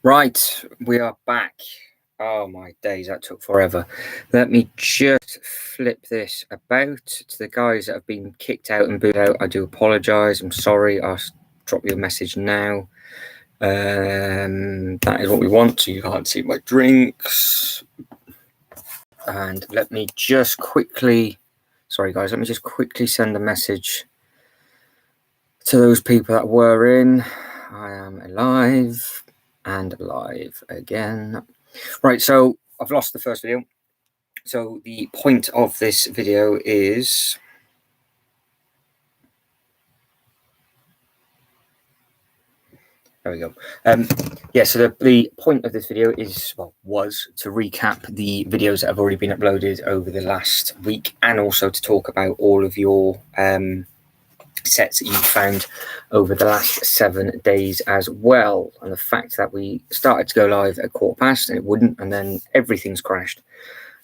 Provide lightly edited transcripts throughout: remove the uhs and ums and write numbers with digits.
Right, we are back. Oh my days, that took forever. Let me just flip this about to the guys that have been kicked out and booed out. I do apologise. I'm sorry. I'll drop you a message now. That is what we want. So you can't see my drinks. And let me just quickly, sorry guys, let me just quickly send a message to those people that were in. I am alive and alive again. Right, so I've lost the first video. So the point of this video is there we go. So the point of this video is, was to recap the videos that have already been uploaded over the last week, and also to talk about all of your sets that you found over the last 7 days as well, and the fact that we started to go live at past and it wouldn't, and then everything's crashed.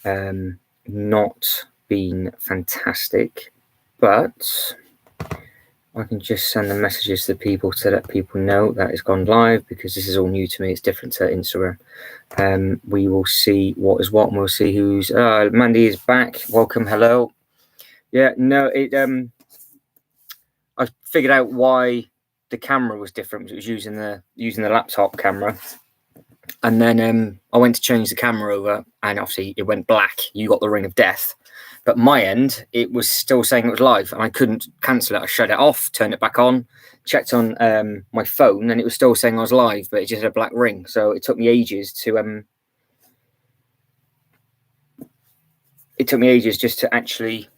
Not been fantastic, but I can just send the messages to people to let people know that it's gone live, because this is all new to me. It's different to Instagram. We will see what is what, and we'll see who's Mandy is back. Welcome. Hello. Yeah, no, I figured out why the camera was different. It was using the laptop camera, and then I went to change the camera over, and obviously it went black. You got the ring of death, but my end, it was still saying it was live, and I couldn't cancel it. I shut it off, turned it back on, checked on my phone, and it was still saying I was live, but it just had a black ring. So it took me ages to just to actually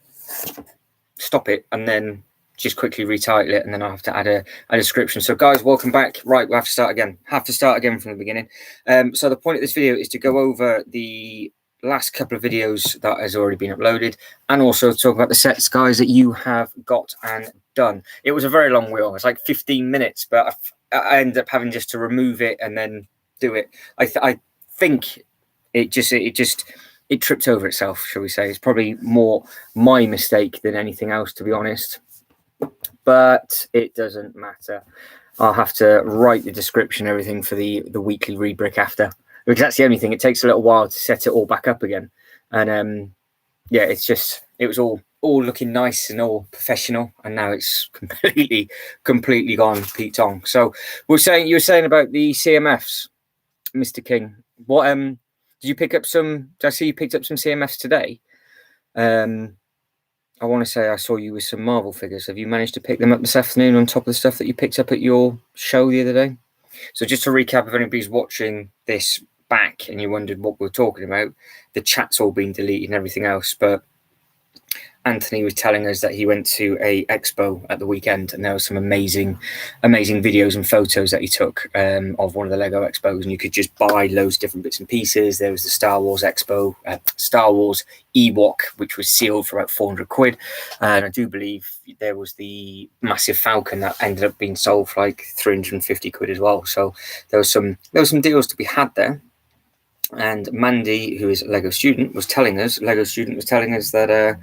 stop it, and then just quickly retitle it, and then I have to add a description. So guys, welcome back. Right, we'll have to start again from the beginning. So the point of this video is to go over the last couple of videos that has already been uploaded, and also talk about the sets, guys, that you have got and done. It was a very long wheel. It's like 15 minutes, but I ended up having just to remove it and then do it. I think it tripped over itself, shall we say. It's probably more my mistake than anything else, to be honest, but it doesn't matter. I'll have to write the description, everything, for the weekly rebrick after, because that's the only thing. It takes a little while to set it all back up again, and yeah, it was all looking nice and all professional, and now it's completely gone Pete Tong. So you were saying about the CMFs, Mr. King. What did you pick up some? Did I see you picked up some CMFs today? I want to say I saw you with some Marvel figures. Have you managed to pick them up this afternoon on top of the stuff that you picked up at your show the other day? So just to recap, if anybody's watching this back and you wondered what we're talking about, the chat's all been deleted and everything else, but Anthony was telling us that he went to a expo at the weekend, and there were some amazing videos and photos that he took of one of the Lego expos, and you could just buy loads of different bits and pieces. There was the Star Wars expo, Star Wars Ewok, which was sealed for about 400 quid, and I do believe there was the massive Falcon that ended up being sold for like 350 quid as well. So there was some deals to be had there. And Mandy, who is a Lego student, was telling us that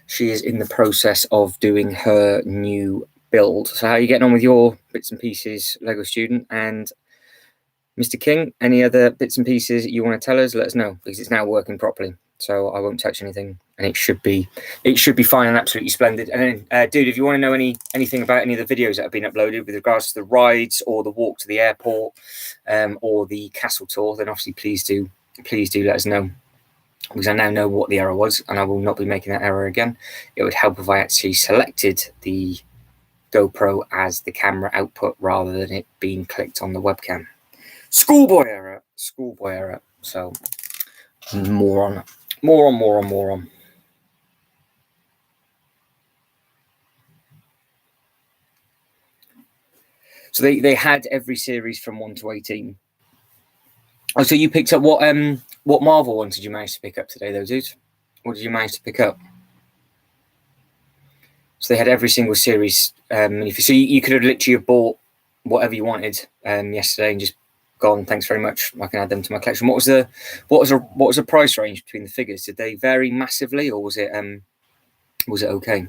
she is in the process of doing her new build. So how are you getting on with your bits and pieces, Lego student? And Mr. King, any other bits and pieces you want to tell us? Let us know, because it's now working properly. So I won't touch anything, and it should be fine and absolutely splendid. And then, dude, if you want to know anything about any of the videos that have been uploaded with regards to the rides or the walk to the airport, or the castle tour, then obviously please do let us know, because I now know what the error was, and I will not be making that error again. It would help if I actually selected the GoPro as the camera output rather than it being clicked on the webcam. Schoolboy error. So moron. So they had every series from 1 to 18. Oh, so you picked up what Marvel ones did you manage to pick up today, though, dude? What did you manage to pick up? So they had every single series. So you could have literally have bought whatever you wanted yesterday and just gone, thanks very much, I can add them to my collection. What was the price range between the figures? Did they vary massively, or was it okay?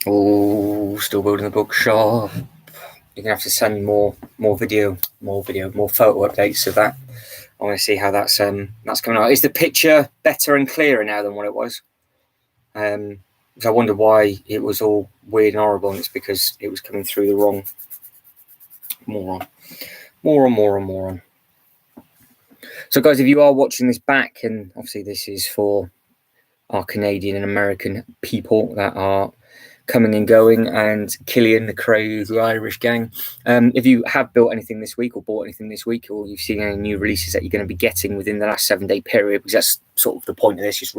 Oh, still building the bookshop. You're gonna have to send more photo updates of that. I want to see how that's coming out. Is the picture better and clearer now than what it was? Because I wonder why it was all weird and horrible, and it's because it was coming through the wrong. Moron. So, guys, if you are watching this back, and obviously this is for our Canadian and American people that are coming and going, and Killian, the crazy Irish gang. If you have built anything this week or bought anything this week, or you've seen any new releases that you're going to be getting within the last 7-day period, because that's sort of the point of this, is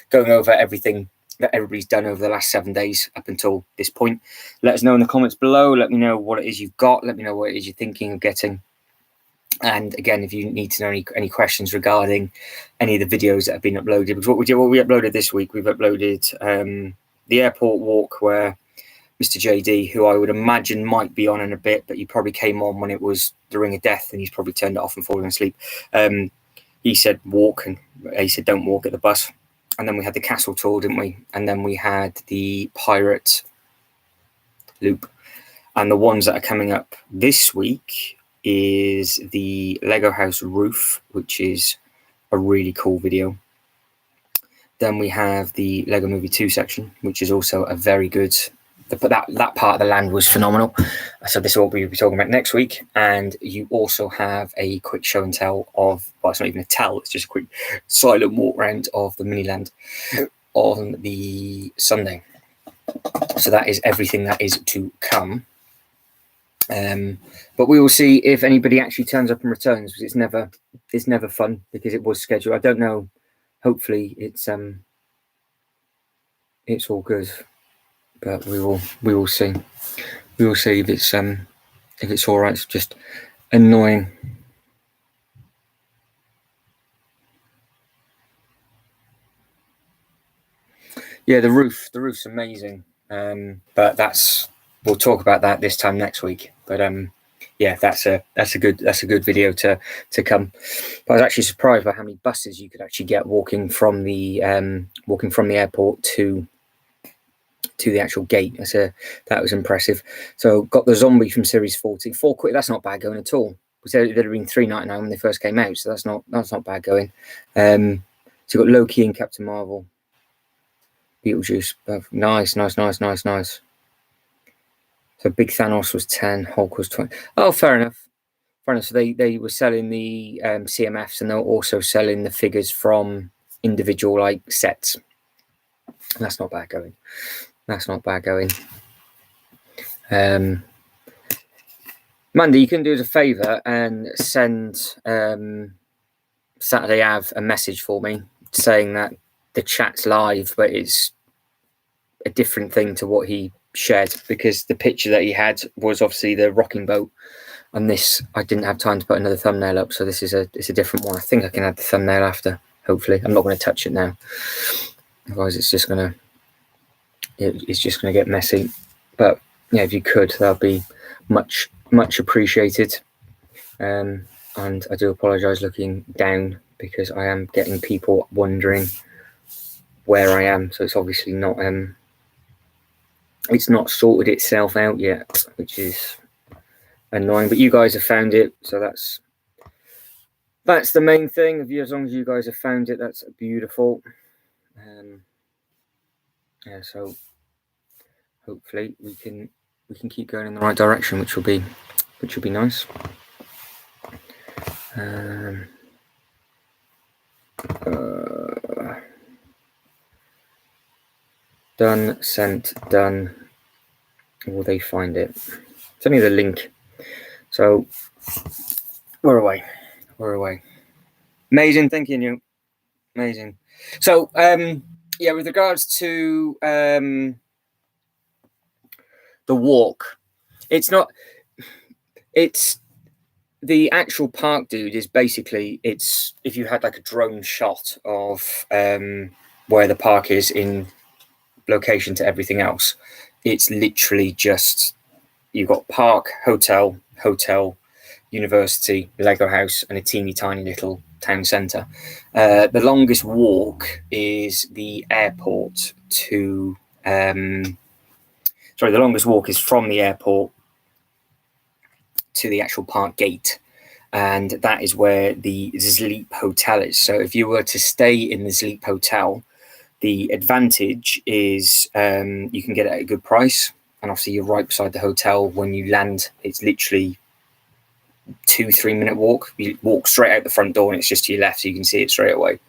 going over everything that everybody's done over the last 7 days up until this point. Let us know in the comments below. Let me know what it is you've got. Let me know what it is you're thinking of getting. And again, if you need to know any questions regarding any of the videos that have been uploaded, because what we uploaded this week, we've uploaded the airport walk where Mr. JD, who I would imagine might be on in a bit, but he probably came on when it was the ring of death, and he's probably turned it off and fallen asleep. He said walk, and he said don't walk at the bus. And then we had the castle tour, didn't we? And then we had the pirate loop. And the ones that are coming up this week is the Lego house roof, which is a really cool video. Then we have the Lego Movie 2 section, which is also a very good. That part of the land was phenomenal. So this is what we'll be talking about next week. And you also have a quick show and tell of, well, it's not even a tell, it's just a quick silent walk around of the Miniland on the Sunday. So that is everything that is to come. But we will see if anybody actually turns up and returns, because it's never fun, because it was scheduled. I don't know. Hopefully it's all good. But we will see. We will see if it's all right. It's just annoying. Yeah, the roof's amazing. But we'll talk about that this time next week. But yeah, that's a good video to come. But I was actually surprised by how many buses you could actually get walking from the airport to the actual gate. That was impressive. So got the zombie from series 40, £4. That's not bad going at all. There'd have been £3.99 when they first came out, so that's not bad going. So you've got Loki and Captain Marvel, Beetlejuice, nice. So Big Thanos was 10, Hulk was 20. Oh, fair enough. So they were selling the CMFs, and they were also selling the figures from individual like sets. That's not bad going. Mandy, you can do us a favour and send Saturday Av a message for me saying that the chat's live, but it's a different thing to what he shared, because the picture that he had was obviously the rocking boat, and this I didn't have time to put another thumbnail up, so this is it's a different one. I think I can add the thumbnail after. Hopefully, I'm not going to touch it now, otherwise it's just going to get messy. But yeah, if you could, that'd be much appreciated. And I do apologize looking down, because I am getting people wondering where I am, so it's obviously not it's not sorted itself out yet, which is annoying. But you guys have found it, so that's the main thing. As long as you guys have found it, that's beautiful. Yeah, so hopefully we can keep going in the right direction, which will be nice. Done, sent, done. Will they find it? Send me the link. So we're away. Amazing, thank you. Amazing. So yeah, with regards to the walk, it's the actual park, dude, is basically, it's if you had like a drone shot of where the park is in location to everything else, it's literally just, you've got park, hotel, university, Lego house, and a teeny tiny little town centre. The longest walk is the airport to the longest walk is from the airport to the actual park gate, and that is where the Sleep Hotel is. So if you were to stay in the Sleep Hotel, the advantage is you can get it at a good price, and obviously you're right beside the hotel. When you land, it's literally 2-3 minute walk. You walk straight out the front door and it's just to your left, so you can see it straight away.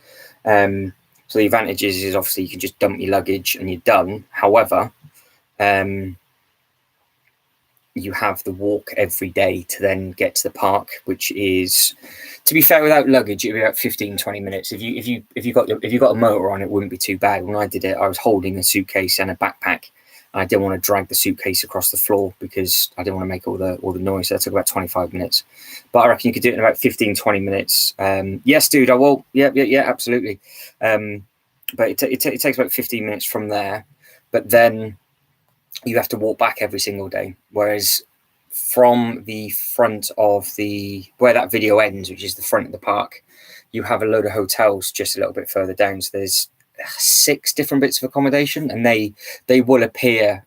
So the advantage is obviously you can just dump your luggage and you're done. However, you have the walk every day to then get to the park, which is, to be fair, without luggage, it'd be about 15-20 minutes. If you got a motor on, it wouldn't be too bad. When I did it, I was holding a suitcase and a backpack, and I didn't want to drag the suitcase across the floor because I didn't want to make all the noise. So that took about 25 minutes. But I reckon you could do it in about 15-20 minutes. Yes, dude, I will. Yeah, absolutely. But it takes about 15 minutes from there. But then you have to walk back every single day. Whereas from the front of where that video ends, which is the front of the park, you have a load of hotels just a little bit further down. So there's 6 different bits of accommodation, and they will appear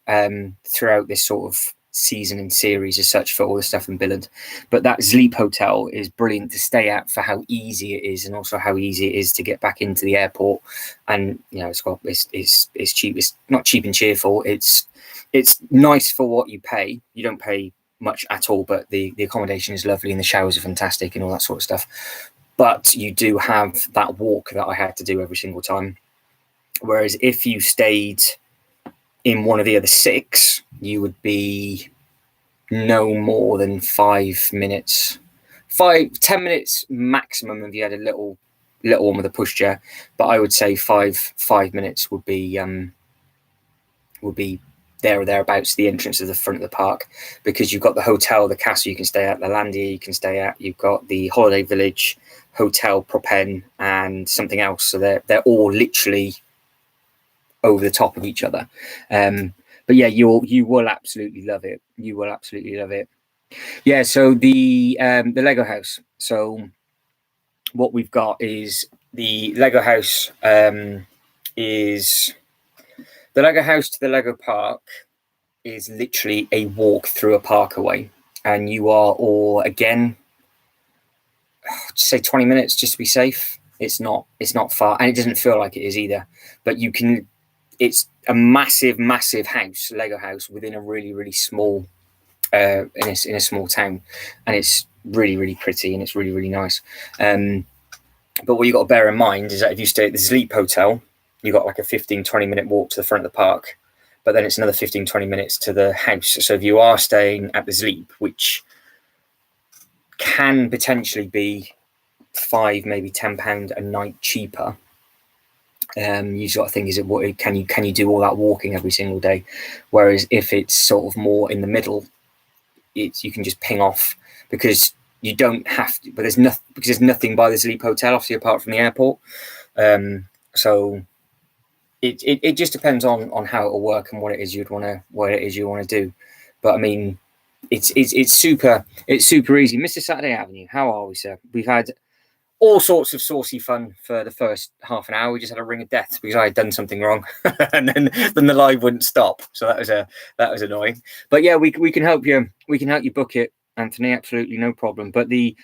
throughout this sort of season and series as such for all the stuff in Billund. But that Sleep Hotel is brilliant to stay at for how easy it is, and also how easy it is to get back into the airport. And it's cheap. It's not cheap and cheerful. It's nice for what you pay. You don't pay much at all, but the accommodation is lovely and the showers are fantastic and all that sort of stuff. But you do have that walk that I had to do every single time. Whereas if you stayed in one of the other 6, you would be no more than 5 minutes, 10 minutes maximum if you had a little one with a pushchair. But I would say 5 minutes would be there or thereabouts, the entrance of the front of the park, because you've got the hotel, the castle you can stay at, the Landia you can stay at, you've got the Holiday Village, Hotel Propen, and something else. So they're all literally over the top of each other. But yeah, you will absolutely love it. You will absolutely love it. Yeah. So the Lego house. So what we've got is the Lego house. Is the Lego house to the Lego park is literally a walk through a park away, and you are all, again, just say 20 minutes just to be safe. It's not far, and it doesn't feel like it is either. But you can. It's a massive house, Lego house, within a really small, in a small town, and it's really pretty, and it's really nice. But what you got to bear in mind is that if you stay at the Sleep Hotel, you got like a 15-20 minute walk to the front of the park, but then it's another 15-20 minutes to the house. So if you are staying at the Sleep, which can potentially be £5, maybe £10 a night cheaper, you got to think, is it can you do all that walking every single day? Whereas if it's sort of more in the middle, you can just ping off, because you don't have to. But there's nothing by the Sleep Hotel, obviously, apart from the airport. So it just depends on how it'll work and what it is you want to do. But I mean, it's super easy. Mr. Saturday Avenue, how are we, sir? We've had all sorts of saucy fun for the first half an hour. We just had a ring of death because I had done something wrong, and then the live wouldn't stop. So that was annoying. But yeah, we can help you. We can help you book it, Anthony. Absolutely no problem. But the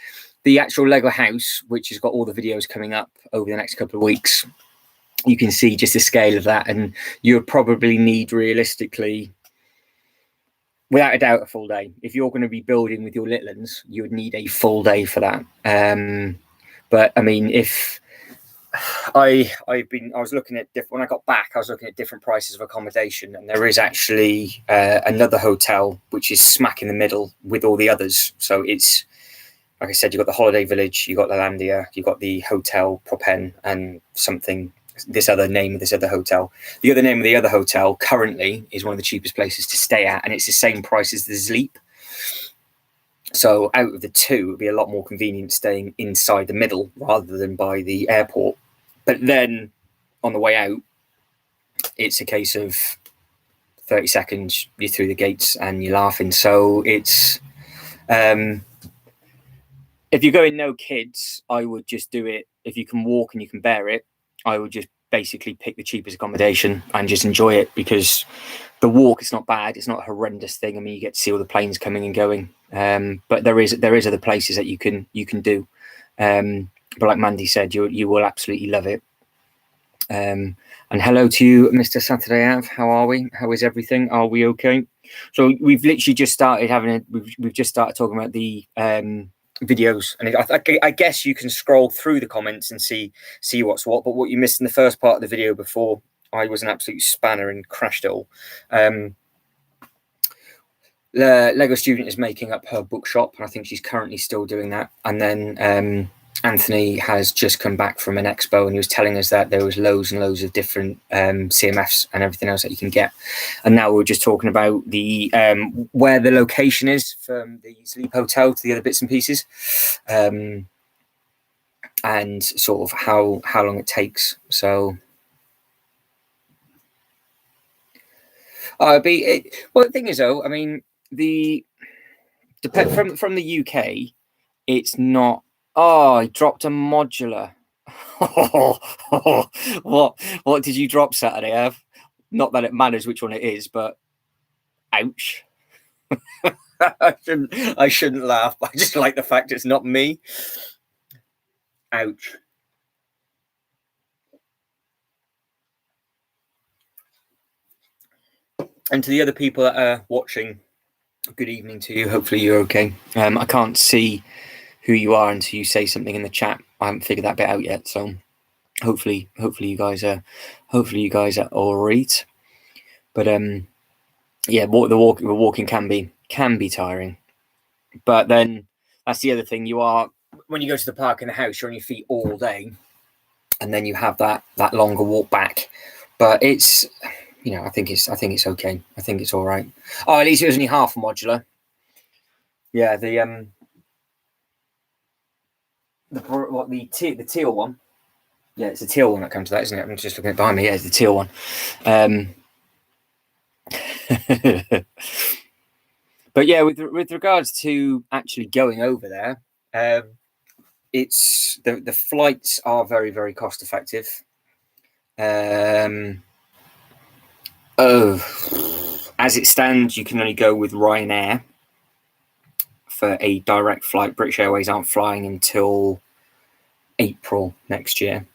actual Lego house, which has got all the videos coming up over the next couple of weeks, you can see just the scale of that, and you'll probably need, realistically, without a doubt, a full day. If you're going to be building with your little ones, you would need a full day for that. But I mean, if I was looking at when I got back, I was looking at different prices of accommodation, and there is actually another hotel which is smack in the middle with all the others. So it's, like I said, you've got the Holiday Village, you've got the Landia, you've got the Hotel Propen, and this other name of this other hotel. The other name of the other hotel currently is one of the cheapest places to stay at, and it's the same price as the Sleep. So out of the two, it would be a lot more convenient staying inside the middle rather than by the airport. But then on the way out, it's a case of 30 seconds, you're through the gates and you're laughing. So it's, if you're going no kids, I would just do it. If you can walk and you can bear it, I would just basically pick the cheapest accommodation and just enjoy it, because The walk, it's not bad. It's not a horrendous thing. I mean, you get to see all the planes coming and going. But there is other places that you can do. But like Mandy said, you will absolutely love it. And hello to you, Mr. Saturday Av. How are we? How is everything? Are we okay? So we've literally just started we've just started talking about the videos, and I guess you can scroll through the comments and see what's what. But what you missed in the first part of the video before I was an absolute spanner and crashed it all. The Lego student is making up her bookshop, and I think she's currently still doing that. And then Anthony has just come back from an expo, and he was telling us that there was loads and loads of different CMFs and everything else that you can get. And now we're just talking about the where the location is from the Sleep Hotel to the other bits and pieces, and sort of how long it takes. So well, the thing is, though, I mean, from the UK, it's not. Oh, I dropped a modular. What did you drop Saturday, Ev? Not that it matters which one it is, but ouch. I shouldn't laugh, but I just like the fact it's not me. Ouch. And to the other people that are watching, good evening to you. Hopefully you're okay. I can't see who you are until you say something in the chat. I haven't figured that bit out yet, so hopefully you guys are all right. But yeah, the walking can be tiring. But then that's the other thing. You are, when you go to the park in the house, you're on your feet all day, and then you have that longer walk back. But it's, you know, I think it's okay. I think it's all right. Oh, at least it was only half a modular. Yeah, the teal one. Yeah, it's the teal one that comes to that, isn't it? I'm just looking at behind me. Yeah, it's the teal one. But yeah, with regards to actually going over there, it's the flights are very, very cost effective. As it stands, you can only go with Ryanair for a direct flight. British Airways aren't flying until April next year.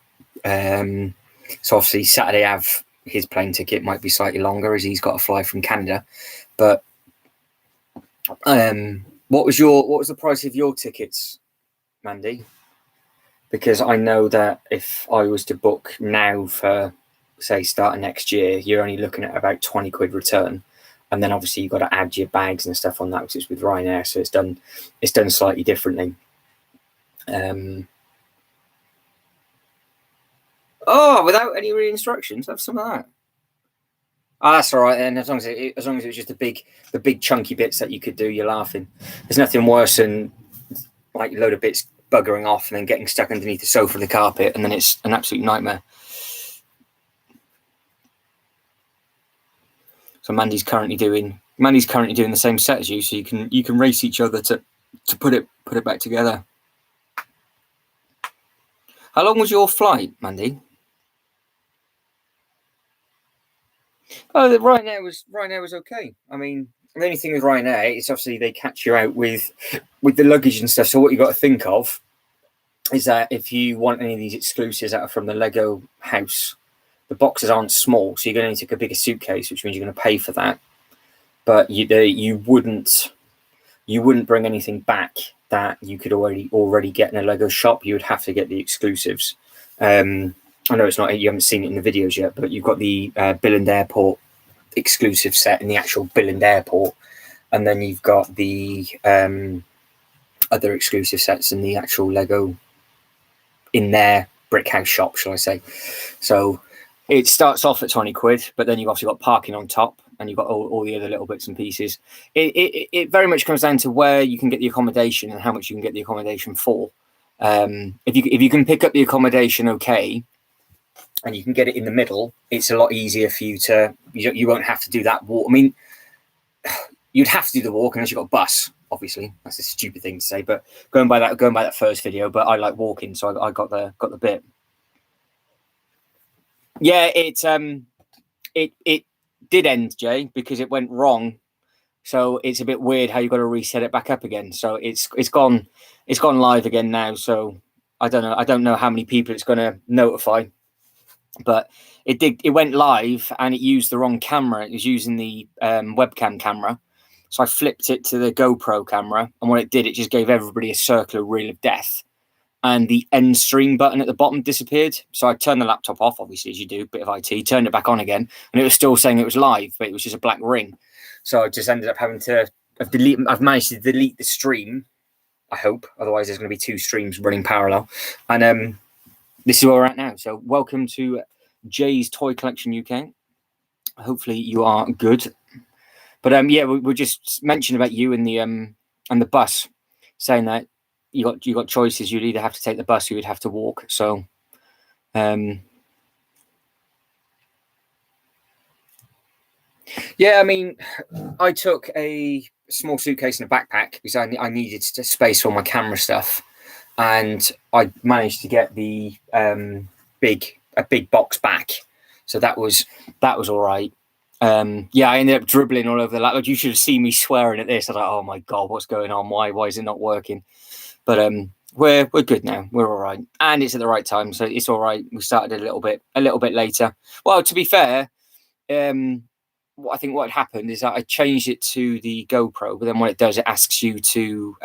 So obviously Saturday his plane ticket might be slightly longer as he's got to fly from Canada. But what was the price of your tickets, Mandy? Because I know that if I was to book now for, say, start of next year, you're only looking at about 20 quid return. And then obviously you've got to add your bags and stuff on that, because it's with Ryanair, so it's done slightly differently. Oh, without any re-instructions, have some of that. Oh, that's all right then. As long as it was just the big chunky bits that you could do, you're laughing. There's nothing worse than like a load of bits buggering off and then getting stuck underneath the sofa or the carpet, and then it's an absolute nightmare. So Mandy's currently doing the same set as you, so you can race each other to put it back together. How long was your flight, Mandy? Oh, the Ryanair was okay. I mean, the only thing with Ryanair is obviously they catch you out with the luggage and stuff. So what you got to think of is that if you want any of these exclusives that are from the Lego house, the boxes aren't small, so you're going to take a bigger suitcase, which means you're going to pay for that. But you wouldn't bring anything back that you could already get in a Lego shop. You would have to get the exclusives. I know it's not, you haven't seen it in the videos yet, but you've got the Billund Airport exclusive set in the actual Billund Airport, and then you've got the other exclusive sets in the actual Lego in their brick house shop, shall I say. So it starts off at 20 quid, but then you've also got parking on top, and you've got all the other little bits and pieces. It very much comes down to where you can get the accommodation and how much you can get the accommodation for. If you can pick up the accommodation okay, and you can get it in the middle, it's a lot easier for you to, you won't have to do that walk. I mean, you'd have to do the walk unless you've got a bus, obviously. That's a stupid thing to say, but going by that first video, but I like walking, so I got the bit. Yeah, did end, Jay, because it went wrong. So it's a bit weird how you've got to reset it back up again. So it's gone live again now. So I don't know how many people it's going to notify, but it went live and it used the wrong camera. It was using the webcam camera. So I flipped it to the GoPro camera, and what it did, it just gave everybody a circular reel of death, and the end stream button at the bottom disappeared. So I turned the laptop off, obviously, as you do, bit of IT, turned it back on again, and it was still saying it was live, but it was just a black ring. So I just ended up having to I've managed to delete the stream, I hope. Otherwise, there's going to be 2 streams running parallel. And this is where we're at now. So welcome to Jay's Toy Collection UK. Hopefully you are good. But yeah, we'll just mention about you and the bus, saying that you got choices. You'd either have to take the bus or you'd have to walk. So yeah, I mean, I took a small suitcase and a backpack because I needed space for my camera stuff, and I managed to get the big box back. So that was all right. Yeah, I ended up dribbling all over the laptop. You should have seen me swearing at this. I was like, oh my God, what's going on? Why is it not working? But we're good now. We're all right. And it's at the right time. So it's all right. We started a little bit later. Well, to be fair, I think what happened is that I changed it to the GoPro, but then what it does, it asks you to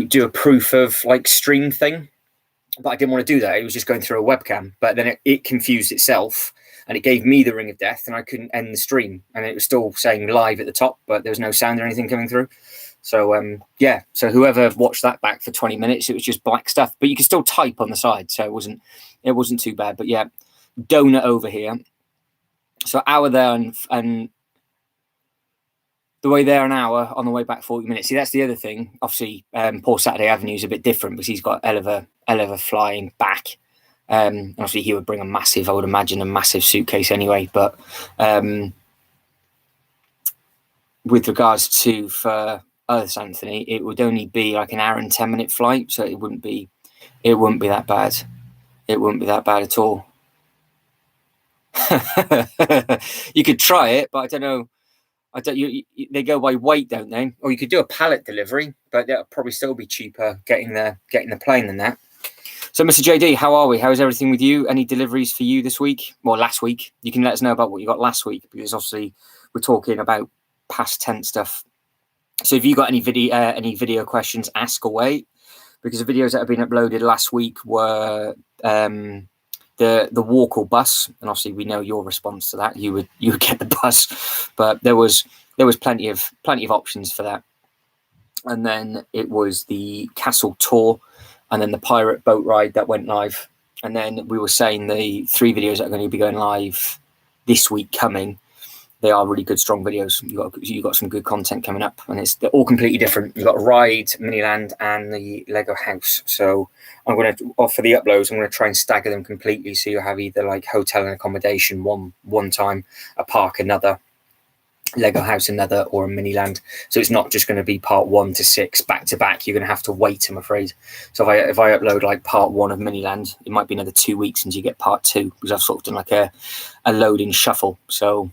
do a proof of like stream thing. But I didn't want to do that. It was just going through a webcam. But then it confused itself, and it gave me the ring of death, and I couldn't end the stream. And it was still saying live at the top, but there was no sound or anything coming through. So yeah. So whoever watched that back for 20 minutes, it was just black stuff. But you could still type on the side, so it wasn't too bad. But yeah, donut over here. So hour there and the way there an hour, on the way back 40 minutes. See, that's the other thing. Obviously, poor Saturday Avenue is a bit different because he's got Eliver flying back. Obviously, he would bring I would imagine, a massive suitcase anyway. But with regards to for Earth's Anthony, it would only be like an hour and 10-minute flight, so it wouldn't be that bad. It wouldn't be that bad at all. You could try it, but I don't know. They go by weight, don't they? Or you could do a pallet delivery, but that'll probably still be cheaper getting the plane than that. So, Mr. JD, how are we? How is everything with you? Any deliveries for you this week? Well, last week. You can let us know about what you got last week, because obviously we're talking about past tense stuff. So, if you got any video questions, ask away, because the videos that have been uploaded last week were the walk or bus, and obviously we know your response to that. You would get the bus, but there was plenty of options for that. And then it was the castle tour, and then the pirate boat ride that went live. And then we were saying the 3 videos that are going to be going live this week coming, they are really good, strong videos. You got some good content coming up, and they're all completely different. You've got a ride, Miniland, and the Lego house. So I'm going to offer the uploads. I'm going to try and stagger them completely, so you'll have either like hotel and accommodation one time, a park another, Lego house another, or a Miniland. So it's not just going to be part 1 to 6 back to back. You're going to have to wait, I'm afraid. So if I upload like part 1 of Miniland, it might be another 2 weeks until you get part 2, because I've sort of done like a loading shuffle. So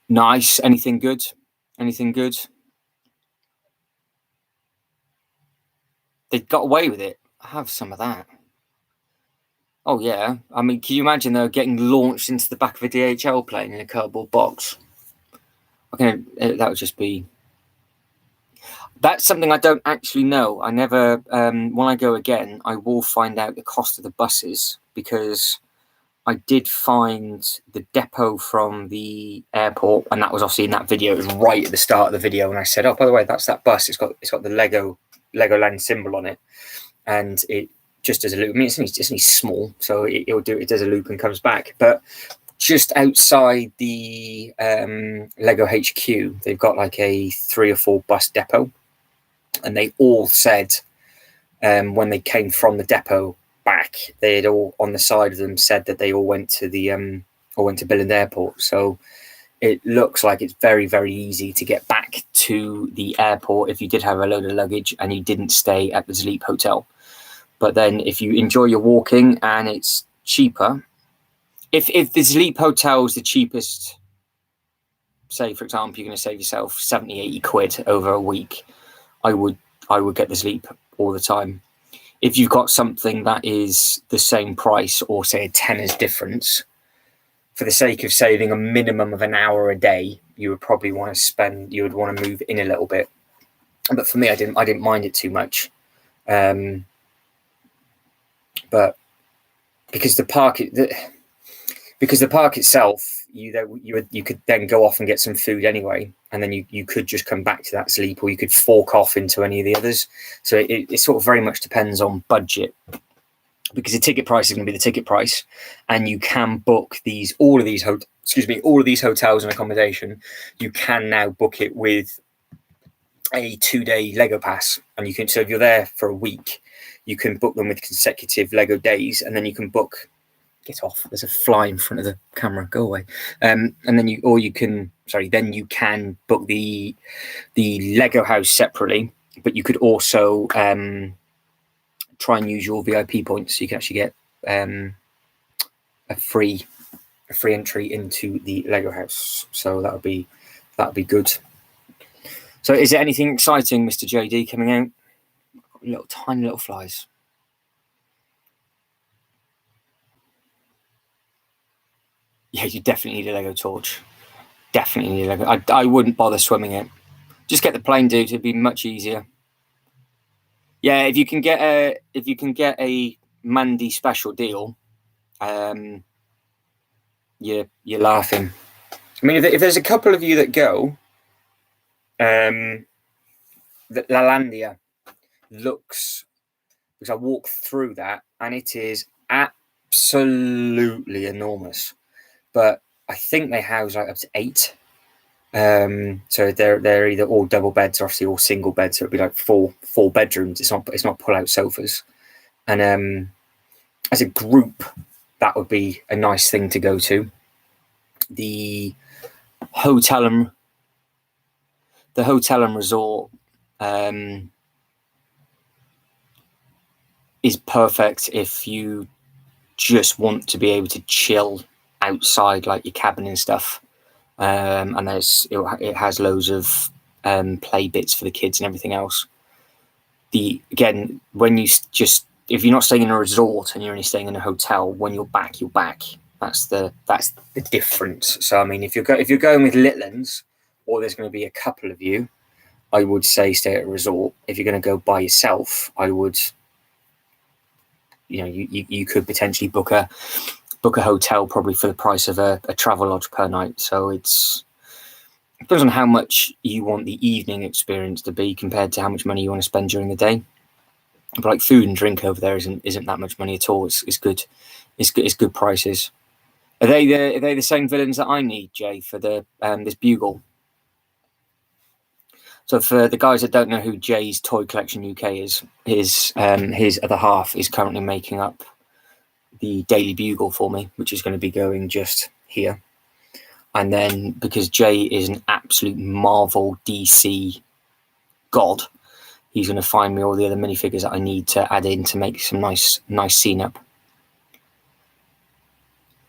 nice. Anything good? They got away with it. I have some of that. Oh yeah. I mean, can you imagine though getting launched into the back of a DHL plane in a cardboard box? Okay, that would just be. That's something I don't actually know. I never. When I go again, I will find out the cost of the buses, because I did find the depot from the airport, and that was obviously in that video. It was right at the start of the video, and I said, "Oh, by the way, that's that bus. It's got the Legoland symbol on it, and it just does a loop. I mean, it's only small, so it does a loop and comes back. But just outside the Lego HQ, they've got like a 3 or 4 bus depot, and they all said when they came from the depot back, they had all on the side of them said that they all went to Billund Airport. So it looks like it's very, very easy to get back to the airport if you did have a load of luggage and you didn't stay at the Zleep Hotel. But then if you enjoy your walking and it's cheaper, if the sleep hotel's the cheapest, say for example, you're going to save yourself 70, 80 quid over a week, I would get the sleep all the time. If you've got something that is the same price or say a tenner's difference, for the sake of saving a minimum of an hour a day, you would probably want to move in a little bit. But for me, I didn't mind it too much. But because the park itself, you could then go off and get some food anyway, and then you could just come back to that sleep, or you could fork off into any of the others. So it sort of very much depends on budget, because the ticket price is going to be the ticket price, and you can book all of these hotels and accommodation. You can now book it with a 2-day Lego pass, and so if you're there for a week, you can book them with consecutive Lego days, and then you can book. Get off! There's a fly in front of the camera. Go away. And then you can book the Lego house separately, but you could also try and use your VIP points, so you can actually get a free entry into the Lego house. So that'll be good. So is there anything exciting, Mr. JD, coming out? Tiny little flies. Yeah, you definitely need a Lego torch. Definitely need a Lego. I wouldn't bother swimming it. Just get the plain dude. It'd be much easier. Yeah, if you can get a Mandy special deal, you're laughing. I mean, if there's a couple of you that go, the Lalandia looks, because I walked through that, and it is absolutely enormous. But I think they house like up to 8. So they're either all double beds or obviously all single beds. So it'd be like four bedrooms. It's not pull out sofas. And as a group, that would be a nice thing to go to. The hotel and resort is perfect if you just want to be able to chill outside, like your cabin and stuff. And it has loads of play bits for the kids and everything else. If you're not staying in a resort and you're only staying in a hotel, when you're back, you're back. That's the difference. So I mean, if you're going with Litlands, or there's going to be a couple of you, I would say stay at a resort. If you're going to go by yourself, I would, you could potentially book a hotel probably for the price of a travel lodge per night. So it depends on how much you want the evening experience to be compared to how much money you want to spend during the day. But like food and drink over there isn't that much money at all. It's good. It's good prices. Are they the same villains that I need, Jay, for the this bugle? So for the guys that don't know who Jay's Toy Collection UK is, his other half is currently making up the Daily Bugle for me, which is going to be going just here. And then because Jay is an absolute Marvel DC god, he's going to find me all the other minifigures that I need to add in to make some nice scene up.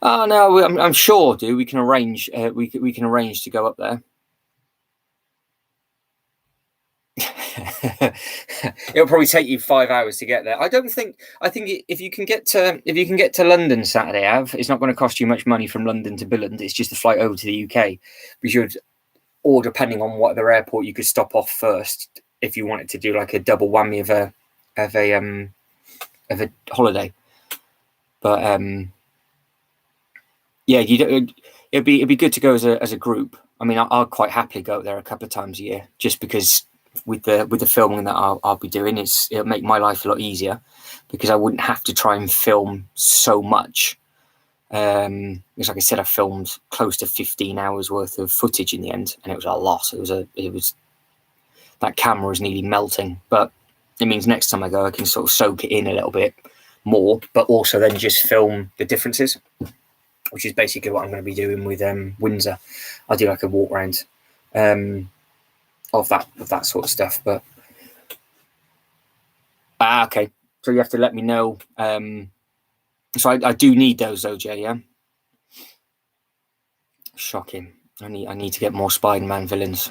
Oh no, I'm sure, dude. We can arrange. We can arrange to go up there. It'll probably take you 5 hours to get there. I think if you can get to London Saturday, it's not going to cost you much money from London to Billund. It's just a flight over to the UK, or depending on what other airport you could stop off first, if you wanted to do like a double whammy of a holiday. But yeah, it'd be good to go as a group. I mean, I'll quite happily go there a couple of times a year, just because with the filming that I'll be doing, it'll make my life a lot easier, because I wouldn't have to try and film so much. Because like I said, I filmed close to 15 hours worth of footage in the end, and it was a lot. It was that camera was nearly melting, but it means next time I go, I can sort of soak it in a little bit more, but also then just film the differences, which is basically what I'm going to be doing with Windsor. I'll do like a walk around of that sort of stuff. But okay, so you have to let me know. So I do need those though, Jay. Yeah. Shocking. I need to get more Spider-Man villains.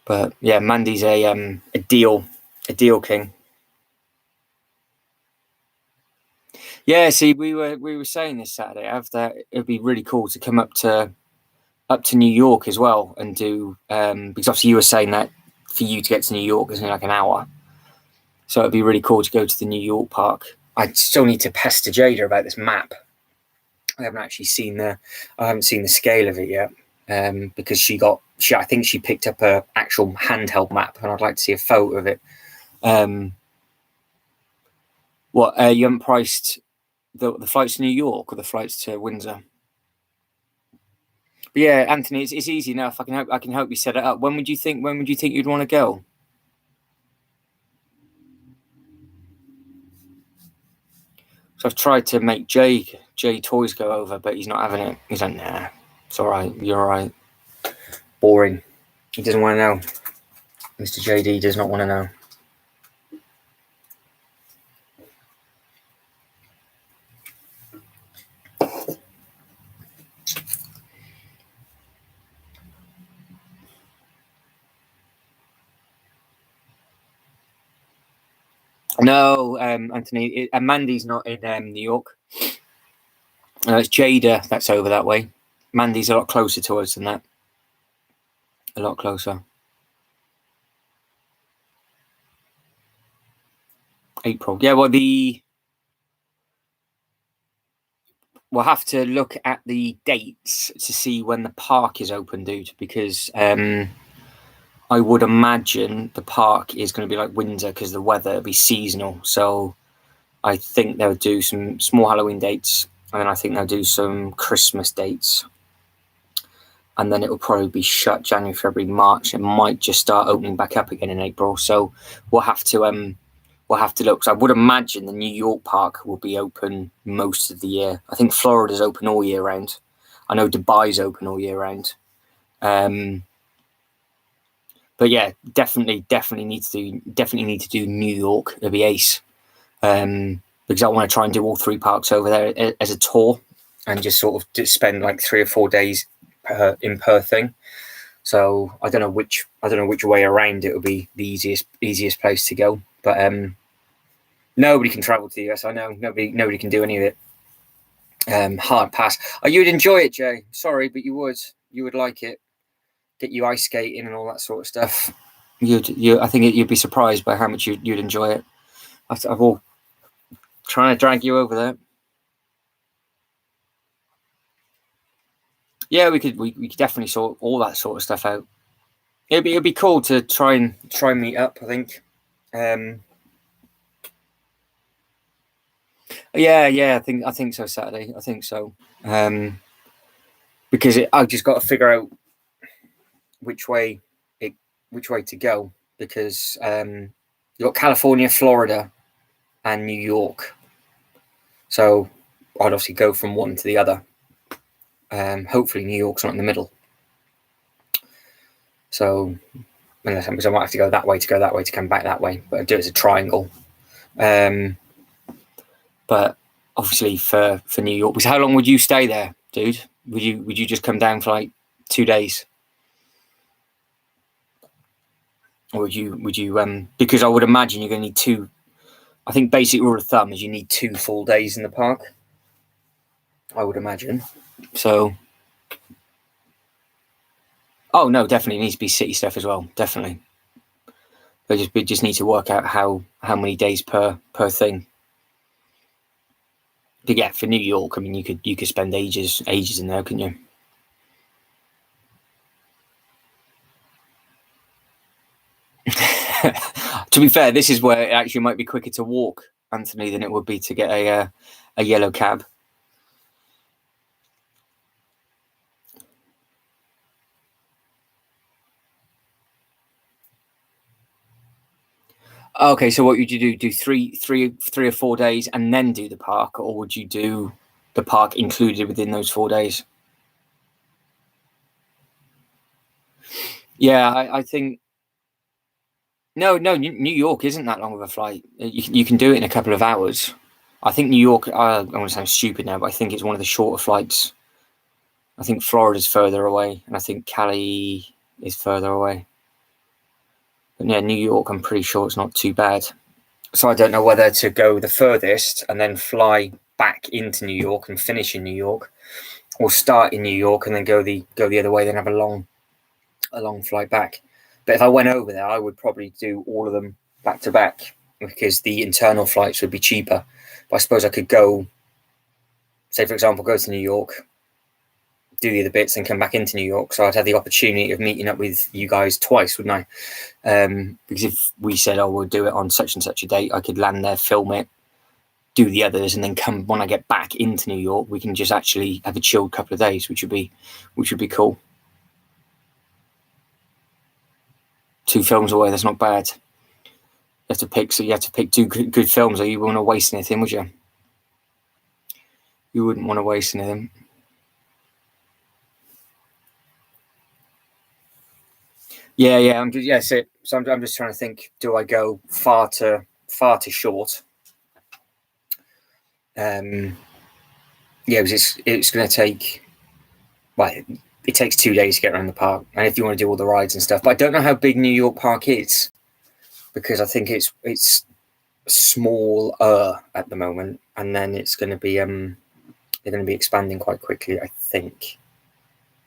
But yeah, Mandy's a deal king. Yeah, see, we were saying this Saturday after it'd be really cool to come up to New York as well and do because obviously you were saying that for you to get to New York is only like an hour, so it'd be really cool to go to the New York park. I still need to pester Jada about this map. I haven't seen the scale of it yet because I think she picked up a actual handheld map and I'd like to see a photo of it. You haven't priced the flights to New York or the flights to Windsor? But yeah, Anthony, it's easy enough. I can help you set it up. When would you think you'd want to go? So I've tried to make Jay Toys go over, but he's not having it. He's like, nah, it's all right. You're all right. Boring. He doesn't want to know. Mr. JD does not want to know. No, Anthony, Mandy's not in New York. It's Jada that's over that way. Mandy's a lot closer to us than that. A lot closer. April. Yeah, well, we'll have to look at the dates to see when the park is open, dude, because I would imagine the park is going to be like Windsor because the weather will be seasonal. So I think they'll do some small Halloween dates, and then I think they'll do some Christmas dates. And then it will probably be shut January, February, March. It might just start opening back up again in April. So we'll have to look. So I would imagine the New York park will be open most of the year. I think Florida's open all year round. I know Dubai's open all year round. But yeah, definitely need to do New York. It'll be ace. Because I want to try and do all three parks over there as a tour and just sort of spend like 3 or 4 days per thing. So I don't know which way around it will be the easiest place to go. But nobody can travel to the US. I know nobody can do any of it. Hard pass. Oh, you'd enjoy it, Jay. Sorry, but you would like it. Get you ice skating and all that sort of stuff. I think you'd be surprised by how much you'd enjoy it. I've all trying to drag you over there. Yeah, we could definitely sort all that sort of stuff out. It'd be cool to try and meet up, I think. Yeah, I think so. Saturday, I think so. Because I've just got to figure out which way to go, because you've got California, Florida, and New York. So I'd obviously go from one to the other. Hopefully New York's not in the middle. So unless I might have to go that way to come back that way, but I'd do it as a triangle. But obviously for New York, because how long would you stay there, dude? Would you just come down for like 2 days? Or would you because I would imagine you're going to need 2. I think basic rule of thumb is you need 2 full days in the park, I would imagine. So oh no, definitely needs to be city stuff as well, definitely. But just need to work out how many days per thing. But yeah, for New York, I mean, you could spend ages in there, couldn't you? To be fair, this is where it actually might be quicker to walk, Anthony, than it would be to get a yellow cab. Okay, so what would you do? Do three or 4 days and then do the park, or would you do the park included within those 4 days? Yeah, I think no. New York isn't that long of a flight. You can do it in a couple of hours. I think New York. I want to sound stupid now, but I think it's one of the shorter flights I think Florida's further away, and I think Cali is further away. But yeah, New York, I'm pretty sure it's not too bad. So I don't know whether to go the furthest and then fly back into New York and finish in New York, or start in New York and then go the other way, then have a long flight back. But if I went over there, I would probably do all of them back to back, because the internal flights would be cheaper. But I suppose I could go, say for example, go to New York, do the other bits, and come back into New York. So I'd have the opportunity of meeting up with you guys twice, wouldn't I? Because if we said, oh, we'll do it on such and such a date, I could land there, film it, do the others, and then come when I get back into New York, we can just actually have a chilled couple of days, which would be cool. 2 films away, that's not bad. You have to pick 2 good films, or you wouldn't want to waste anything, would you? You wouldn't want to waste anything. Yeah. I'm just trying to think. Do I go far to short? Because it's going to take. Well, it takes 2 days to get around the park, and if you want to do all the rides and stuff. But I don't know how big New York Park is, because I think it's smaller at the moment, and then it's going to be they're going to be expanding quite quickly, I think.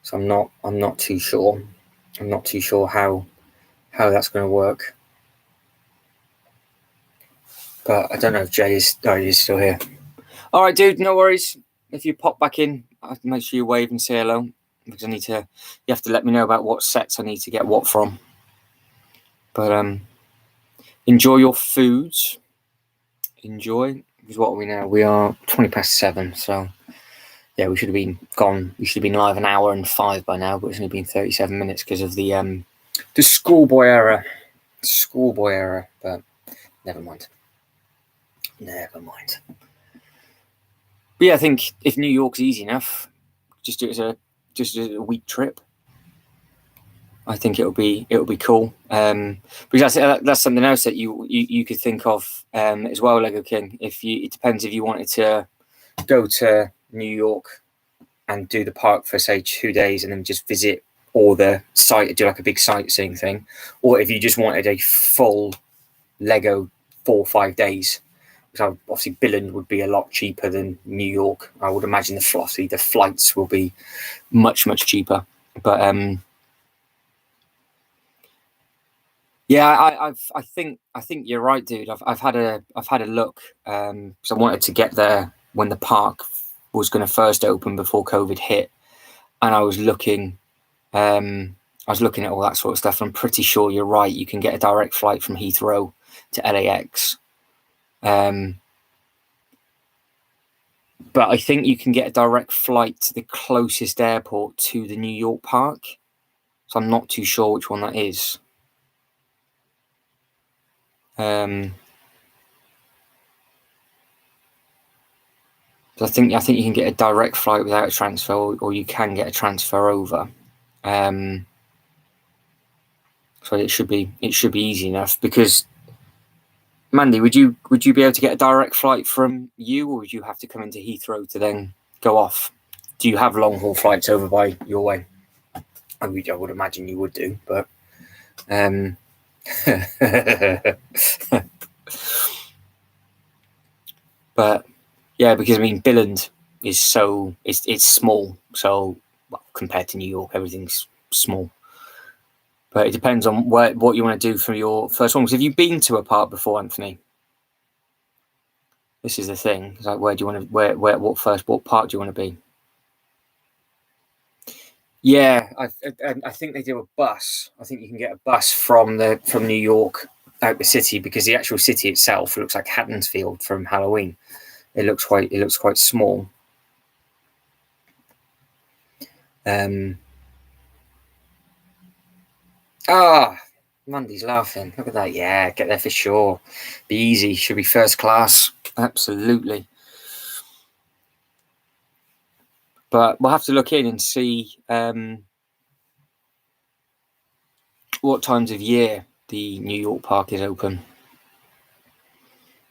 So I'm not too sure. I'm not too sure how that's going to work. But I don't know if Jay is. Oh, he's still here. All right, dude. No worries. If you pop back in, make sure you wave and say hello, because you have to let me know about what sets I need to get what from. But enjoy your foods. Enjoy. Because what are we now? We are 7:20. So yeah, we should have been gone. We should have been live 1 hour and 5 by now, but it's only been 37 minutes because of the schoolboy error. But never mind. But yeah, I think if New York's easy enough, just do it as a week trip. I think it'll be cool. Because that's something else that you could think of as well, Lego King. It depends if you wanted to go to New York and do the park for say 2 days and then just visit all the site, do like a big sightseeing thing, or if you just wanted a full Lego 4 or 5 days. So obviously Billund would be a lot cheaper than New York. I would imagine the flights will be much cheaper. But yeah, I think you're right, dude. I've had a look because I wanted to get there when the park was going to first open before COVID hit, and I was looking at all that sort of stuff. I'm pretty sure you're right. You can get a direct flight from Heathrow to LAX. But I think you can get a direct flight to the closest airport to the New York park. So I'm not too sure which one that is. I think you can get a direct flight without a transfer, or you can get a transfer over. So it should be easy enough. Because Mandy, would you be able to get a direct flight from you, or would you have to come into Heathrow to then go off? Do you have long haul flights over by your way? I would imagine you would do, but but yeah, because I mean Billund is it's small, so compared to New York, everything's small. But it depends on what you want to do for your first one. Because have you been to a park before, Anthony? This is the thing. It's like, where do you want to? What park do you want to be? Yeah, I think they do a bus. I think you can get a bus from New York out the city, because the actual city itself looks like Haddonfield from Halloween. It looks quite small. Mandy's laughing. Look at that. Yeah, get there for sure. Be easy. Should be first class. Absolutely. But we'll have to look in and see what times of year the New York park is open,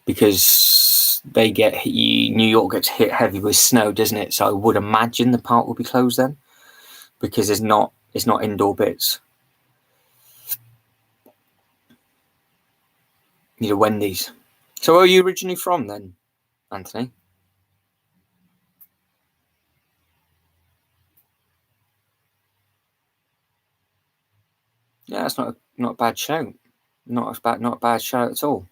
because New York gets hit heavy with snow, doesn't it? So I would imagine the park will be closed then. because it's not indoor bits. You know, Wendy's. So where are you originally from then, Anthony? Yeah, that's not a bad shout. Not a bad shout at all.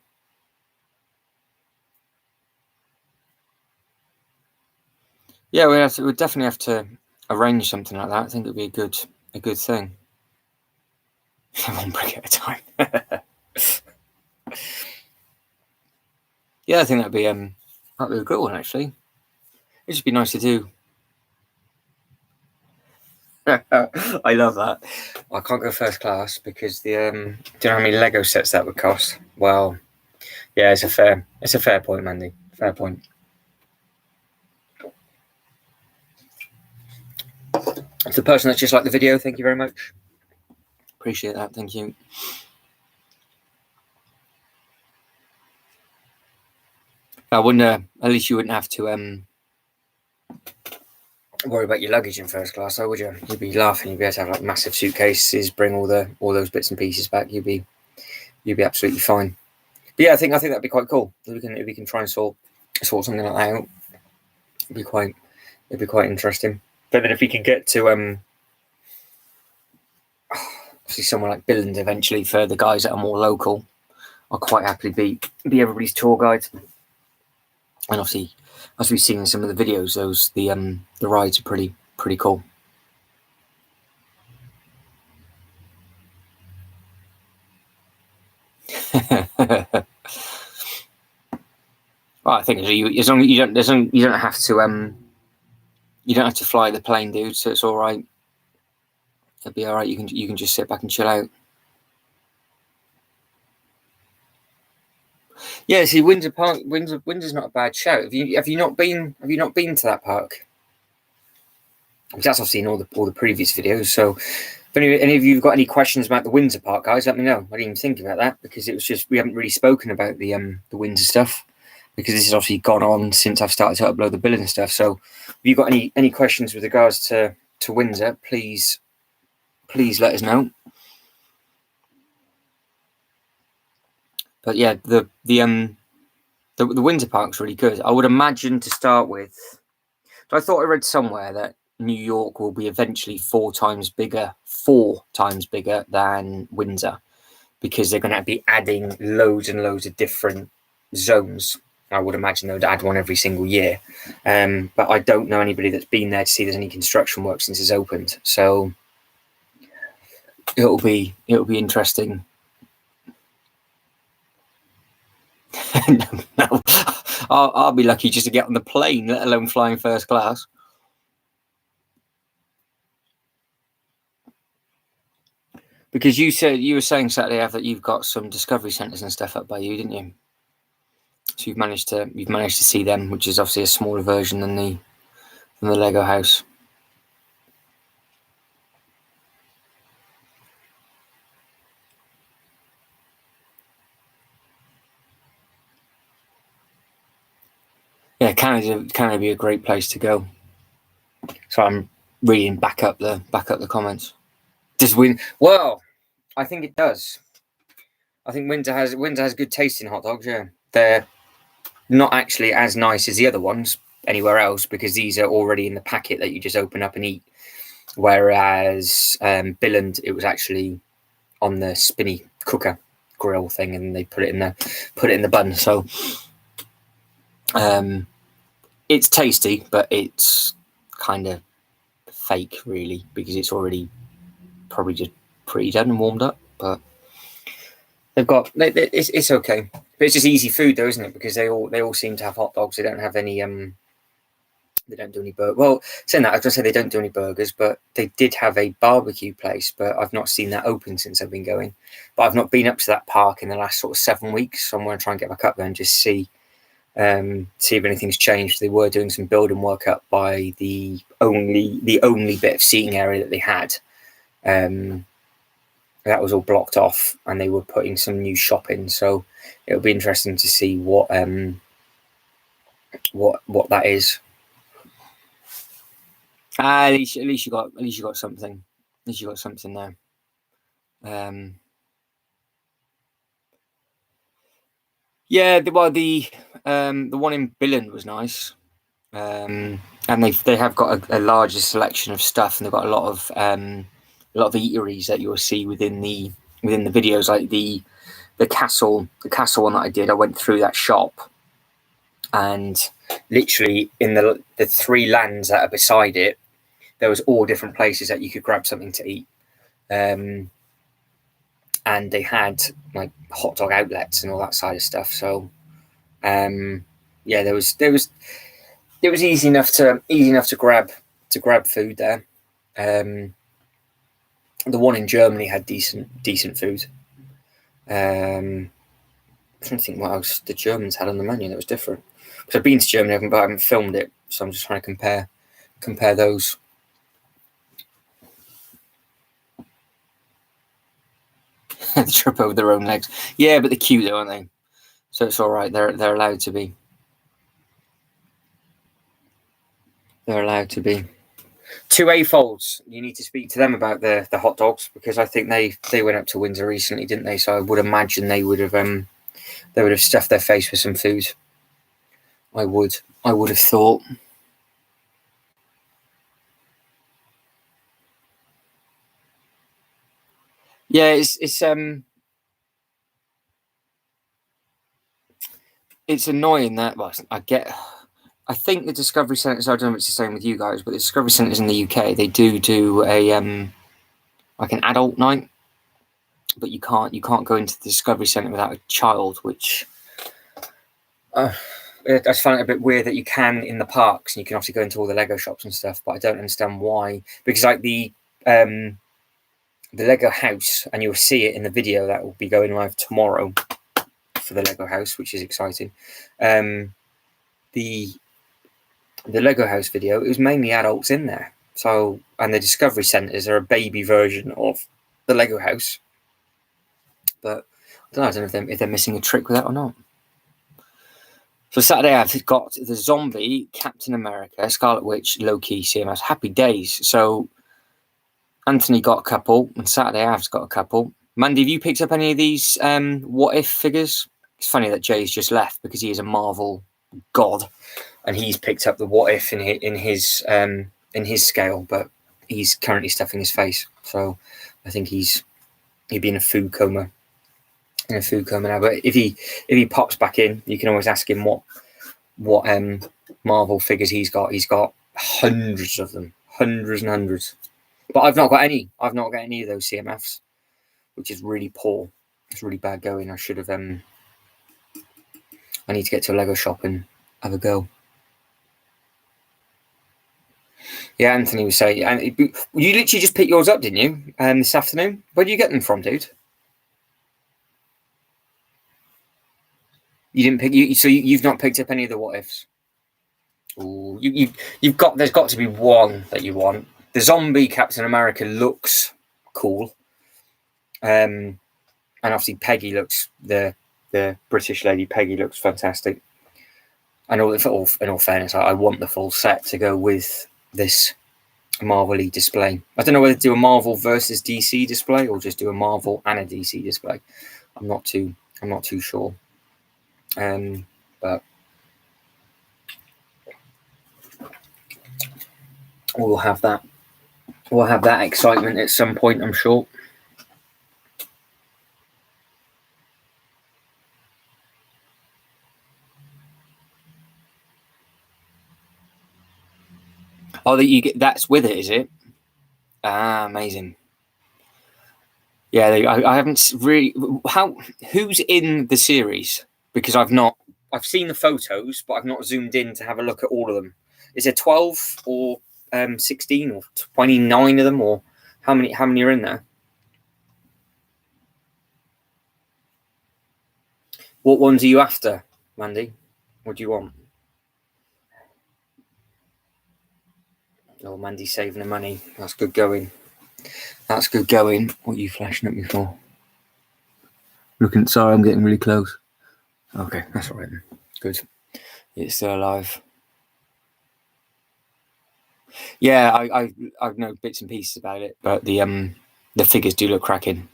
Yeah, we'd definitely have to arrange something like that. I think it'd be a good thing. One brick at a time. Yeah, I think that'd be a good one actually. It'd just be nice to do. I love that. I can't go first class because the do you know how many Lego sets that would cost? Well, yeah, it's a fair point, Mandy. Fair point. To the person that's just liked the video, thank you very much. Appreciate that. Thank you. I wonder, at least you wouldn't have to worry about your luggage in first class, though, would you? You'd be laughing. You'd be able to have like massive suitcases, bring all those bits and pieces back. You'd be absolutely fine. But yeah, I think that'd be quite cool. If we can try and sort something like that out, it'd be quite interesting. But then if we can get to obviously somewhere like Billund eventually for the guys that are more local, I'll quite happily be everybody's tour guide. And obviously, as we've seen in some of the videos, the rides are pretty cool. Well, I think as long as you don't have to fly the plane, dude. So it's all right. It'll be all right. You can just sit back and chill out. Yeah, see, Windsor's not a bad shout. Have you not been to that park? Because that's obviously in all the previous videos. So if any of you have got any questions about the Windsor Park, guys, let me know. I didn't even think about that because it was just we haven't really spoken about the Windsor stuff because this has obviously gone on since I've started to upload the billing and stuff. So if you've got any questions with regards to Windsor, please let us know. But yeah, the Windsor Park's really good. I would imagine to start with. So I thought I read somewhere that New York will be eventually 4 times bigger than Windsor because they're going to be adding loads and loads of different zones. I would imagine they would add one every single year. But I don't know anybody that's been there to see there's any construction work since it's opened. So it'll be interesting. No. I'll be lucky just to get on the plane, let alone flying first class. Because you were saying Saturday that you've got some discovery centres and stuff up by you, didn't you? So you've managed to see them, which is obviously a smaller version than the Lego house. Yeah, Canada be a great place to go. So I'm reading back up the comments. Does Windsor? Well, I think it does. I think Windsor has good tasting hot dogs. Yeah, they're not actually as nice as the other ones anywhere else because these are already in the packet that you just open up and eat. Whereas Billund, it was actually on the spinny cooker grill thing, and they put it in the bun. So it's tasty, but it's kind of fake, really, because it's already probably just pre-done and warmed up. But it's okay. But it's just easy food, though, isn't it? Because they all seem to have hot dogs. They don't have any they don't do any burgers. Well, saying that, I was going to say they don't do any burgers, but they did have a barbecue place, but I've not seen that open since I've been going. But I've not been up to that park in the last sort of 7 weeks, so I'm going to try and get back up there and just see if anything's changed. They were doing some building work up by the only bit of seating area that they had. That was all blocked off, and they were putting some new shop in. So it'll be interesting to see what that is. At least you got something. At least you got something there. Yeah, the one in Billund was nice. And they have got a larger selection of stuff, and they've got a lot of eateries that you'll see within the videos, like the castle one that I did. I went through that shop, and literally in the three lands that are beside it, there was all different places that you could grab something to eat. And they had like hot dog outlets and all that side of stuff. So yeah, there was easy enough to grab food there. The one in Germany had decent food. I'm trying to think what else the Germans had on the menu that was different. Because I've been to Germany, but I haven't filmed it, so I'm just trying to compare those. They trip over their own legs. Yeah, but they're cute though, aren't they? So it's all right. They're allowed to be. They're allowed to be. 2A folds. You need to speak to them about the hot dogs, because I think they went up to Windsor recently, didn't they? So I would imagine they would have stuffed their face with some food. I would have thought. Yeah, it's annoying that, well, I think the Discovery Centres, I don't know if it's the same with you guys, but the Discovery Centres in the UK, they do a like an adult night, but you can't go into the Discovery Centre without a child, which I just find it a bit weird that you can in the parks, and you can obviously go into all the Lego shops and stuff, but I don't understand why. Because like the Lego house, and you'll see it in the video that will be going live tomorrow for the Lego house, which is exciting. The Lego house video, it was mainly adults in there. So, and the Discovery Centres are a baby version of the Lego house. But I don't know if they're missing a trick with that or not. So Saturday I've got the Zombie, Captain America, Scarlet Witch, Loki, CMS, Happy Days. So Anthony got a couple, and Saturday I've got a couple. Mandy, have you picked up any of these What If figures? It's funny that Jay's just left, because he is a Marvel god, and he's picked up the What If in his scale, but he's currently stuffing his face. So I think he'd be in a food coma. Now. But if he pops back in, you can always ask him what Marvel figures he's got. He's got hundreds of them, hundreds and hundreds. But I've not got any. I've not got any of those CMFs, which is really poor. It's really bad going. I should have. I need to get to a Lego shop and have a go. Yeah, Anthony was saying, and you literally just picked yours up, didn't you? This afternoon. Where do you get them from, dude? You didn't pick. So you've not picked up any of the What Ifs. Ooh, you've got. There's got to be one that you want. The Zombie Captain America looks cool. And obviously Peggy looks, the British lady Peggy looks fantastic. And in all fairness, I want the full set to go with this Marvel-y display. I don't know whether to do a Marvel versus DC display or just do a Marvel and a DC display. I'm not too sure. But we'll have that. We'll have that excitement at some point, I'm sure. Oh, that you get, that's with it, is it? Ah, amazing. Yeah, I haven't really. Who's in the series? Because I've seen the photos, but I've not zoomed in to have a look at all of them. Is there 12 or 16 or 29 of them, or how many are in there? What ones are you after, Mandy? What do you want? Oh, Mandy's saving the money. That's good going. That's good going. What are you flashing at me for? Sorry, I'm getting really close. Okay, that's all right then. Good. It's still alive. Yeah, I know bits and pieces about it, but the figures do look cracking.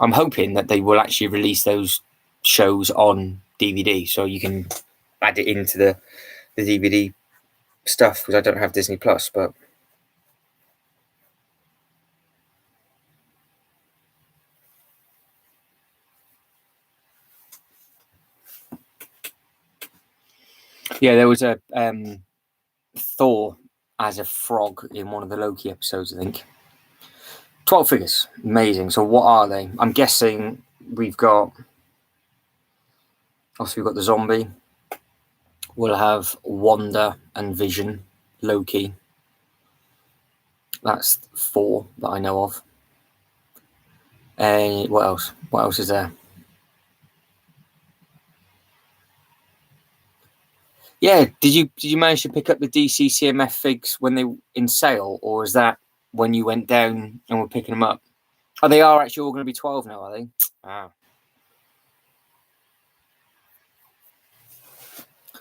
I'm hoping that they will actually release those shows on DVD, so you can add it into the DVD stuff, because I don't have Disney Plus. But yeah, there was a Thor as a frog in one of the Loki episodes, I think. 12 figures, amazing. So what are they? I'm guessing we've got the zombie. We'll have Wanda and Vision, Loki. That's 4 that I know of. What else? What else is there? Yeah, did you manage to pick up the DC CMF figs when they were in sale, or is that when you went down and were picking them up? Oh, they are actually all going to be 12 now, are they? Wow.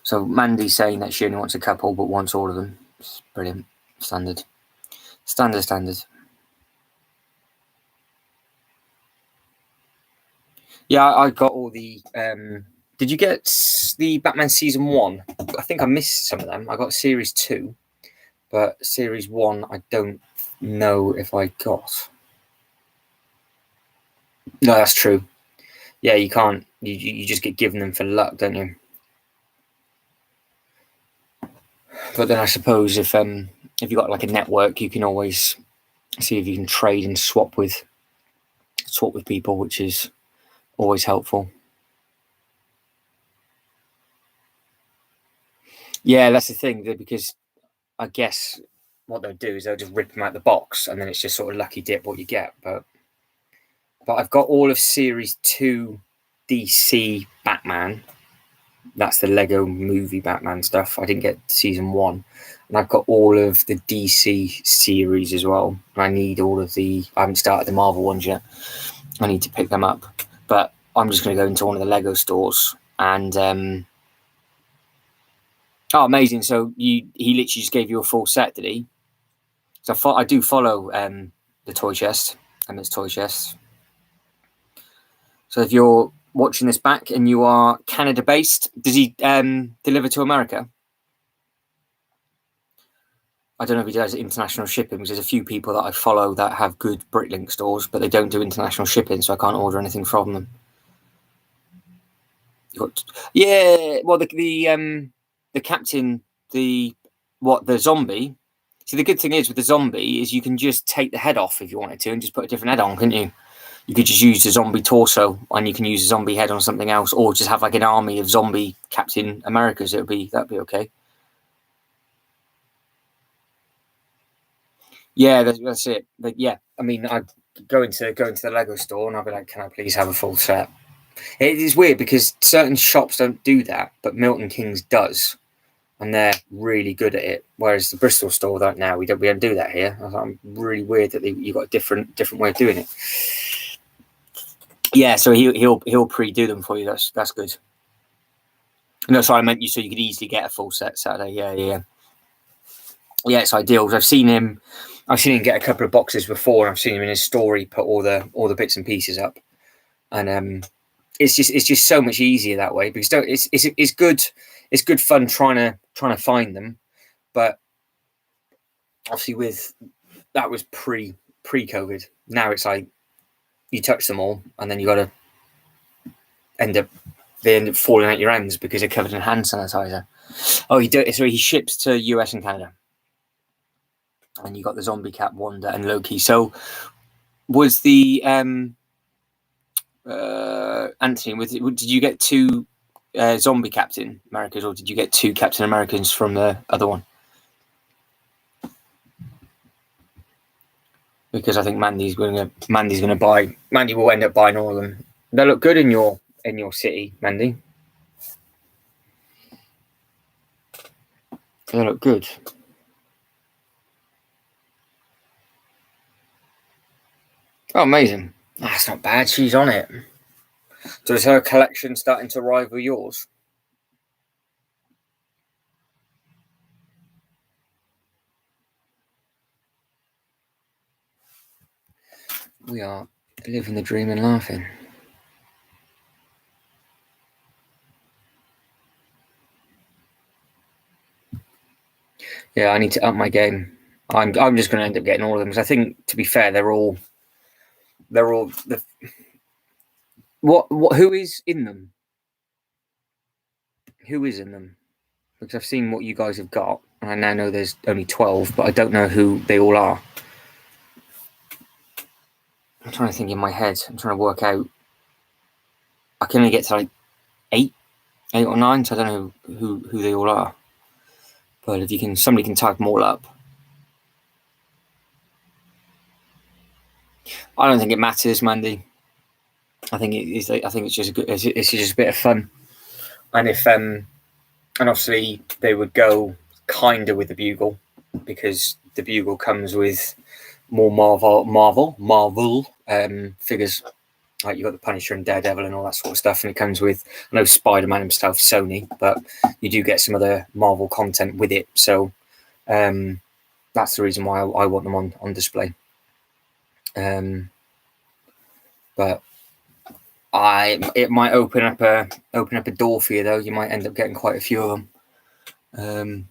So Mandy's saying that she only wants a couple, but wants all of them. It's brilliant. Standard. Yeah, I got all the. Did you get the Batman season 1? I think I missed some of them. I got series 2, but series 1 I don't know if I got. No, that's true. Yeah, you can't. You just get given them for luck, don't you? But then I suppose if you got like a network, you can always see if you can trade and swap with people, which is always helpful. Yeah, that's the thing, because I guess what they'll do is they'll just rip them out the box, and then it's just sort of lucky dip what you get. But I've got all of Series 2 DC Batman. That's the Lego movie Batman stuff. I didn't get season 1. And I've got all of the DC series as well. I need all of I haven't started the Marvel ones yet. I need to pick them up. But I'm just going to go into one of the Lego stores and... Oh, amazing. So he literally just gave you a full set, did he? So I do follow the Toy Chest, Emmett's Toy Chest. So if you're watching this back and you are Canada-based, does he deliver to America? I don't know if he does international shipping, because there's a few people that I follow that have good Bricklink stores, but they don't do international shipping, so I can't order anything from them. Yeah, well, the captain, the zombie. See, the good thing is with the zombie is you can just take the head off if you wanted to and just put a different head on, couldn't you? You could just use the zombie torso and you can use the zombie head on something else, or just have like an army of zombie Captain Americas. That'd be okay. Yeah, that's it. But yeah, I mean, I go into the Lego store and I'll be like, "Can I please have a full set?" It is weird because certain shops don't do that, but Milton Keynes does, and they're really good at it. Whereas the Bristol store, right now, we don't do that here. I'm really weird that you got a different way of doing it. Yeah, so he'll pre-do them for you. That's good. No, sorry, I meant you so you could easily get a full set Saturday. Yeah, it's ideal. I've seen him get a couple of boxes before, and I've seen him in his story put all the bits and pieces up, and it's just so much easier that way, because it's good fun trying to find them, but obviously that was pre-COVID. Now it's like you touch them all, and then you got to they end up falling out your hands because they're covered in hand sanitizer. Oh, he ships to US and Canada. And you got the Zombie Cap, Wanda, and Loki. So was the Anthony? Did you get 2 Zombie Captain Americas, or did you get 2 Captain Americans from the other one? Because I think Mandy will end up buying all of them. They look good in your city, Mandy. They look good. Oh, amazing. That's not bad. She's on it. So is her collection starting to rival yours? We are living the dream and laughing. Yeah, I need to up my game. I'm just going to end up getting all of them because I think, to be fair, they're all the what who is in them? Who is in them? Because I've seen what you guys have got, and I now know there's only 12, but I don't know who they all are. I'm trying to think in my head. I'm trying to work out. I can only get to like 8 or 9, so I don't know who they all are. But if you can, somebody can type them all up. I don't think it matters, Mandy. I think it is. I think it's just it's just a bit of fun. And if and obviously they would go kinder with the bugle because the bugle comes with more Marvel figures. Like you've got the Punisher and Daredevil and all that sort of stuff, and it comes with, I know Spider-Man himself, Sony, but you do get some other Marvel content with it. So that's the reason why I want them on display. But it might open up a door for you though. You might end up getting quite a few of them.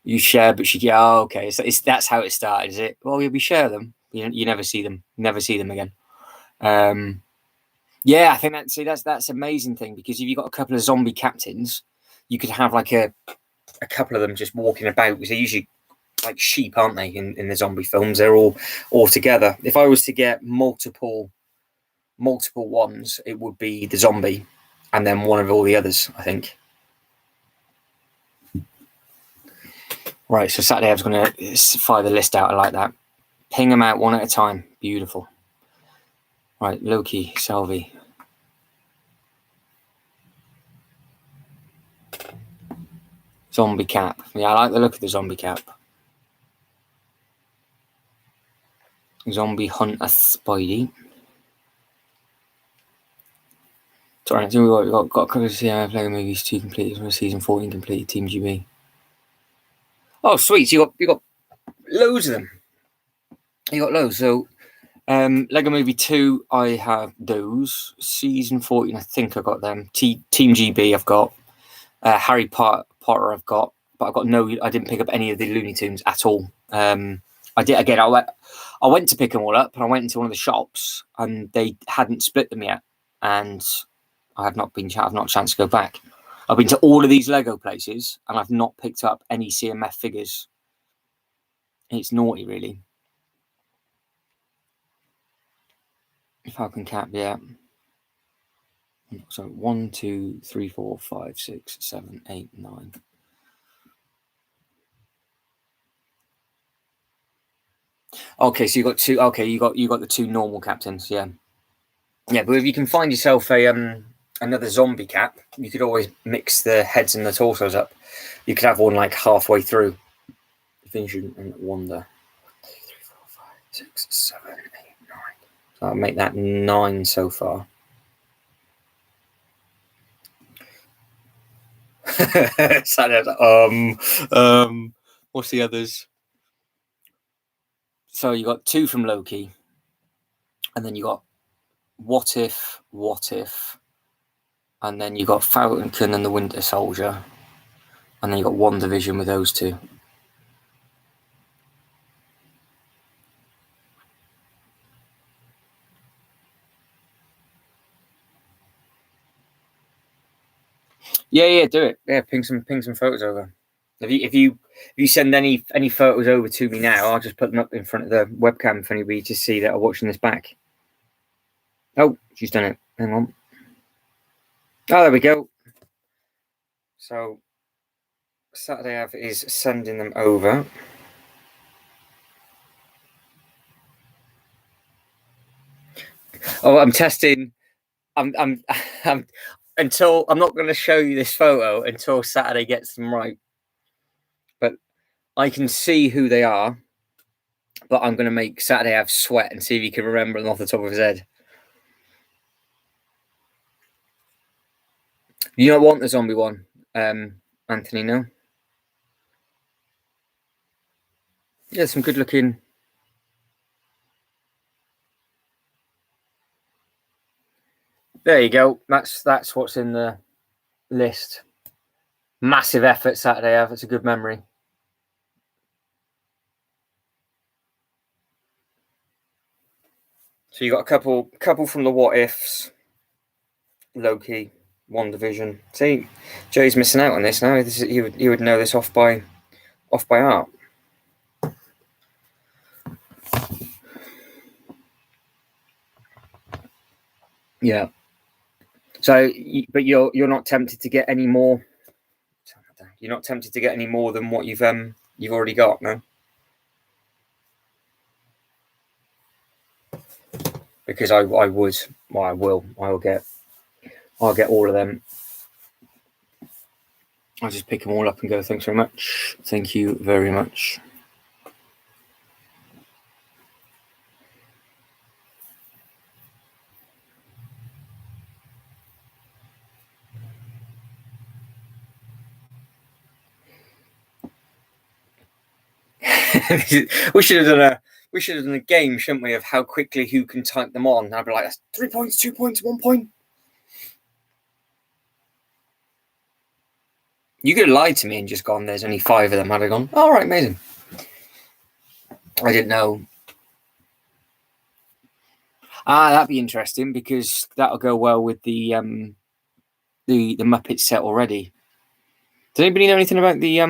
You share, but okay. So that's how it started, is it? Well, we share them. You never see them. Never see them again. Yeah, I think that's amazing thing because if you've got a couple of zombie captains, you could have like a couple of them just walking about because they're usually like sheep, aren't they? In the zombie films, they're all together. If I was to get multiple ones, it would be the zombie, and then one of all the others, I think. Right, so Saturday I was going to fire the list out. I like that. Ping them out one at a time. Beautiful. Right, Loki, Salvi. Zombie cap. Yeah, I like the look of the zombie cap. Zombie Hunter Spidey. Sorry, we've got a couple of Lego movies, 2 completed, season 14 completed, Team GB. Oh, sweet! So you got loads of them. You got loads. So, Lego Movie 2, I have those. Season 14, I think I got them. Team GB, I've got. Harry Potter, I've got, but I didn't pick up any of the Looney Tunes at all. I did again. I went to pick them all up, and I went into one of the shops, and they hadn't split them yet, and I have not a chance to go back. I've been to all of these Lego places, and I've not picked up any CMF figures. It's naughty, really. Falcon Cap, yeah. So 1, 2, 3, 4, 5, 6, 7, 8, 9. Okay, so you got two. Okay, you got the 2 normal captains, yeah. Yeah, but if you can find yourself another zombie cap, you could always mix the heads and the torsos up. You could have one like halfway through. Vision and Wonder. 2, 3, 4, 5, 6, 7, 8, 9. So I'll make that 9 so far. What's the others? So you got 2 from Loki, and then you got What If, and then you got Falcon and the Winter Soldier, and then you got WandaVision with those 2. Yeah, do it. Yeah, ping some photos over. If you send any photos over to me now, I'll just put them up in front of the webcam for anybody to see that are watching this back. Oh, she's done it. Hang on. Oh, there we go. So Saturday Ave is sending them over. Oh, I'm testing. I'm until I'm not going to show you this photo until Saturday gets them right. But I can see who they are. But I'm going to make Saturday Ave sweat and see if he can remember them off the top of his head. You don't want the zombie one, Anthony, no? Yeah, some good looking. There you go. That's what's in the list. Massive effort Saturday, Av. It's a good memory. So you got a couple from the What Ifs, Loki, WandaVision. See, Joe's missing out on this now. He would know this off by heart. Yeah. So, but you're not tempted to get any more. You're not tempted to get any more than what you've already got, no? Because I would. Well, I will. I'll get all of them. I'll just pick them all up and go, thanks very much. Thank you very much. we should have done a game, shouldn't we, of how quickly who can type them on. I'd be like, that's 3 points, 2 points, 1 point. You could have lied to me and just gone, there's only 5 of them. I'd have gone, all right, amazing. I didn't know. That'd be interesting because that'll go well with the Muppet set already. Does anybody know anything about the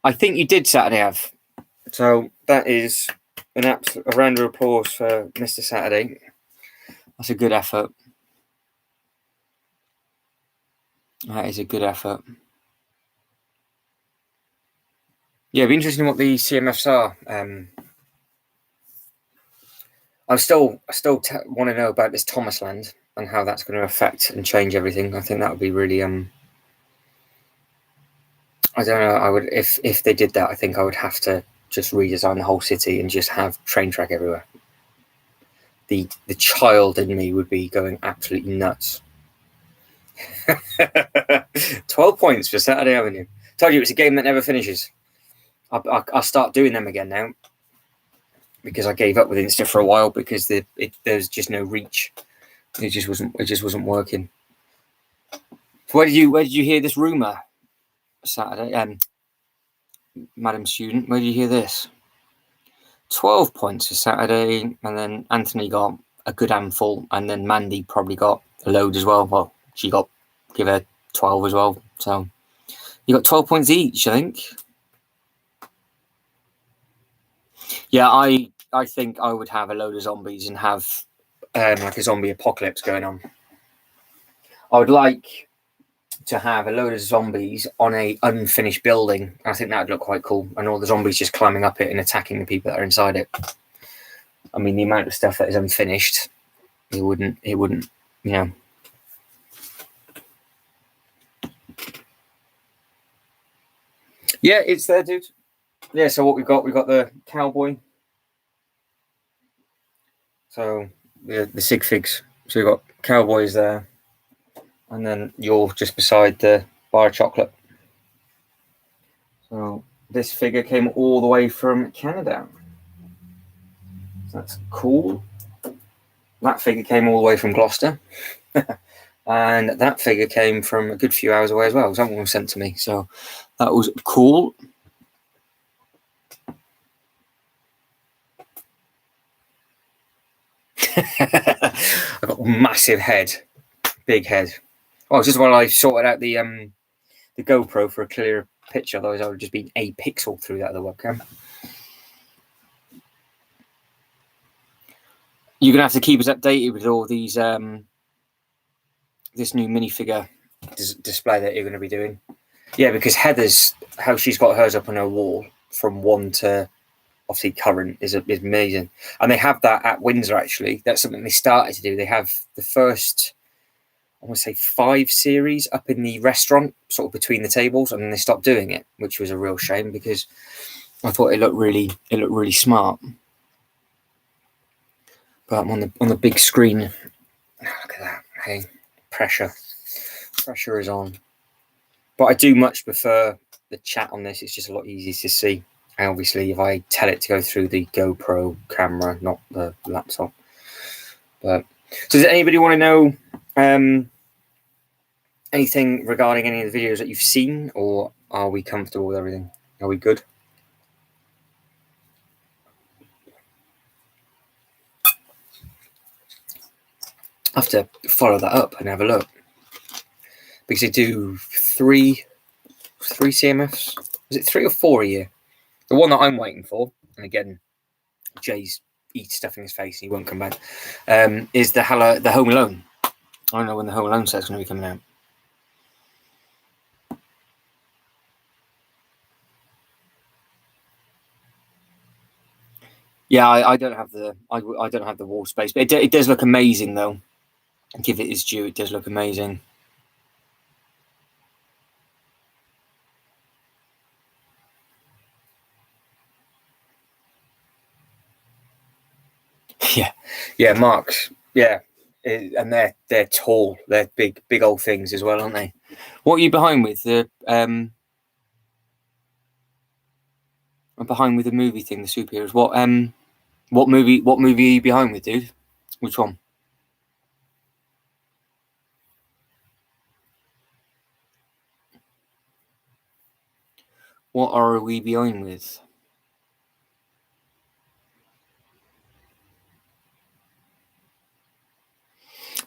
I think you did Saturday, Av. So that is a round of applause for Mr. Saturday. That's a good effort. That is a good effort. Yeah, it'd be interesting what the CMFs are. I still want to know about this Thomasland and how that's going to affect and change everything. I think that would be really I don't know. I would if they did that. I think I would have to just redesign the whole city and just have train track everywhere. The child in me would be going absolutely nuts. 12 points for Saturday Avenue. Told you it's a game that never finishes. I'll start doing them again now because I gave up with Insta for a while because there's just no reach. It just wasn't working. So where did you hear this rumor Saturday? Madam Student, where did you hear this? 12 points for Saturday, and then Anthony got a good handful, and then Mandy probably got a load as well. Well, she give her 12 as well. So you got 12 points each, I think. Yeah, I think I would have a load of zombies and have like a zombie apocalypse going on. I would like to have a load of zombies on a unfinished building. I think that would look quite cool, and all the zombies just climbing up it and attacking the people that are inside it. I mean, the amount of stuff that is unfinished, it wouldn't, you know. Yeah, it's there, dude. Yeah, so what we've got the cowboy. So the sig figs. So we've got cowboys there, and then you're just beside the bar of chocolate. So this figure came all the way from Canada. That's cool. That figure came all the way from Gloucester. And that figure came from a good few hours away as well. Someone was sent to me. So that was cool. I've got a massive head. Big head. Oh, just while I sorted out the GoPro for a clearer picture, otherwise I would have just been a pixel through that of the webcam. You're gonna have to keep us updated with all these this new minifigure display that you're going to be doing. Yeah, because Heather's, how she's got hers up on her wall from 1 to obviously current is amazing. And they have that at Windsor, actually. That's something they started to do. They have the first, I want to say 5 series up in the restaurant, sort of between the tables, and then they stopped doing it, which was a real shame because I thought it looked really smart. But on the big screen, look at that. Hey, pressure is on. But I do much prefer the chat on this. It's just a lot easier to see. And obviously, if I tell it to go through the GoPro camera, not the laptop. But so does anybody want to know Anything regarding any of the videos that you've seen, or are we comfortable with everything? Are we good? I have to follow that up and have a look, because they do three CMFs. Is it 3 or 4 a year? The one that I'm waiting for, and again, Jay's eats stuff in his face and he won't come back, is the Home Alone. I don't know when the Home Alone set's going to be coming out. Yeah, I don't have the I don't have the wall space, but it does look amazing though. Give it its due, it does look amazing. Yeah, Marks. Yeah, and they're tall. They're big old things as well, aren't they? What are you behind with the I'm behind with the movie thing, the superheroes. What movie are you behind with, dude? Which one? What are we behind with?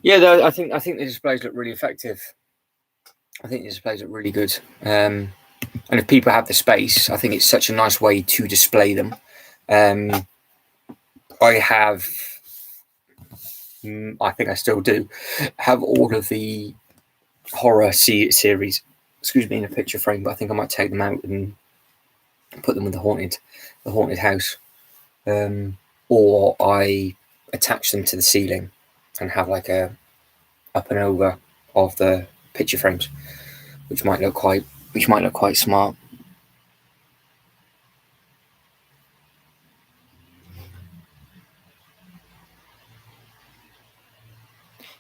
Yeah, I think the displays look really effective. I think the displays look really good. And if people have the space, I think it's such a nice way to display them. I have, I think I still do, have all of the horror series, excuse me, in a picture frame, but I think I might take them out and put them with the haunted house. Or I attach them to the ceiling and have like a up and over of the picture frames, which might look quite smart.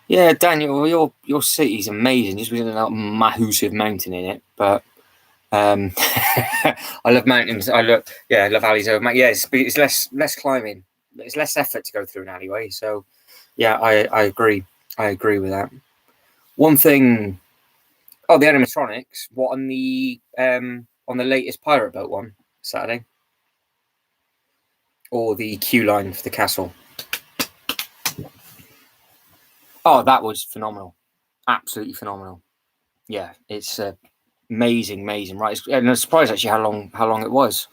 Yeah, Daniel, your city's amazing. Just with a massive mountain in it, but I love mountains. I love alleys over. Yeah, it's less climbing. It's less effort to go through an alleyway. So, yeah, I agree. I agree with that. One thing. Oh, the animatronics. What on the latest Pirate Boat one Saturday, or the queue line for the castle? Oh, that was phenomenal. Absolutely phenomenal. Yeah, it's amazing, right? And I'm surprised actually how long it was,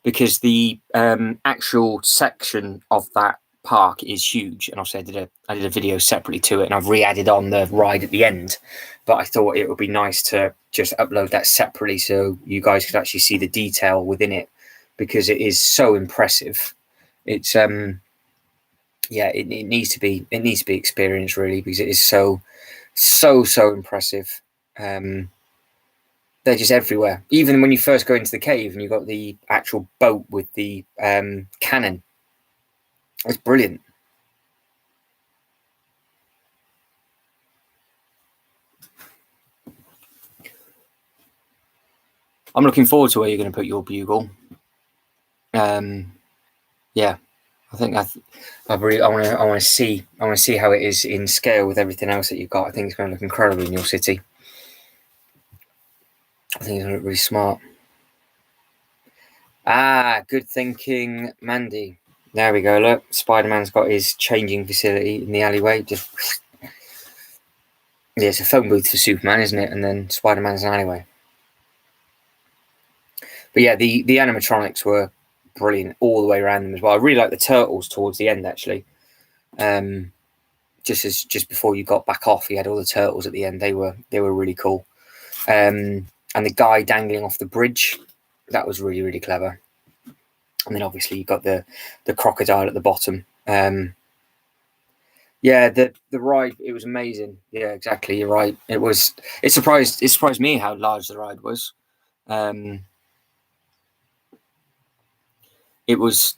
because the actual section of that park is huge. And obviously I did a video separately to it, and I've re-added on the ride at the end. But I thought it would be nice to just upload that separately so you guys could actually see the detail within it, because it is so impressive. It's it needs to be experienced really, because it is so impressive. They're just everywhere. Even when you first go into the cave and you've got the actual boat with the cannon, it's brilliant. I'm looking forward to where you're going to put your bugle. Yeah, I think I want to see how it is in scale with everything else that you've got. I think it's going to look incredible in your city. I think it's going to look really smart. Good thinking, Mandy. There we go. Look, Spider-Man's got his changing facility in the alleyway. Just yeah, it's a phone booth for Superman, isn't it? And then Spider-Man's an alleyway. But yeah, the animatronics were brilliant all the way around them as well. I really like the turtles towards the end, actually. Just before you got back off, you had all the turtles at the end. They were really cool. And the guy dangling off the bridge, that was really, really clever. And then obviously you got the crocodile at the bottom. Yeah, the ride, it was amazing. Yeah, exactly. You're right. It surprised me how large the ride was. It was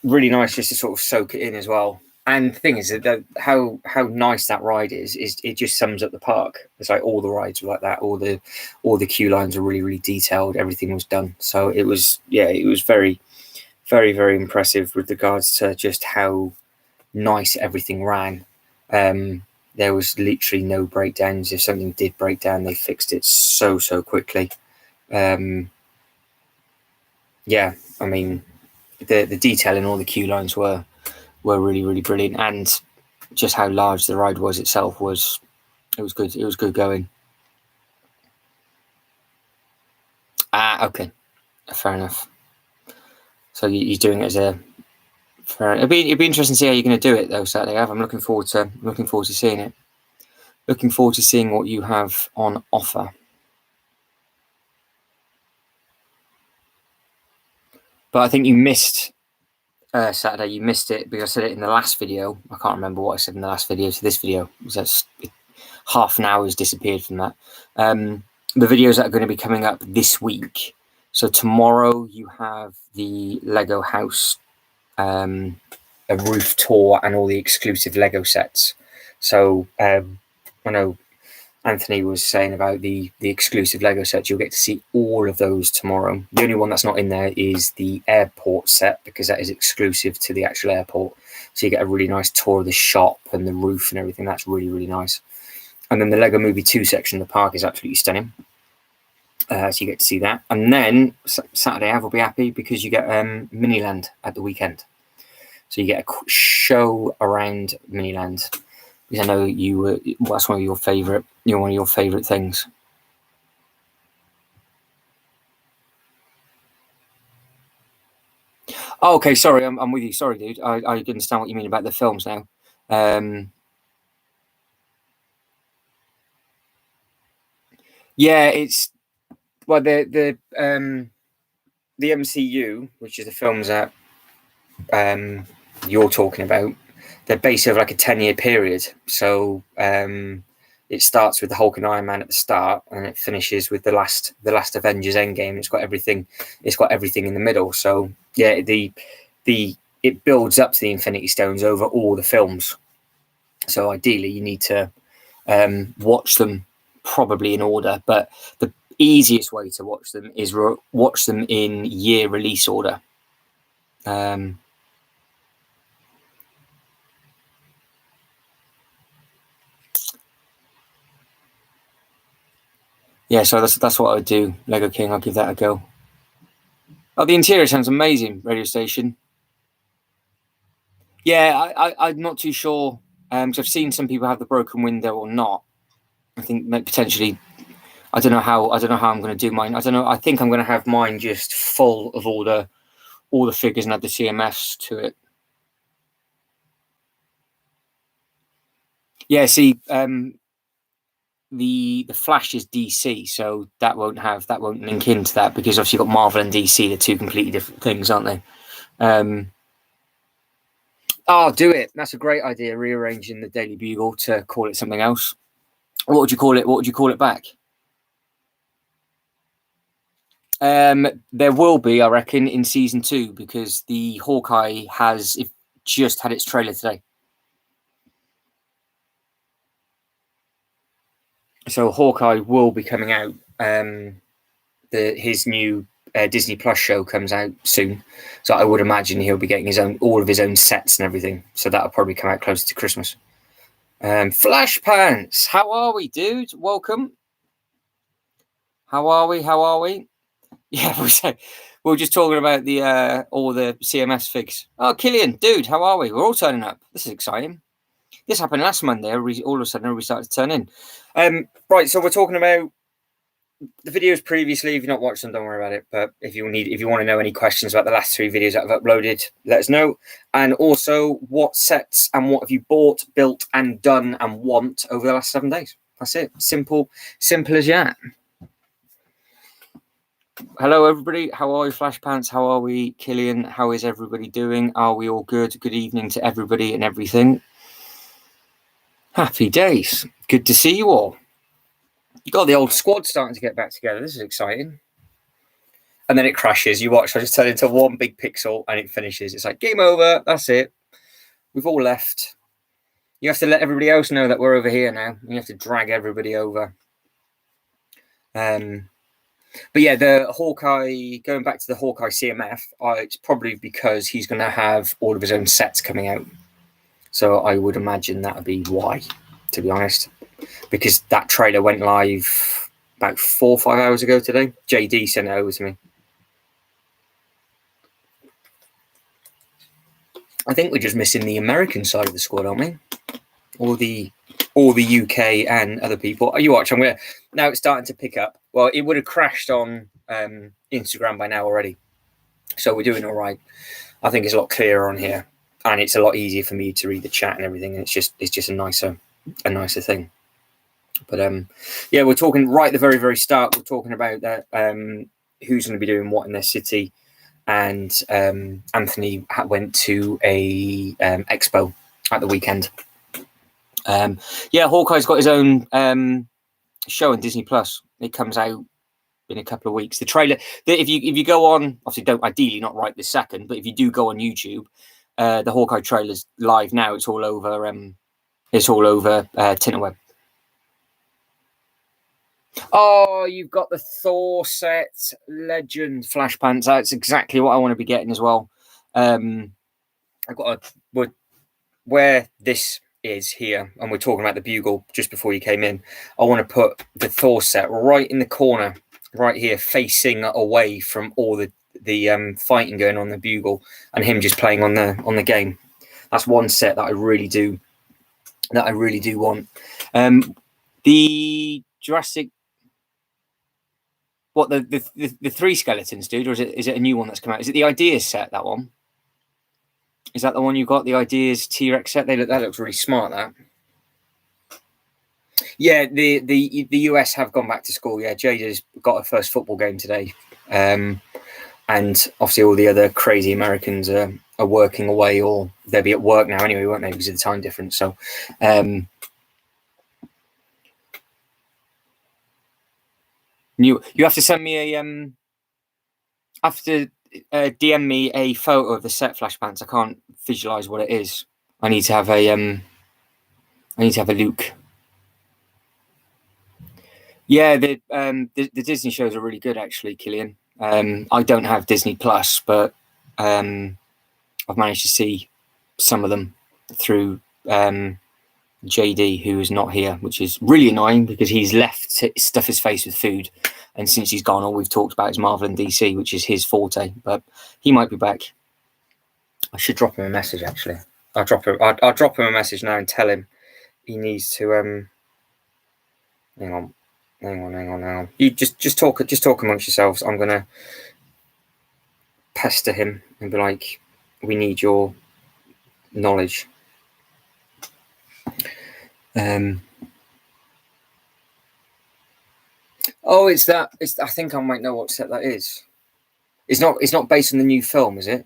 really nice just to sort of soak it in as well. And the thing is that how nice that ride is it just sums up the park. It's like all the rides were like that. All the queue lines are really, really detailed. Everything was done. So it was very, very, very impressive with regards to just how nice everything ran. There was literally no breakdowns. If something did break down, they fixed it so quickly. Yeah, I mean, the detail in all the queue lines were really brilliant, and just how large the ride was itself was good. It was good going. Okay, fair enough. So you're doing it as a fair. It'd be interesting to see how you're going to do it though, Saturday. I'm looking forward to seeing it. Looking forward to seeing what you have on offer. But I think you missed Saturday. You missed it because I said it in the last video. I can't remember what I said in the last video to this video. That's half an hour has disappeared from that. The videos that are going to be coming up this week. So tomorrow you have the Lego house, a roof tour, and all the exclusive Lego sets. So I know Anthony was saying about the exclusive Lego sets. You'll get to see all of those tomorrow. The only one that's not in there is the airport set, because that is exclusive to the actual airport. So you get a really nice tour of the shop and the roof and everything. That's really nice. And then the Lego Movie 2 section of the park is absolutely stunning. So you get to see that. And then Saturday, Av will be happy because you get Miniland at the weekend. So you get a show around Miniland. Because I know that's one of your favourite, one of your favourite things. Oh, okay, sorry, I'm with you. Sorry, dude. I understand what you mean about the films now. Yeah, it's the MCU, which is the films that you're talking about. They're based over like a 10-year period. So it starts with the Hulk and Iron Man at the start, and it finishes with the last Avengers Endgame. It's got everything. It's got everything in the middle. So yeah, it builds up to the Infinity Stones over all the films. So ideally, you need to watch them probably in order. But the easiest way to watch them is watch them in year release order. Yeah, so that's what I would do. Lego King, I'll give that a go. Oh, the interior sounds amazing. Radio station. Yeah, I'm not too sure because I've seen some people have the broken window or not. I think potentially. I don't know how I'm going to do mine. I don't know. I think I'm going to have mine just full of all the figures and add the CMFs to it. Yeah, see, the Flash is DC, so that won't link into that because obviously you've got Marvel and DC. They're two completely different things, aren't they? Oh, do it. That's a great idea. Rearranging the Daily Bugle to call it something else. What would you call it? What would you call it back? There will be, I reckon, in season 2 because the Hawkeye has just had its trailer today. So Hawkeye will be coming out. His new Disney Plus show comes out soon, so I would imagine he'll be getting all of his own sets and everything. So that'll probably come out closer to Christmas. Flash Pants, how are we, dude? Welcome. How are we? Yeah, we're just talking about the all the CMS figs. Oh, Killian, dude, how are we? We're all turning up. This is exciting. This happened last Monday. All of a sudden, everybody started to turn in. Right, so we're talking about the videos previously. If you've not watched them, don't worry about it. But if you want to know any questions about the last 3 videos that I've uploaded, let us know. And also, what sets and what have you bought, built, and done and want over the last 7 days? That's it. Simple as that. Hello, everybody. How are you, Flash Pants? How are we, Killian? How is everybody doing? Are we all good? Good evening to everybody and everything. Happy days. Good to see you all. You got the old squad starting to get back together. This is exciting. And then it crashes. You watch, I just turn into one big pixel and it finishes. It's like, game over. That's it. We've all left. You have to let everybody else know that we're over here now. You have to drag everybody over. But yeah, the Hawkeye, going back to the Hawkeye CMF, it's probably because he's going to have all of his own sets coming out. So I would imagine that would be why. to be honest, because that trailer went live about 4 or 5 hours ago today. JD sent it over to me. I think we're just missing the American side of the squad, aren't we? Or the UK and other people. Are you watching? Now it's starting to pick up. Well, it would have crashed on Instagram by now already, so we're doing all right. I think it's a lot clearer on here, and it's a lot easier for me to read the chat and everything. And it's just a nicer thing. But yeah, we're talking right at the very, very start. We're talking about that who's going to be doing what in their city, and Anthony went to a expo at the weekend. Yeah, Hawkeye's got his own show on Disney Plus. It comes out in a couple of weeks. The trailer, if you go on, obviously don't ideally not right this second, but if you do go on YouTube, the Hawkeye trailer's live now. It's all over Tinterweb. Oh, you've got the Thor set, Legend, Flash Pants. That's exactly what I want to be getting as well. I've got where this is here, and we're talking about the bugle just before you came in. I want to put the Thor set right in the corner, right here, facing away from all the fighting going on the bugle, and him just playing on the game. That's one set that I really do want. The Jurassic. What the 3 skeletons, dude, or is it a new one that's come out? Is it the Ideas set? That one? Is that the one you got? The Ideas T-Rex set? That looks really smart. That. Yeah, the US have gone back to school. Yeah, Jada's got her first football game today, and obviously all the other crazy Americans are working away, or they'll be at work now anyway, won't they? Because of the time difference. So. You have to send me a DM me a photo of the set Flash Pants. I can't visualize what it is. I need to have a look. Yeah, the Disney shows are really good actually, Killian. I don't have Disney Plus, but I've managed to see some of them through JD, who is not here, which is really annoying because he's left to stuff his face with food, and since he's gone, all we've talked about is Marvel and DC, which is his forte. But he might be back. I should drop him a message. Actually, I'll drop him a message now and tell him he needs to. Hang on. You just talk amongst yourselves. I'm gonna pester him and be like, "We need your knowledge." Oh, it's that. I think I might know what set that is. It's not based on the new film, is it?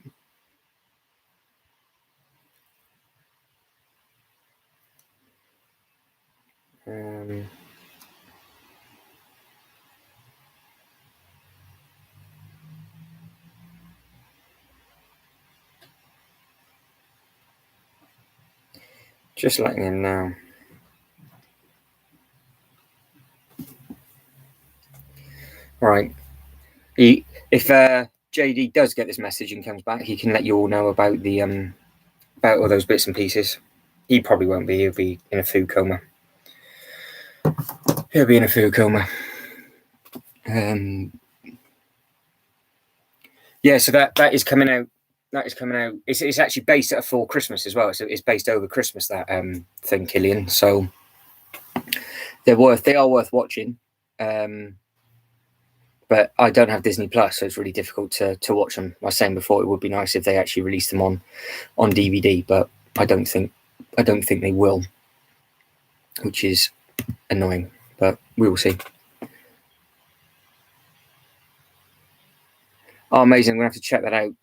Just letting him know. Right. If JD does get this message and comes back, he can let you all know about the about all those bits and pieces. He probably won't be. He'll be in a food coma. Yeah. So that is coming out. It's actually based for Christmas as well. So it's based over Christmas, that thing, Killian. So they are worth watching. But I don't have Disney Plus, so it's really difficult to watch them. I was saying before, it would be nice if they actually released them on DVD, but I don't think they will, which is annoying. But we will see. Oh, amazing! I'm gonna have to check that out.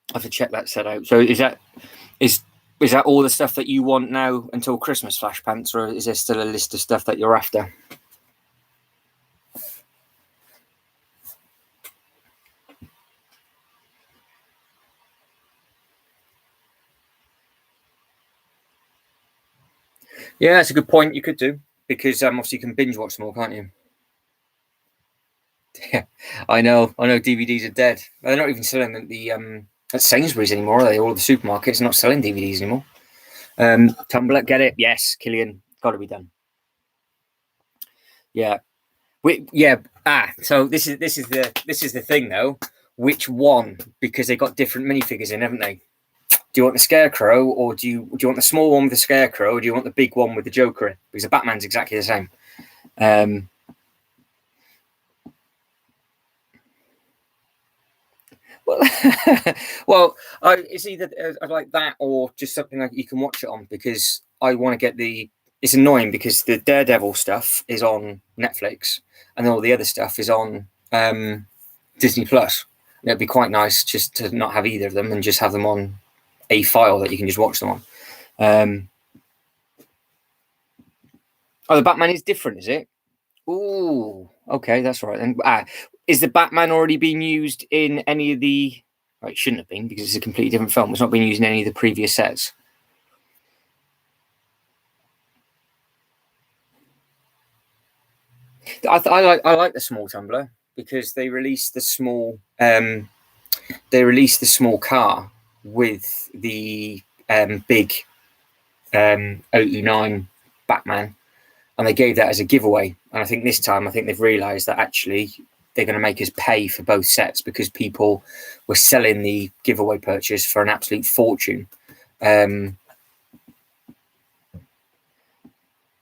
I have to check that set out. So is that all the stuff that you want now until Christmas, Flash Pants, or is there still a list of stuff that you're after? Yeah, that's a good point. You could do, because obviously you can binge watch them all, can't you? Yeah, I know. DVDs are dead. They're not even selling at Sainsbury's anymore, are they? All the supermarkets are not selling DVDs anymore. Tumblr, get it? Yes, Killian. Got to be done. Yeah. So this is the thing though. Which one? Because they got different minifigures in, haven't they? Do you want the Scarecrow, or do you want the small one with the Scarecrow, or do you want the big one with the Joker in? Because the Batman's exactly the same. Well, it's either I like that or just something like you can watch it on, because I want to get the. It's annoying because the Daredevil stuff is on Netflix and all the other stuff is on Disney Plus. It'd be quite nice just to not have either of them and just have them on a file that you can just watch them on. The Batman is different, is it? Ooh, okay, that's right. And is the Batman already being used in any of the? Well, it shouldn't have been, because it's a completely different film. It's not been used in any of the previous sets. I like the small tumbler because they released the small car with the big 009 Batman, and they gave that as a giveaway. And I think this time, they've realised that actually they're going to make us pay for both sets, because people were selling the giveaway purchase for an absolute fortune.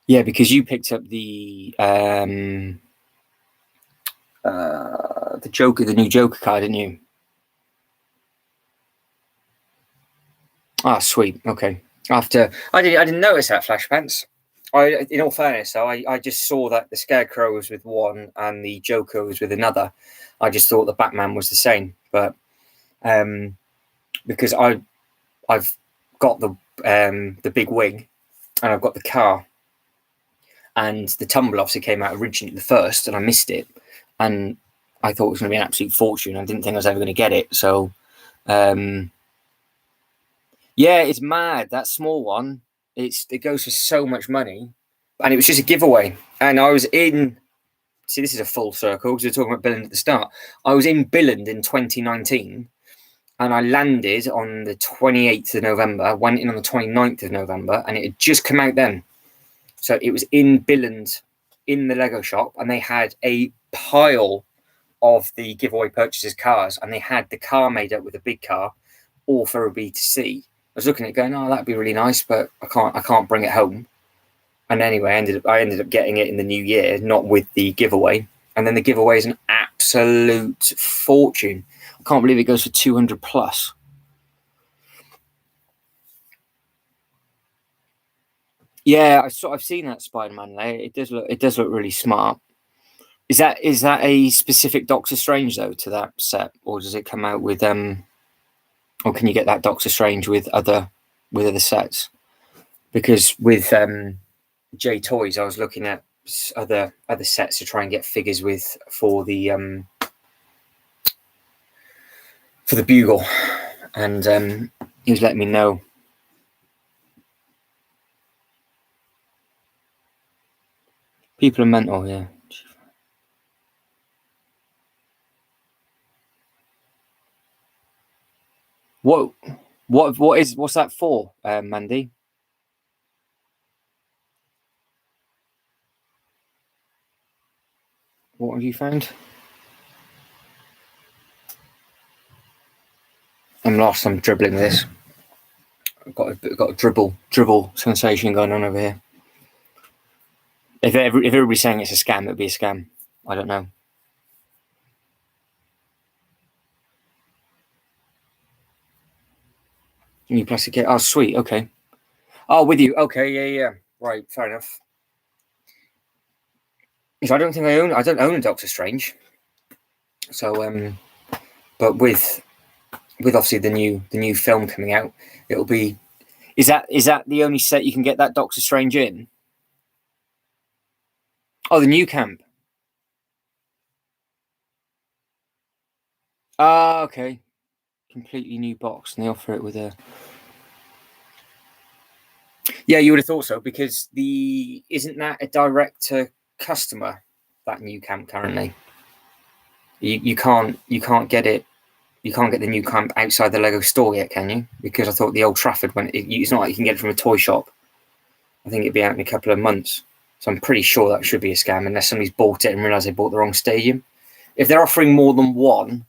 Yeah, because you picked up the Joker, the new Joker card, didn't you? Ah, sweet. Okay. I didn't notice that, Flashpants. In all fairness, though, I just saw that the Scarecrow was with one and the Joker was with another. I just thought the Batman was the same, but because I've got the big wig and I've got the car, and the tumble obviously came out originally the first, and I missed it, and I thought it was going to be an absolute fortune. I didn't think I was ever going to get it, so yeah, it's mad. That small one, it goes for so much money, and it was just a giveaway. And I was in. See, this is a full circle because we were talking about Billund at the start. I was in Billund in 2019, and I landed on the 28th of November. Went in on the 29th of November, and it had just come out then. So it was in Billund, in the Lego shop, and they had a pile of the giveaway purchases cars, and they had the car made up with a big car, all for a B2C. I was looking at it going, oh, that'd be really nice, but I can't bring it home. And anyway, I ended up getting it in the new year, not with the giveaway. And then the giveaway is an absolute fortune. I can't believe it goes for 200 plus. Yeah, I've seen that Spider-Man layer. It does look really smart. Is that a specific Doctor Strange though to that set, or does it come out with or can you get that Doctor Strange with other sets? Because with J Toys, I was looking at other sets to try and get figures with for the Bugle, and he was letting me know. People are mental, yeah. What's that for, Mandy? What have you found? I'm lost. I'm dribbling with this. I've got a dribble sensation going on over here. If everybody's saying it's a scam, it would be a scam. I don't know. New plastic kit. Oh, sweet. Okay. Oh, with you. Okay. Yeah. Right. Fair enough. I don't think I don't own a Doctor Strange. So, but with obviously the new film coming out, it'll be. Is that the only set you can get that Doctor Strange in? Oh, the new camp. Ah, okay. Completely new box, and they offer it with a. Yeah, you would have thought so, because isn't that a direct to customer, that new camp currently? You can't get it. You can't get the new camp outside the Lego store yet, can you? Because I thought the Old Trafford it's not like you can get it from a toy shop. I think it'd be out in a couple of months. So I'm pretty sure that should be a scam, unless somebody's bought it and realised they bought the wrong stadium. If they're offering more than one,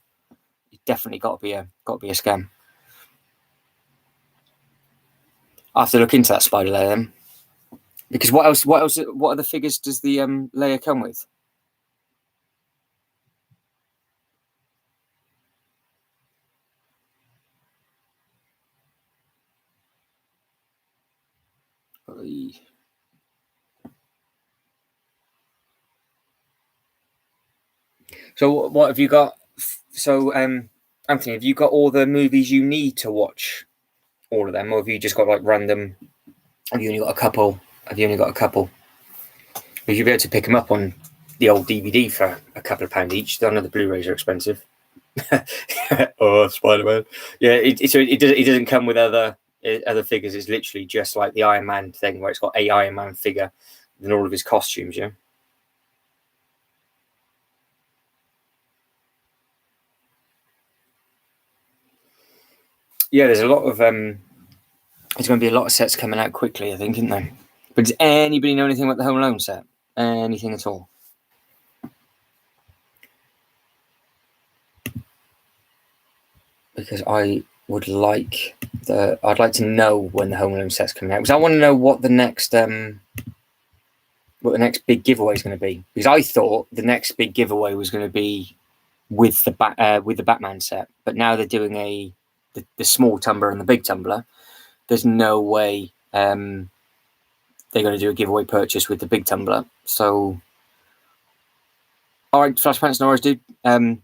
it's definitely got to be a scam. I have to look into that spider layer then. Because what other figures does the layer come with? So what have you got? So Anthony, have you got all the movies you need to watch? All of them, or have you just got like random? Have you only got a couple? Will you be able to pick them up on the old DVD for a couple of pounds each? I know the Blu-rays are expensive. Oh, Spider-Man! Yeah, it doesn't come with other figures. It's literally just like the Iron Man thing, where it's got a Iron Man figure and all of his costumes. Yeah. Yeah, there's a lot of there's going to be a lot of sets coming out quickly, I think, isn't there? But does anybody know anything about the Home Alone set? Anything at all? Because I'd like to know when the Home Alone set's coming out, because I want to know what the next big giveaway is going to be. Because I thought the next big giveaway was going to be with the Batman set, but now they're doing the small tumbler and the big tumbler. There's no way they're going to do a giveaway purchase with the big tumbler. So, all right, Flash Pants Norris, dude. I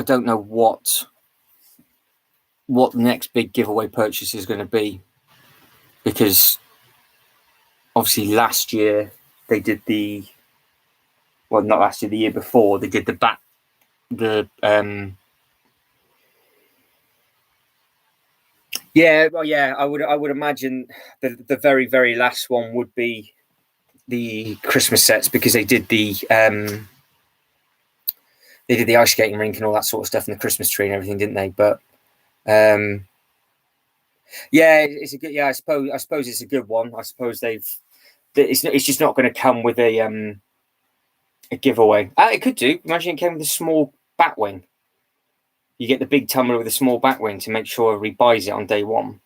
don't know what the next big giveaway purchase is going to be, because obviously last year they did the year before they did I would imagine the very, very last one would be the Christmas sets, because they did the ice skating rink and all that sort of stuff and the Christmas tree and everything, didn't they? But it's a good. Yeah, I suppose it's a good one. I suppose it's just not going to come with a giveaway. It could do. Imagine it came with a small bat wing. You get the big tumbler with a small bat wing to make sure everybody buys it on day one.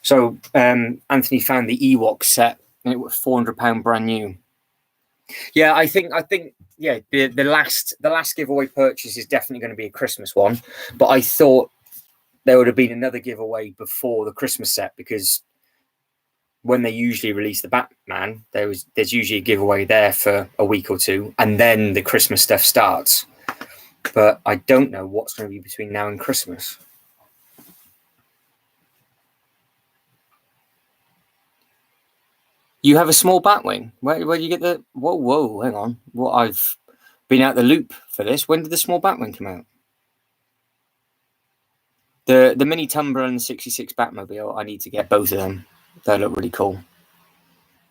So Anthony found the Ewok set, and it was £400 brand new. Yeah, I think the last giveaway purchase is definitely going to be a Christmas one, but I thought there would have been another giveaway before the Christmas set, because when they usually release the Batman, there's usually a giveaway there for a week or two, and then the Christmas stuff starts. But I don't know what's going to be between now and Christmas. You have a small Batwing? Where do you get the... Whoa, hang on. Well, I've been out the loop for this. When did the small Batwing come out? The mini Tumbler and the 66 Batmobile, I need to get both of them. They look really cool.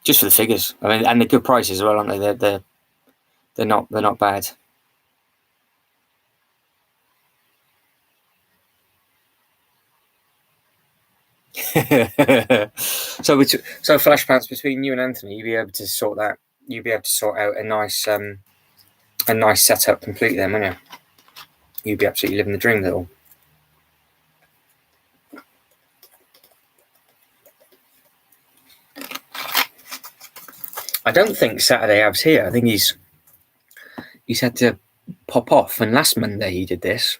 Just for the figures. I mean, and they're good prices as well, aren't they? They're not bad. So Flash Pants, between you and Anthony, you'll be able to sort that. You'll be able to sort out a nice setup completely then, won't you? You'd be absolutely living the dream, little. I don't think Saturday Ab's here. I think he's had to pop off. And last Monday he did this,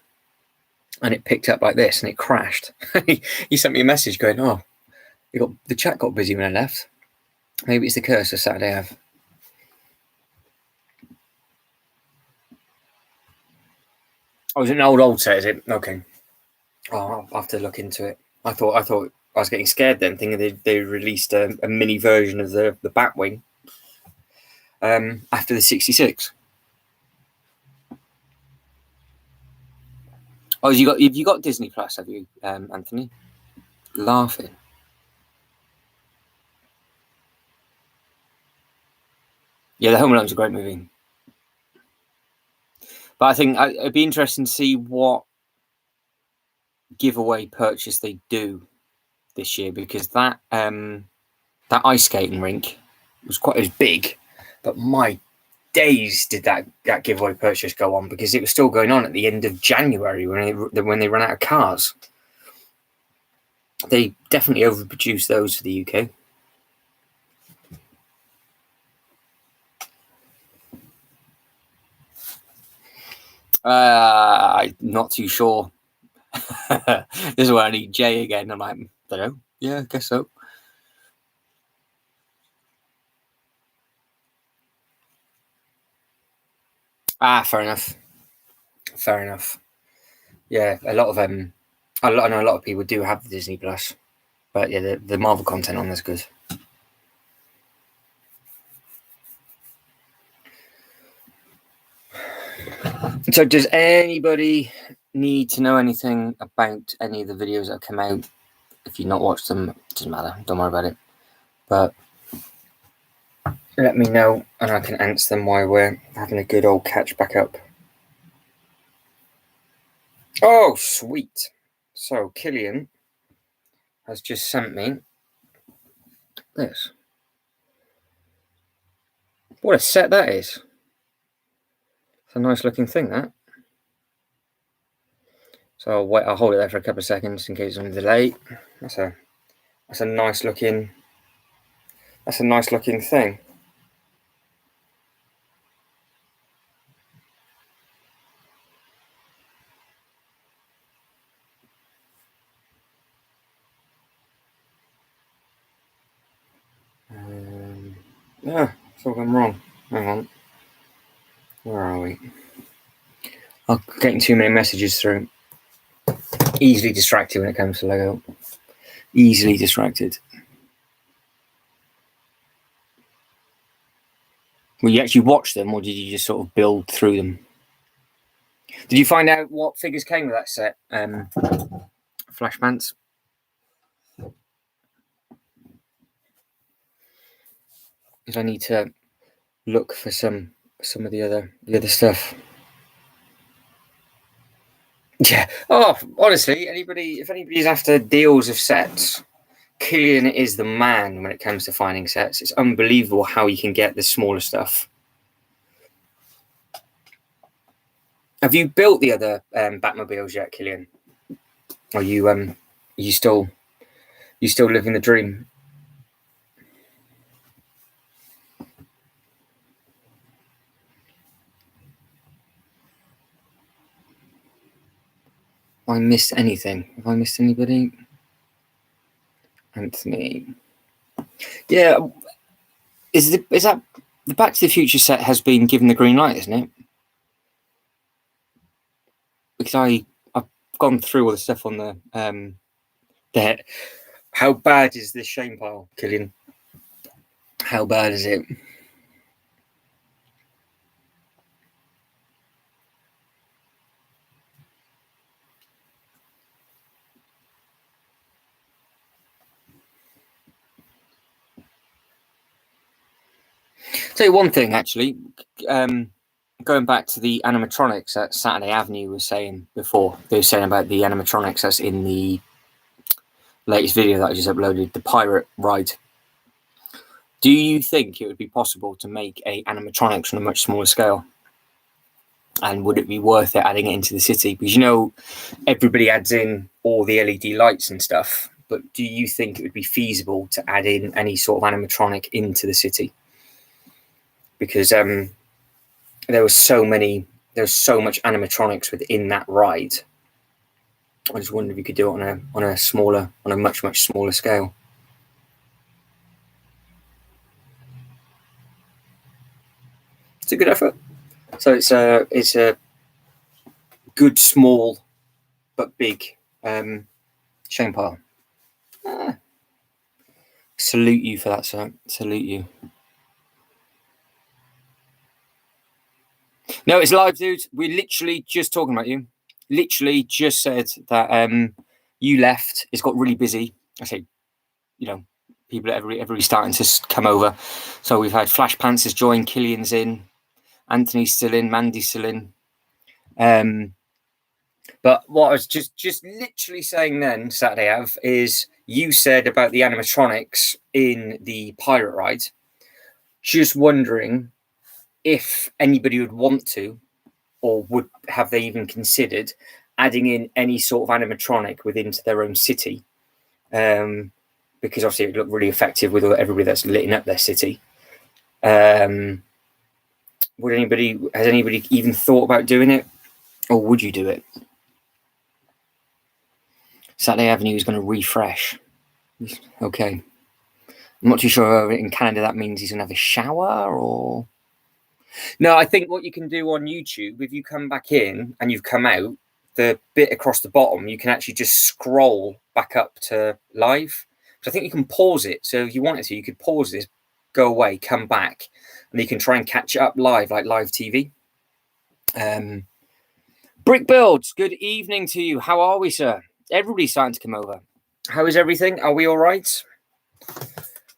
and it picked up like this, and it crashed. He sent me a message going, "Oh, the chat got busy when I left. Maybe it's the curse of Saturday Ab." Oh, is it an old set? Is it? Okay. Oh, I'll have to look into it. I thought I was getting scared then, thinking they released a mini version of the Batwing after the 66. Oh, have you got Disney Plus? Have you, Anthony? Laughing. Yeah, The Home Alone's a great movie, but I think it'd be interesting to see what giveaway purchase they do this year, because that that ice skating rink was big, but my days did that giveaway purchase go on, because it was still going on at the end of January when they ran out of cars. They definitely overproduced those for the UK. I'm not too sure. This is where I need Jay again. I'm like, I don't know. Yeah, I guess so. Fair enough. Fair enough. Yeah, I know a lot of people do have the Disney Plus, but yeah, the Marvel content on there's good. So, does anybody need to know anything about any of the videos that have come out? If you've not watched them, it doesn't matter. Don't worry about it. But let me know, and I can answer them while we're having a good old catch back up. Oh, sweet. So, Killian has just sent me this. What a set that is. It's a nice looking thing, that. So I'll hold it there for a couple of seconds in case there's a delay. That's a nice looking thing. Yeah, it's all gone wrong. Hang on. Where are we? I'm getting too many messages through. Easily distracted when it comes to Lego. Easily distracted. Will you actually watch them, or did you just sort of build through them? Did you find out what figures came with that set? Flash pants. Because I need to look for some of the other stuff. Yeah. Oh, honestly, if anybody's after deals of sets, Killian is the man when it comes to finding sets. It's unbelievable how you can get the smaller stuff. Have you built the other Batmobiles yet, Killian? Or you still living the dream? Have I missed anything? Have I missed anybody? Anthony. Yeah. Is that the Back to the Future set has been given the green light, isn't it? Because I've gone through all the stuff on the there. How bad is this shame pile, Killian? How bad is it? Tell you one thing, actually, going back to the animatronics that Saturday Avenue was saying before, they were saying about the animatronics that's in the latest video that I just uploaded, the pirate ride. Do you think it would be possible to make a animatronics on a much smaller scale? And would it be worth it adding it into the city? Because everybody adds in all the LED lights and stuff, but do you think it would be feasible to add in any sort of animatronic into the city? Because there was so much animatronics within that ride. I just wondered if you could do it on a much smaller scale. It's a good effort. So it's a good small but big shame pile. Salute you for that, sir. Salute you. No, it's live, dude. We're literally just talking about you. Literally just said that you left. It's got really busy. I say, people, everybody's starting to come over. So we've had Flash Pants has joined, Killian's in, Anthony's still in, Mandy's still in. But what I was just literally saying then, Saturday Av, is you said about the animatronics in the pirate ride. Just wondering if anybody would want to, or would have they even considered adding in any sort of animatronic within their own city, because obviously it looked really effective with everybody that's lighting up their city. Has anybody even thought about doing it, or would you do it? Saturday Avenue is going to refresh. Okay. I'm not too sure in Canada that means he's going to have a shower or... No, I think what you can do on YouTube, if you come back in and you've come out, the bit across the bottom, you can actually just scroll back up to live. So I think you can pause it. So if you wanted to, you could pause this, go away, come back, and you can try and catch it up live, like live TV. Brick Builds, good evening to you. How are we, sir? Everybody's starting to come over. How is everything? Are we all right?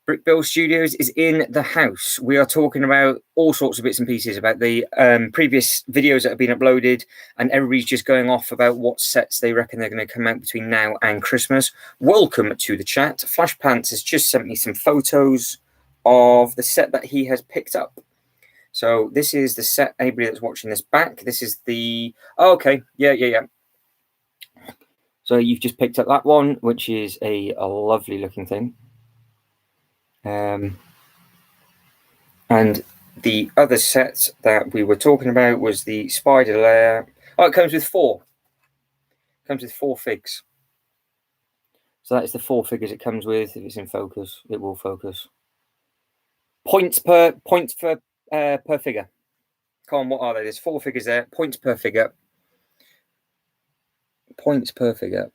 Brick Build Studios is in the house. We are talking about all sorts of bits and pieces about the previous videos that have been uploaded, and everybody's just going off about what sets they reckon they're going to come out between now and Christmas. Welcome to the chat. Flash Pants has just sent me some photos of the set that he has picked up. So this is the set. Anybody that's watching this back, this is the... Oh, okay. Yeah. So you've just picked up that one, which is a lovely looking thing. And the other set that we were talking about was the spider layer. Oh, it comes with 4. It comes with 4 figs. So that is the 4 figures it comes with. If it's in focus, it will focus. Points per figure. Come on, what are they? There's 4 figures there. Points per figure. Points per figure.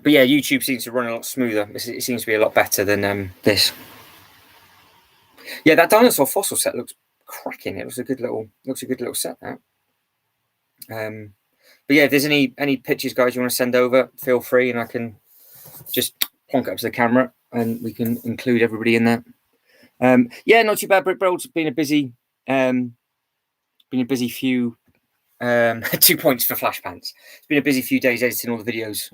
But yeah, YouTube seems to run a lot smoother. It seems to be a lot better than this. Yeah, that dinosaur fossil set looks cracking. It looks a good little set. That. But yeah, if there's any pictures, guys, you want to send over, feel free, and I can just plonk up to the camera, and we can include everybody in that. Yeah, not too bad. Brick Build's been a busy few. 2 points for Flash Pants. It's been a busy few days editing all the videos.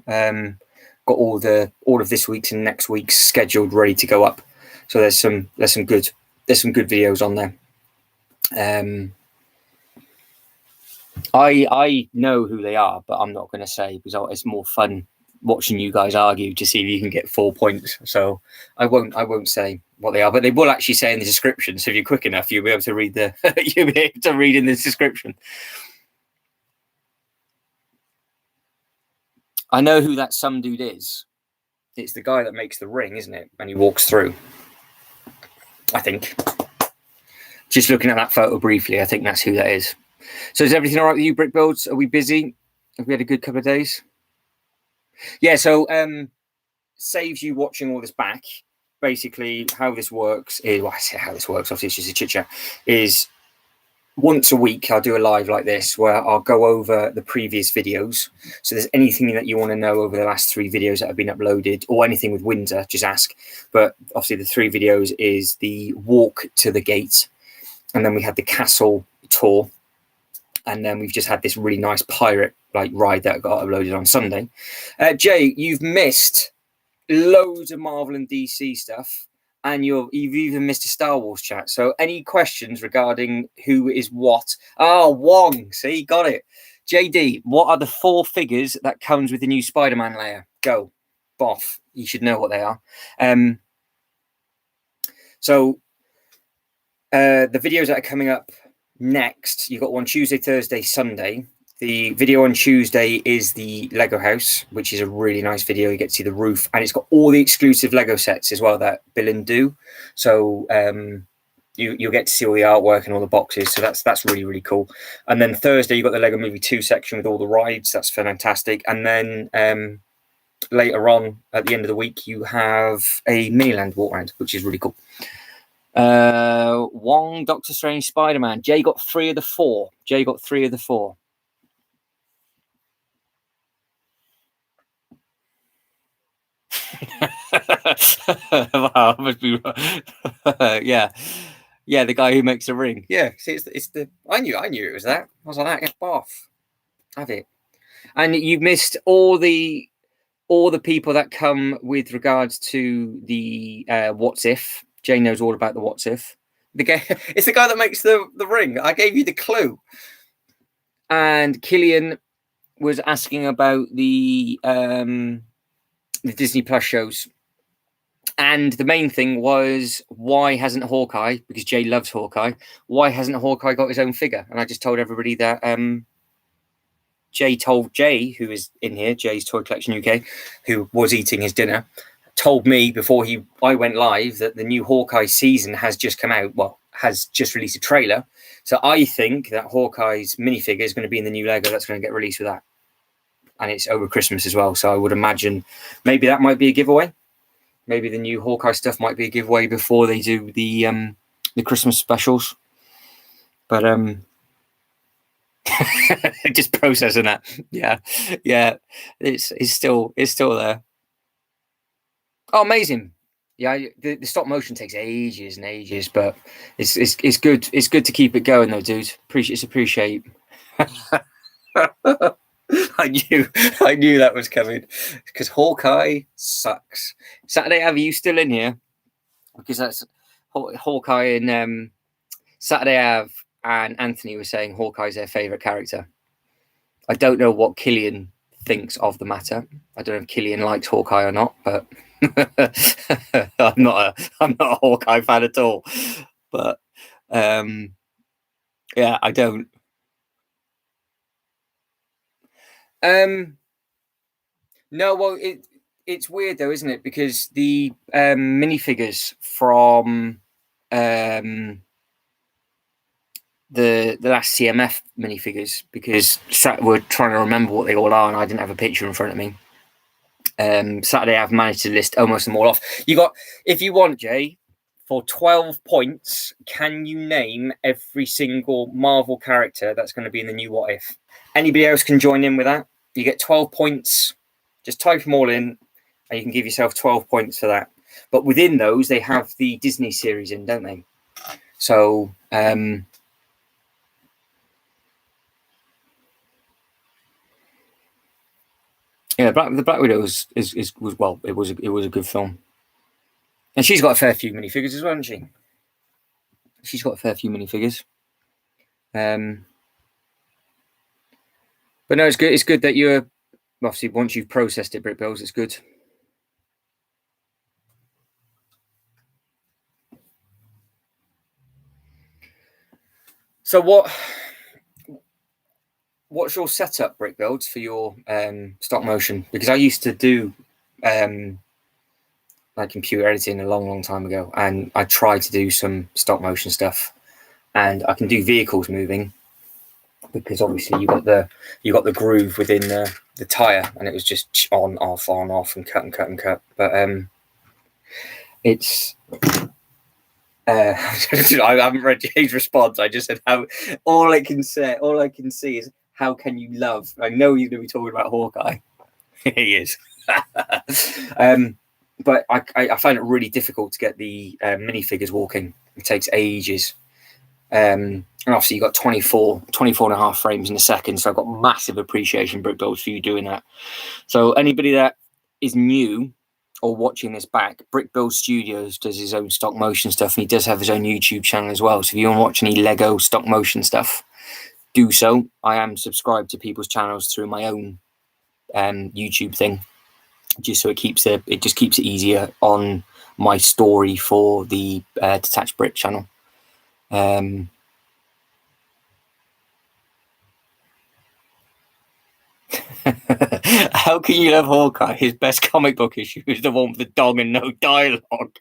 Got all of this week's and next week's scheduled, ready to go up. So there's some good videos on there. I know who they are, but I'm not going to say, because it's more fun watching you guys argue to see if you can get 4 points. So I won't say what they are, but they will actually say in the description. So if you're quick enough, you'll be able to read in the description. I know who that some dude is. It's the guy that makes the ring, isn't it? And he walks through. I think. Just looking at that photo briefly, I think that's who that is. So is everything all right with you, Brick Builds? Are we busy? Have we had a good couple of days? Yeah, so saves you watching all this back. Basically, how this works is... Well, I say how this works, obviously it's just a chit-chat. Is once a week, I'll do a live like this where I'll go over the previous videos. So there's anything that you want to know over the last 3 videos that have been uploaded, or anything with Windsor, just ask. But obviously the 3 videos is the walk to the gate, and then we had the castle tour, and then we've just had this really nice pirate ride that got uploaded on Sunday. Jay, you've missed loads of Marvel and DC stuff, and you've even missed a Star Wars chat. So any questions regarding who is what? Oh, Wong, see, got it. JD, what are the 4 figures that comes with the new Spider-Man layer? Go, boff. You should know what they are. So the videos that are coming up next, you've got one Tuesday, Thursday, Sunday. The video on Tuesday is the Lego house, which is a really nice video. You get to see the roof, and it's got all the exclusive Lego sets as well that Bill and do. So you'll get to see all the artwork and all the boxes. So that's really, really cool. And then Thursday, you've got the Lego Movie 2 section with all the rides. That's fantastic. And then later on, at the end of the week, you have a Miniland walk around, which is really cool. Wong, Doctor Strange, Spider-Man. Jay got 3 of the 4. Wow, must be yeah. Yeah, the guy who makes the ring. Yeah, see, it's the. I knew it was that. I was like, that. Yeah, boff. Have it. And you missed all the people that come with regards to the what's if. Jay knows all about the what's if. The guy, it's the guy that makes the ring. I gave you the clue. And Killian was asking about the Disney Plus shows. And the main thing was, why hasn't Hawkeye, because Jay loves Hawkeye, why hasn't Hawkeye got his own figure? And I just told everybody that Jay told Jay, who is in here, Jay's Toy Collection UK, who was eating his dinner, told me before I went live that the new Hawkeye season has just come out. Well, has just released a trailer. So I think that Hawkeye's minifigure is going to be in the new Lego that's going to get released with that. And it's over Christmas as well. So I would imagine maybe that might be a giveaway. Maybe the new Hawkeye stuff might be a giveaway before they do the Christmas specials. But just processing that. Yeah. It's still there. Oh, amazing. Yeah, the stop motion takes ages and ages, but it's good. It's good to keep it going though, dude. Appreciate. I knew that was coming because Hawkeye sucks. Saturday Ave, you still in here? Because that's Hawkeye and Saturday Ave and Anthony were saying Hawkeye's their favorite character. I don't know what Killian thinks of the matter. I don't know if Killian likes Hawkeye or not, but I'm not a Hawkeye fan at all. But yeah, I don't. No, well, it's weird though, isn't it? Because the minifigures from the last CMF minifigures, because we're trying to remember what they all are, and I didn't have a picture in front of me. Saturday I've managed to list almost them all off. You got, if you want, Jay, for 12 points, can you name every single Marvel character that's going to be in the new What If? Anybody else can join in with that. You get 12 points. Just type them all in, and you can give yourself 12 points for that. But within those, they have the Disney series in, don't they? So, yeah, the Black Widow was well. It was a good film, and she's got a fair few minifigures as well, hasn't she? She's got a fair few minifigures. But no, it's good. It's good that you're obviously once you've processed it, Brick Bills, it's good. So what's your setup, Brick Builds, for your stop motion? Because I used to do like computer editing a long time ago, and I tried to do some stop motion stuff, and I can do vehicles moving because obviously you got the groove within the tire, and it was just on off and cut. But it's I haven't read Jay's response. I just said how all I can see is how can you love? I know he's going to be talking about Hawkeye. He is. But I find it really difficult to get the minifigures walking. It takes ages. And obviously you got 24 and a half frames in a second. So I've got massive appreciation, Brick Builds, for you doing that. So anybody that is new or watching this back, Brick Build Studios does his own stop motion stuff, and he does have his own YouTube channel as well. So if you want to watch any Lego stop motion stuff, do so. I am subscribed to people's channels through my own YouTube thing, just so it keeps it easier on my story for the Detached Brick channel. How can you love Hawkeye? His best comic book issue is the one with the dog and no dialogue.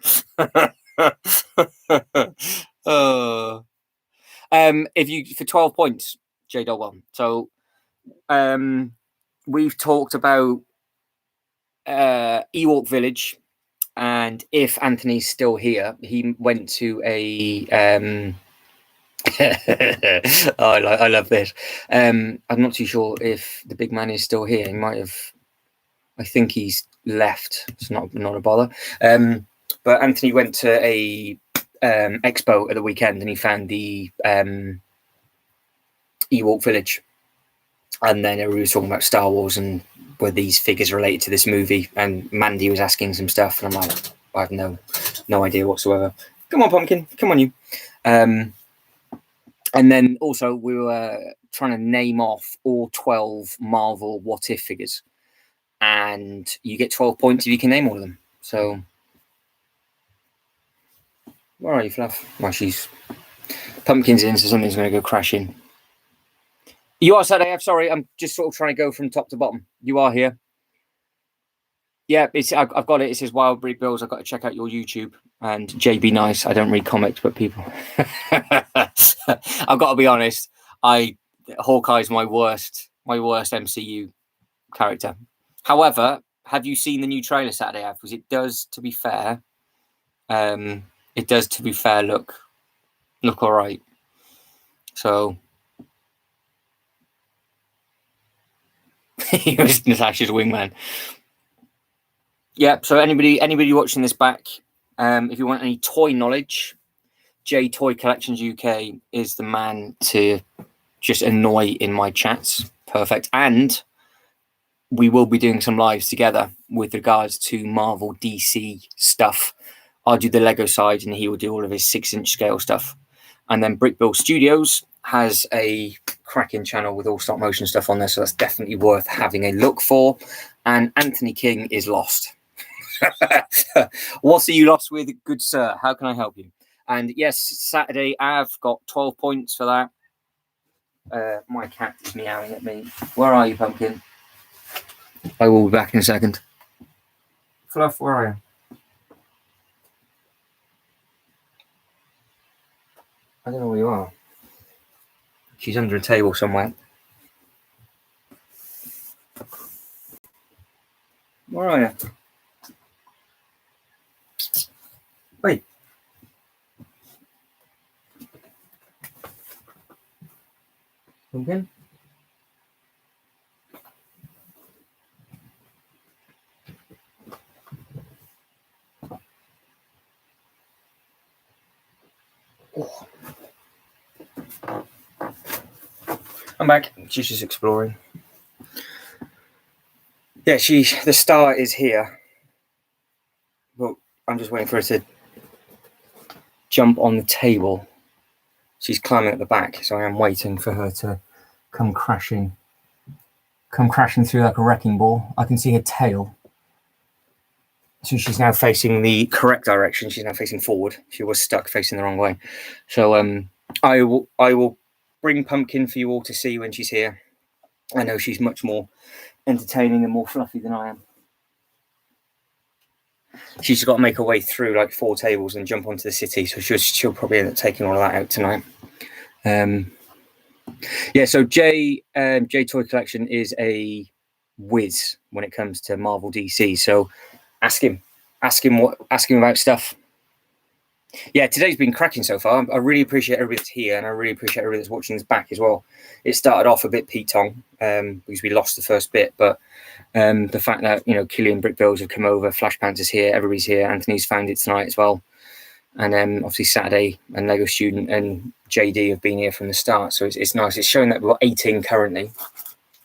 If you for 12 points, J. Dogwell. So we've talked about Ewok Village, and if Anthony's still here, he went to a I love this. I'm not too sure if the big man is still here. He might have. I think he's left. It's not a bother. But Anthony went to a expo at the weekend, and he found the Ewok village, and then everybody was talking about Star Wars and were these figures related to this movie, and Mandy was asking some stuff, and I'm like, I have no idea whatsoever. Come on, Pumpkin, come on, you. And then also we were trying to name off all 12 Marvel What If figures, and you get 12 points if you can name all of them. So where are you, Fluff? Well, she's Pumpkin's in, so something's going to go crashing. You are Saturday. I'm sorry. I'm just sort of trying to go from top to bottom. You are here. Yeah, I've got it. It says Wild Breed Bills. I've got to check out your YouTube. And JB Nice. I don't read comics, but people. I've got to be honest. Hawkeye's my worst MCU character. However, have you seen the new trailer Saturday? Because it does, to be fair, look all right. So. He was Natasha's wingman. Yeah, so anybody watching this back, if you want any toy knowledge, J Toy Collections UK is the man to just annoy in my chats. Perfect. And we will be doing some lives together with regards to Marvel DC stuff. I'll do the Lego side and he will do all of his 6-inch scale stuff. And then Brickbill Studios has a cracking channel with all stop motion stuff on there, so that's definitely worth having a look for. And Anthony King is lost. What are you lost with, good sir? How can I help you? And yes, Saturday I've got 12 points for that. My cat is meowing at me. Where are you, Pumpkin? I will be back in a second. Fluff, where are you? I don't know where you are. She's under a table somewhere. Where are you? Wait. Pumpkin? Oh. I'm back. She's just exploring. Yeah, the star is here. But I'm just waiting for her to jump on the table. She's climbing at the back, so I am waiting for her to come crashing through like a wrecking ball. I can see her tail. So she's now facing the correct direction. She's now facing forward. She was stuck facing the wrong way. So I will bring Pumpkin for you all to see when she's here. I know she's much more entertaining and more fluffy than I am. She's got to make her way through like 4 tables and jump onto the city, so she'll probably end up taking all of that out tonight. Yeah, so J Toy Collection is a whiz when it comes to Marvel DC. So ask him about stuff. Yeah, today's been cracking so far. I really appreciate everybody that's here, and I really appreciate everybody that's watching this back as well. It started off a bit Pete Tong because we lost the first bit, but the fact that Killian Brickbills have come over, Flash Panther's here, everybody's here, Anthony's found it tonight as well, and obviously Saturday and Lego Student and JD have been here from the start, so it's nice. It's showing that we've got 18 currently,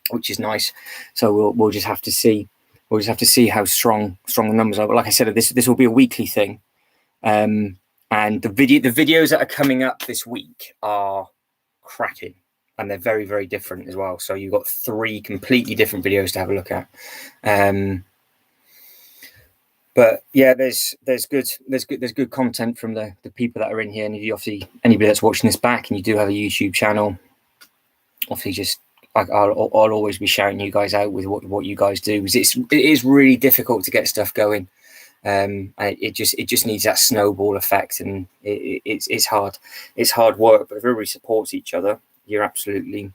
which is nice. So we'll just have to see. We'll just have to see how strong the numbers are. But like I said, this will be a weekly thing. And the videos that are coming up this week are cracking, and they're very, very different as well. So you've got 3 completely different videos to have a look at. But yeah, there's good content from the people that are in here. And if you obviously anybody that's watching this back and you do have a YouTube channel, obviously just I'll always be shouting you guys out with what you guys do, because it is really difficult to get stuff going. And it just needs that snowball effect, and it's hard work. But if everybody supports each other, you're absolutely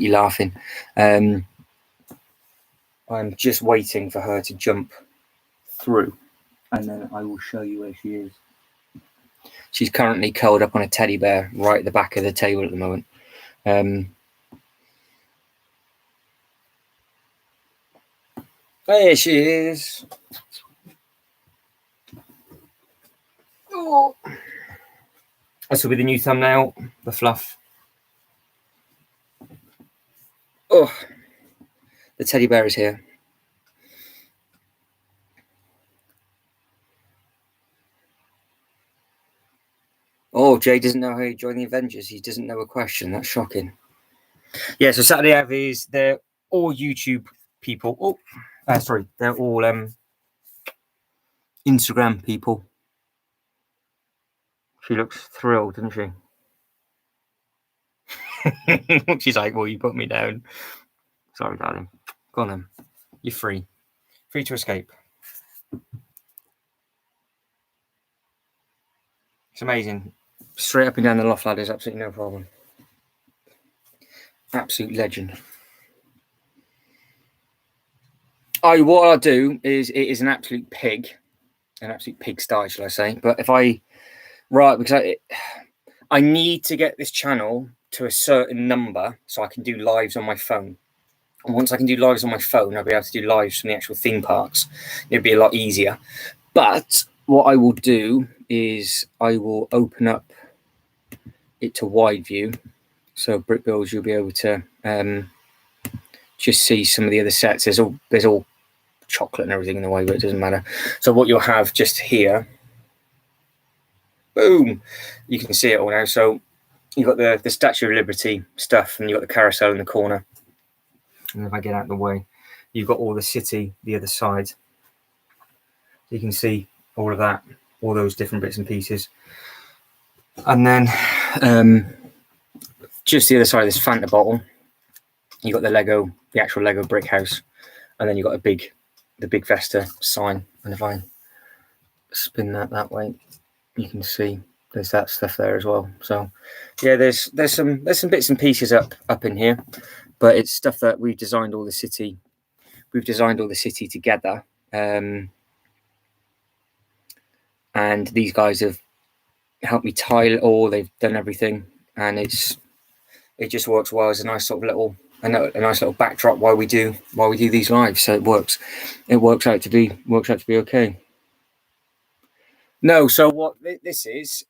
laughing. I'm just waiting for her to jump through, and then I will show you where she is. She's currently curled up on a teddy bear right at the back of the table at the moment. There she is. Oh. This will be the new thumbnail, the fluff. Oh, the teddy bear is here. Oh, Jay doesn't know how you join the Avengers. He doesn't know a question. That's shocking. Yeah, so Saturday Ave is, they're all YouTube people. Oh, sorry, they're all Instagram people. She looks thrilled, doesn't she? She's like, well, you put me down. Sorry, darling. Go on then. You're free. Free to escape. It's amazing. Straight up and down the loft ladder is absolutely no problem. Absolute legend. What I'll do is, it is an absolute pig. An absolute pigsty, shall I say. But if I... Right, because I need to get this channel to a certain number so I can do lives on my phone. And once I can do lives on my phone, I'll be able to do lives from the actual theme parks. It'll be a lot easier. But what I will do is I will open up it to wide view. So Brick Builds, you'll be able to just see some of the other sets. There's all chocolate and everything in the way, but it doesn't matter. So what you'll have just here, boom, you can see it all now. So you've got the Statue of Liberty stuff, and you've got the carousel in the corner. And if I get out of the way, you've got all the city the other side. You can see all of that, all those different bits and pieces. And then just the other side of this Fanta bottle, you've got the actual Lego brick house, and then you've got the big Vesta sign. And if I spin that way, you can see there's that stuff there as well. So yeah, there's some bits and pieces up in here, but it's stuff that we've designed all the city. We've designed all the city together, and these guys have helped me tile it all. They've done everything, and it just works well as a nice sort of a nice little backdrop while we do these lives. So it works out to be okay. No, so what this is,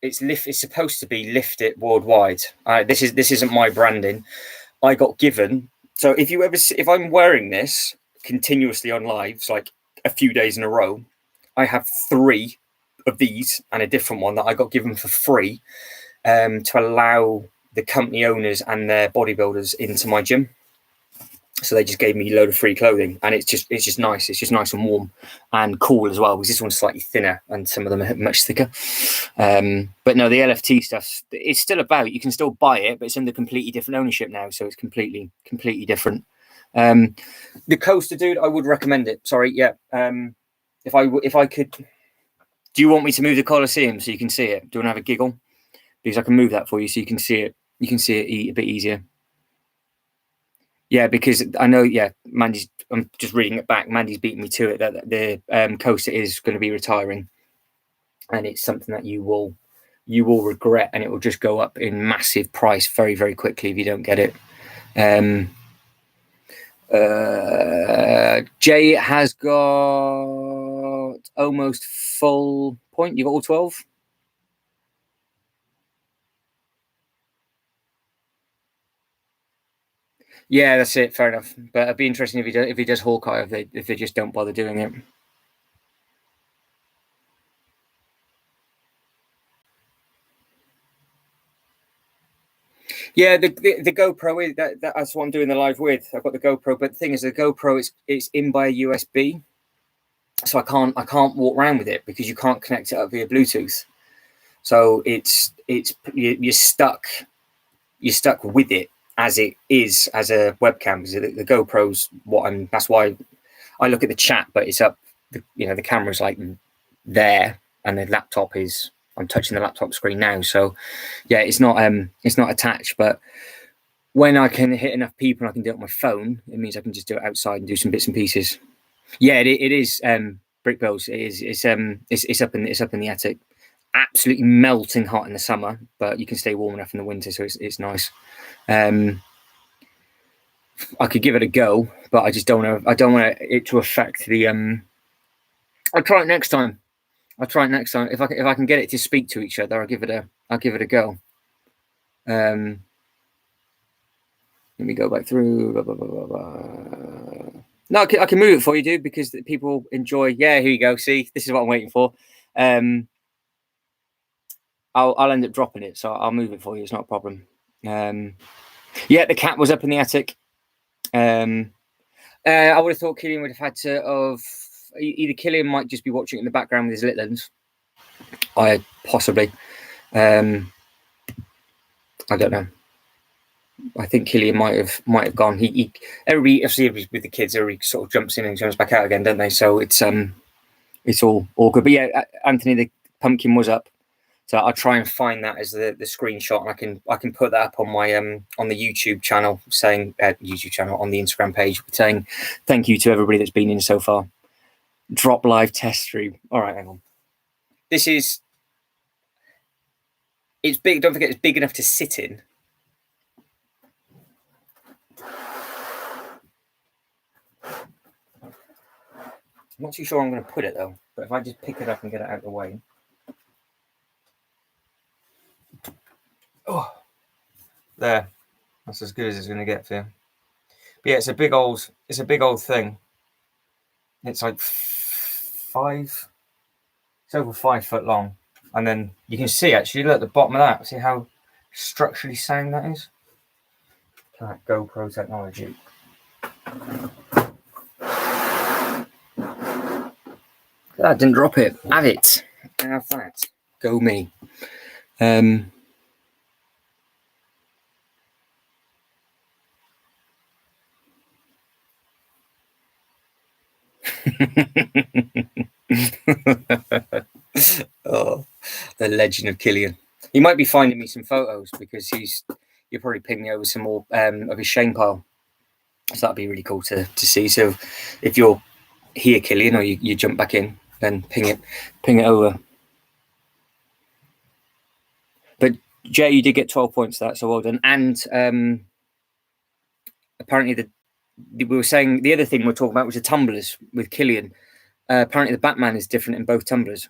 it's supposed to be Lift It Worldwide. This isn't my branding. I got given. So if I'm wearing this continuously on lives, like a few days in a row, I have 3 of these and a different one that I got given for free to allow the company owners and their bodybuilders into my gym. So they just gave me a load of free clothing, and it's just nice. It's just nice and warm and cool as well, because this one's slightly thinner and some of them are much thicker. But no, the LFT stuff, it's still about. You can still buy it, but it's under completely different ownership now, so it's completely different. The coaster, dude, I would recommend it. Sorry, yeah. If I could, do you want me to move the Colosseum so you can see it? Do you want to have a giggle? Because I can move that for you so you can see it. You can see it a bit easier. Yeah, because I know, Mandy's, I'm just reading it back. Mandy's beating me to it that the coaster is going to be retiring, and it's something that you will regret, and it will just go up in massive price very, very quickly if you don't get it. Jay has got almost full point. You got all 12? Yeah, that's it. Fair enough. But it'd be interesting if he does Hawkeye, if they just don't bother doing it. Yeah, the GoPro that's what I'm doing the live with. I've got the GoPro, but the thing is, the GoPro it's in by a USB, so I can't walk around with it because you can't connect it up via Bluetooth. So you're stuck with it as it is as a webcam, because the GoPro's that's why I look at the chat, but it's up. The camera's like there, and the laptop is. I'm touching the laptop screen now, so yeah, it's not attached. But when I can hit enough people, and I can do it on my phone. It means I can just do it outside and do some bits and pieces. Yeah, it is. Brick Builds. It is. It's up in the attic. Absolutely melting hot in the summer, but you can stay warm enough in the winter, so it's nice. I could give it a go, but I just don't want it to affect the. I'll try it next time. I'll try it next time. If I can get it to speak to each other, I'll give it a go. Let me go back through. Blah, blah, blah, blah, blah. No, I can move it for you, dude, because people enjoy. Yeah, here you go. See, this is what I'm waiting for. I'll end up dropping it, so I'll move it for you. It's not a problem. Yeah, the cat was up in the attic. I would have thought Killian would have had to either Killian might just be watching it in the background with his little ones. Possibly. I don't know. I think Killian might have gone. Everybody obviously with the kids, everybody sort of jumps in and jumps back out again, don't they? So it's all good. But yeah, Anthony, the pumpkin was up. So I'll try and find that as the screenshot, and I can put that up on my on the YouTube channel, saying on the Instagram page, saying thank you to everybody that's been in so far. Drop live test stream. All right, hang on. It's big. Don't forget, it's big enough to sit in. I'm not too sure I'm going to put it though, but if I just pick it up and get it out of the way. Oh, there. That's as good as it's going to get for you. But yeah, it's a big old thing. It's like it's over 5 foot long. And then you can see actually, look at the bottom of that. See how structurally sound that is? That GoPro technology. I didn't drop it. Have it. Have that. Go me. Oh, the legend of Killian. He might be finding me some photos because you'll probably ping me over some more of his shame pile. So that'd be really cool to see. So if you're here, Killian, or you jump back in, then ping it over. But Jay, you did get 12 points for that, so well done. And apparently we were saying the other thing we're talking about was the tumblers with Killian. Apparently the Batman is different in both tumblers.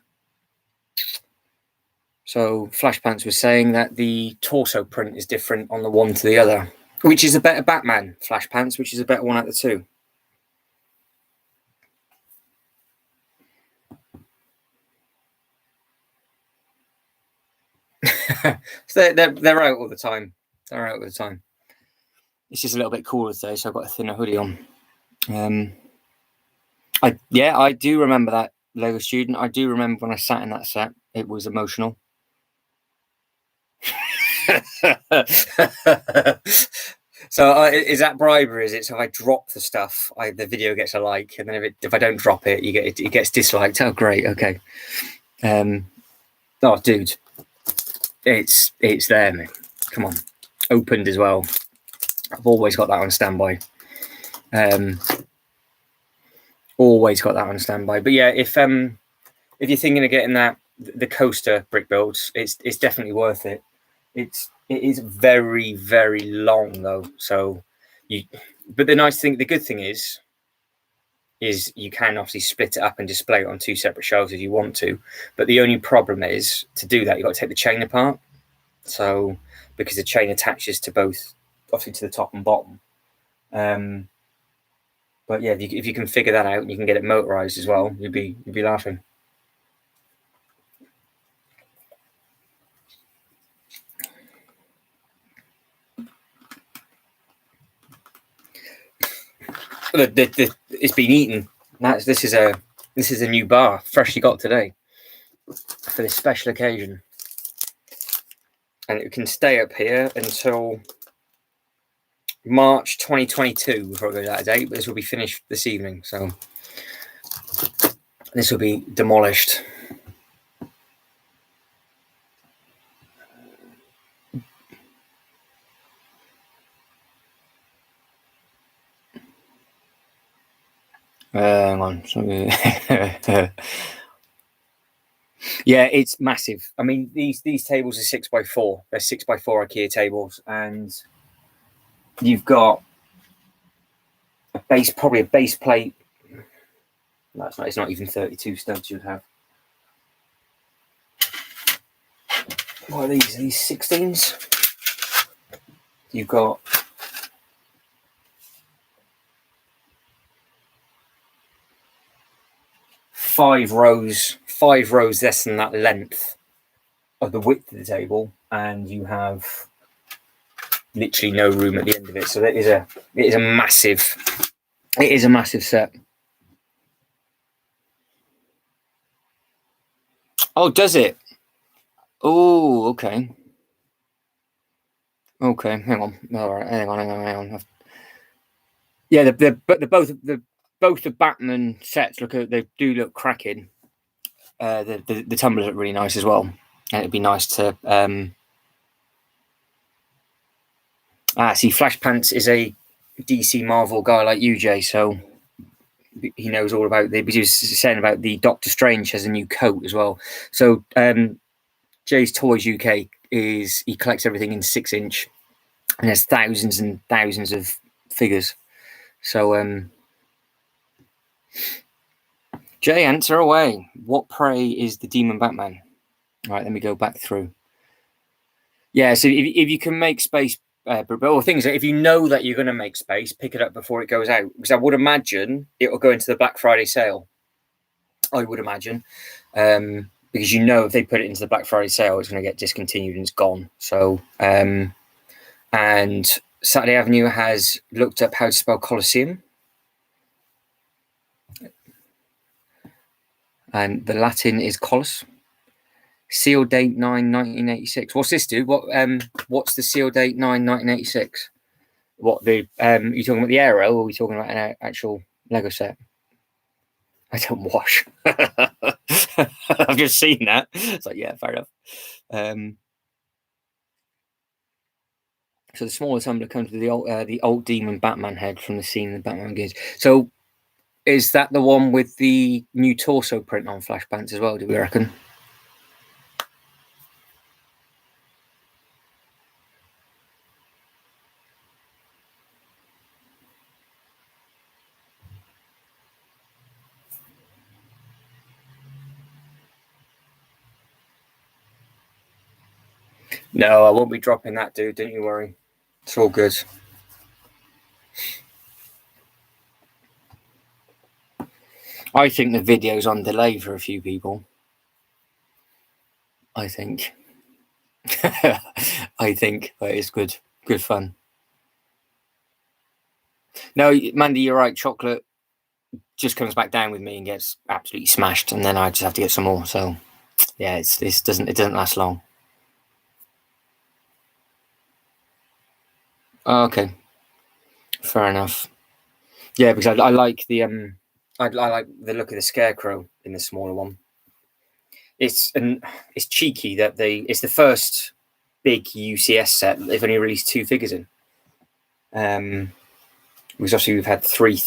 So Flashpants was saying that the torso print is different on the one to the other, which is a better Batman. Flashpants, which is a better one out of the two. So they're out all the time. They're out all the time. It's just a little bit cooler today, so I've got a thinner hoodie on. I do remember that Lego student. I do remember when I sat in that set. It was emotional. So is that bribery? Is it? So if I drop the stuff, the video gets a like, and then if I don't drop it, it gets disliked. Oh, great. Okay. Oh, dude, it's there, man. Come on, opened as well. I've always got that on standby. Always got that on standby. But yeah, if you're thinking of getting the coaster brick builds, it's definitely worth it. It is very, very long though. So but the good thing is you can obviously split it up and display it on two separate shelves if you want to. But the only problem is to do that, you've got to take the chain apart. So because the chain attaches to both, obviously to the top and bottom. But yeah, if you can figure that out and you can get it motorized as well, you'd be laughing. It's been eaten. This is a new bar, freshly got today for this special occasion, and it can stay up here until March 2022 before it goes out of date. But this will be finished this evening, so this will be demolished. Hang on. Yeah, it's massive. I mean, these tables are 6x4. They're 6x4 IKEA tables, and you've got probably a base plate. It's not even 32 studs you'd have. What are these? Are these 16s? You've got 5 rows less than that length of the width of the table, and you have literally no room at the end of it. So it is a massive set. Oh, does it? Oh, okay. Okay, hang on. All right, hang on. Yeah, both the Batman sets they do look cracking. The tumblers look really nice as well, and it'd be nice to see. Flash Pants is a DC Marvel guy like you, Jay, so he knows all about the. He was saying about the Doctor Strange has a new coat as well. So Jay's Toys UK he collects everything in 6-inch, and there's thousands and thousands of figures. So Jay, answer away. What prey is the Demon Batman? All right, let me go back through. Yeah, so if you can make space, but things if you know that you're going to make space, pick it up before it goes out, because I would imagine it will go into the Black Friday sale. I would imagine, because if they put it into the Black Friday sale, it's going to get discontinued and it's gone. So, and Saturday Avenue has looked up how to spell Colosseum. And the Latin is Colossus. Seal date 9/1986. What's this do? What's the seal date 9/1986? What the are you talking about the Aero, or are we talking about an actual Lego set? I don't wash. I've just seen that. It's like, yeah, fair enough. So the smaller tumbler comes with the old Demon Batman head from the scene in the Batman Begins. So is that the one with the new torso print on Flash Pants as well, do we reckon? No, I won't be dropping that, dude. Don't you worry. It's all good. I think the video's on delay for a few people. I think. I think, but it's good fun. No, Mandy, you're right. Chocolate just comes back down with me and gets absolutely smashed, and then I just have to get some more. So, yeah, it doesn't last long. Oh, okay, fair enough. Yeah, because I like the I like the look of the Scarecrow in the smaller one. It's cheeky that it's the first big UCS set they've only released 2 figures in. Because obviously we've had 3.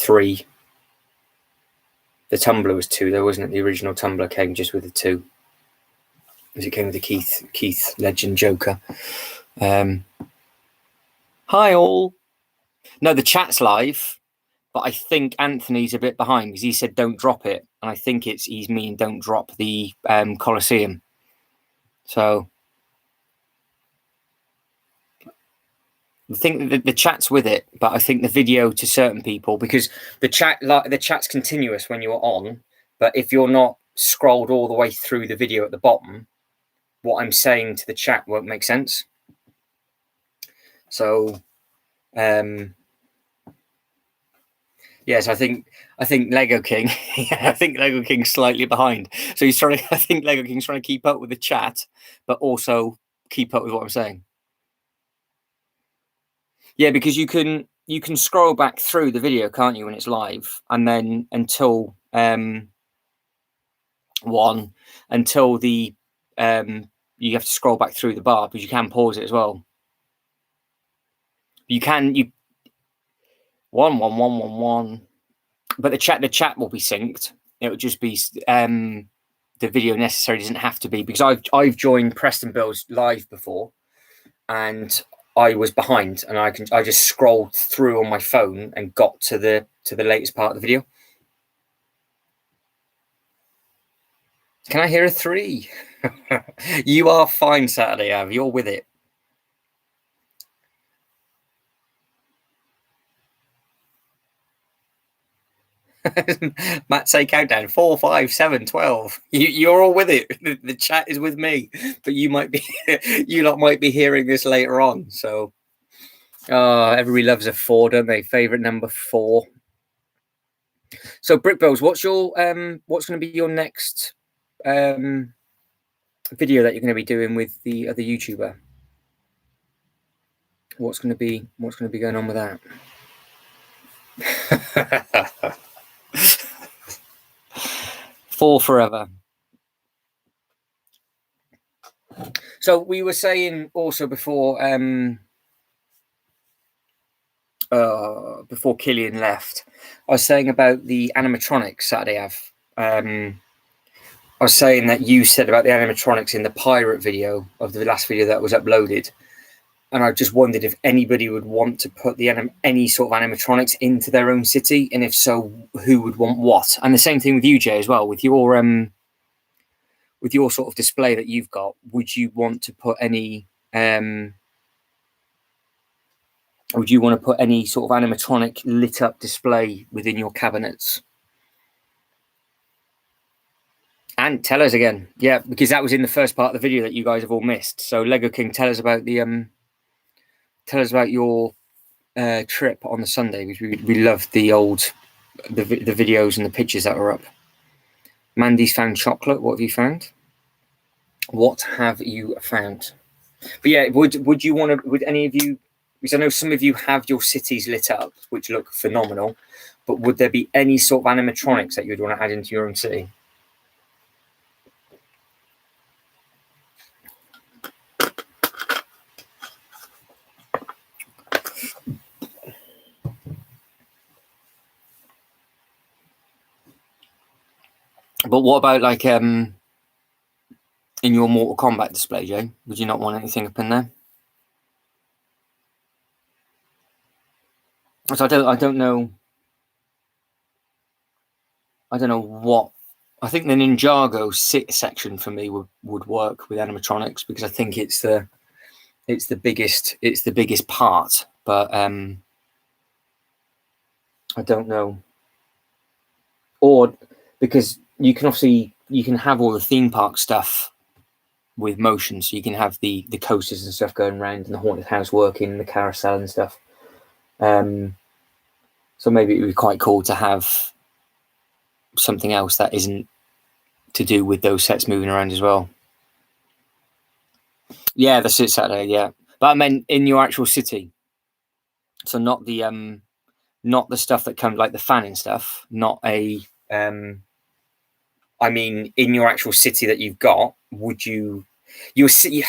The tumbler was 2, though, wasn't it? The original tumbler came just with the 2, as it came with the Keith Legend Joker. Hi all. No, the chat's live, but I think Anthony's a bit behind because he said don't drop it, and I think he's meaning don't drop the Colosseum. So I think the chat's with it, but I think the video to certain people, because the chat's continuous when you're on, but if you're not scrolled all the way through the video at the bottom, what I'm saying to the chat won't make sense. So yes, I think Lego King. I think Lego King's slightly behind. So I think Lego King's trying to keep up with the chat, but also keep up with what I'm saying. Yeah, because you can scroll back through the video, can't you, when it's live, and then until the you have to scroll back through the bar, but you can pause it as well. You 11111, but the chat will be synced. It would just be the video necessarily doesn't have to be, because I've joined Preston Builds live before, and I was behind, and I just scrolled through on my phone and got to the latest part of the video. Can I hear a 3? You are fine Saturday, Av. You're with it. Matt say countdown 4, 5, 7, 12. You're all with it. The chat is with me, but you might be, you lot might be hearing this later on. So, everybody loves a 4, don't they? Favorite number 4. So, Brickbills, what's going to be your next video that you're going to be doing with the other YouTuber? What's going to be going on with that? For forever. So we were saying also before Killian left, I was saying about the animatronics Saturday Av. I was saying that you said about the animatronics in the pirate video of the last video that was uploaded. And I just wondered if anybody would want to put any sort of animatronics into their own city, and if so, who would want what? And the same thing with you, Jay, as well. With your sort of display that you've got, would you want to put any? Would you want to put any sort of animatronic lit up display within your cabinets? And tell us again, yeah, because that was in the first part of the video that you guys have all missed. So Lego King, tell us about your trip on the Sunday, because we love the videos and the pictures that are up. Mandy's found chocolate. What have you found? What have you found? But yeah, would you want to? Would any of you? Because I know some of you have your cities lit up, which look phenomenal. But would there be any sort of animatronics that you'd want to add into your own city? But what about like in your Mortal Kombat display, Jay? Would you not want anything up in there? So I don't know. I don't know what. I think the Ninjago sit section for me would work with animatronics, because I think it's the biggest part. But I don't know. Or because you can have all the theme park stuff with motion, so you can have the coasters and stuff going around, and the haunted house working, and the carousel and stuff. So maybe it would be quite cool to have something else that isn't to do with those sets moving around as well. Yeah, that's it, Saturday. Yeah, but I meant in your actual city. So not the stuff that comes like the fanning stuff. Not a. I mean, in your actual city that you've got, would you? You'll see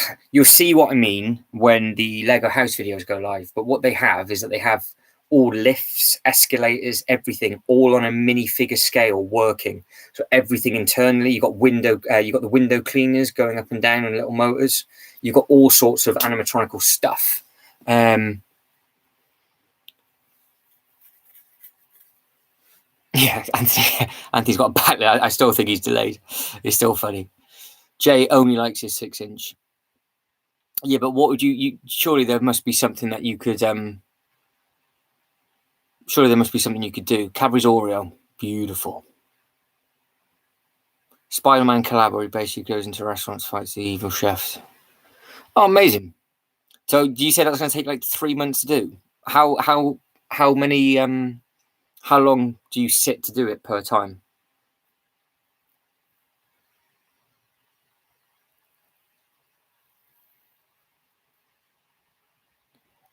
what I mean when the Lego house videos go live. But what they have is that they have all lifts, escalators, everything, all on a minifigure scale working. So everything internally, you got the window cleaners going up and down on little motors. You've got all sorts of animatronical stuff. Yeah, Anthony's got a back there. I still think he's delayed. It's still funny. Jay only likes his 6-inch. Yeah, but what would you surely there must be something that you could surely there must be something you could do. Cadbury's Oreo, beautiful. Spider-Man collab where he basically goes into restaurants, fights the evil chefs. Oh, amazing. So you said that was going to take like 3 months to do? How many how long do you sit to do it per time?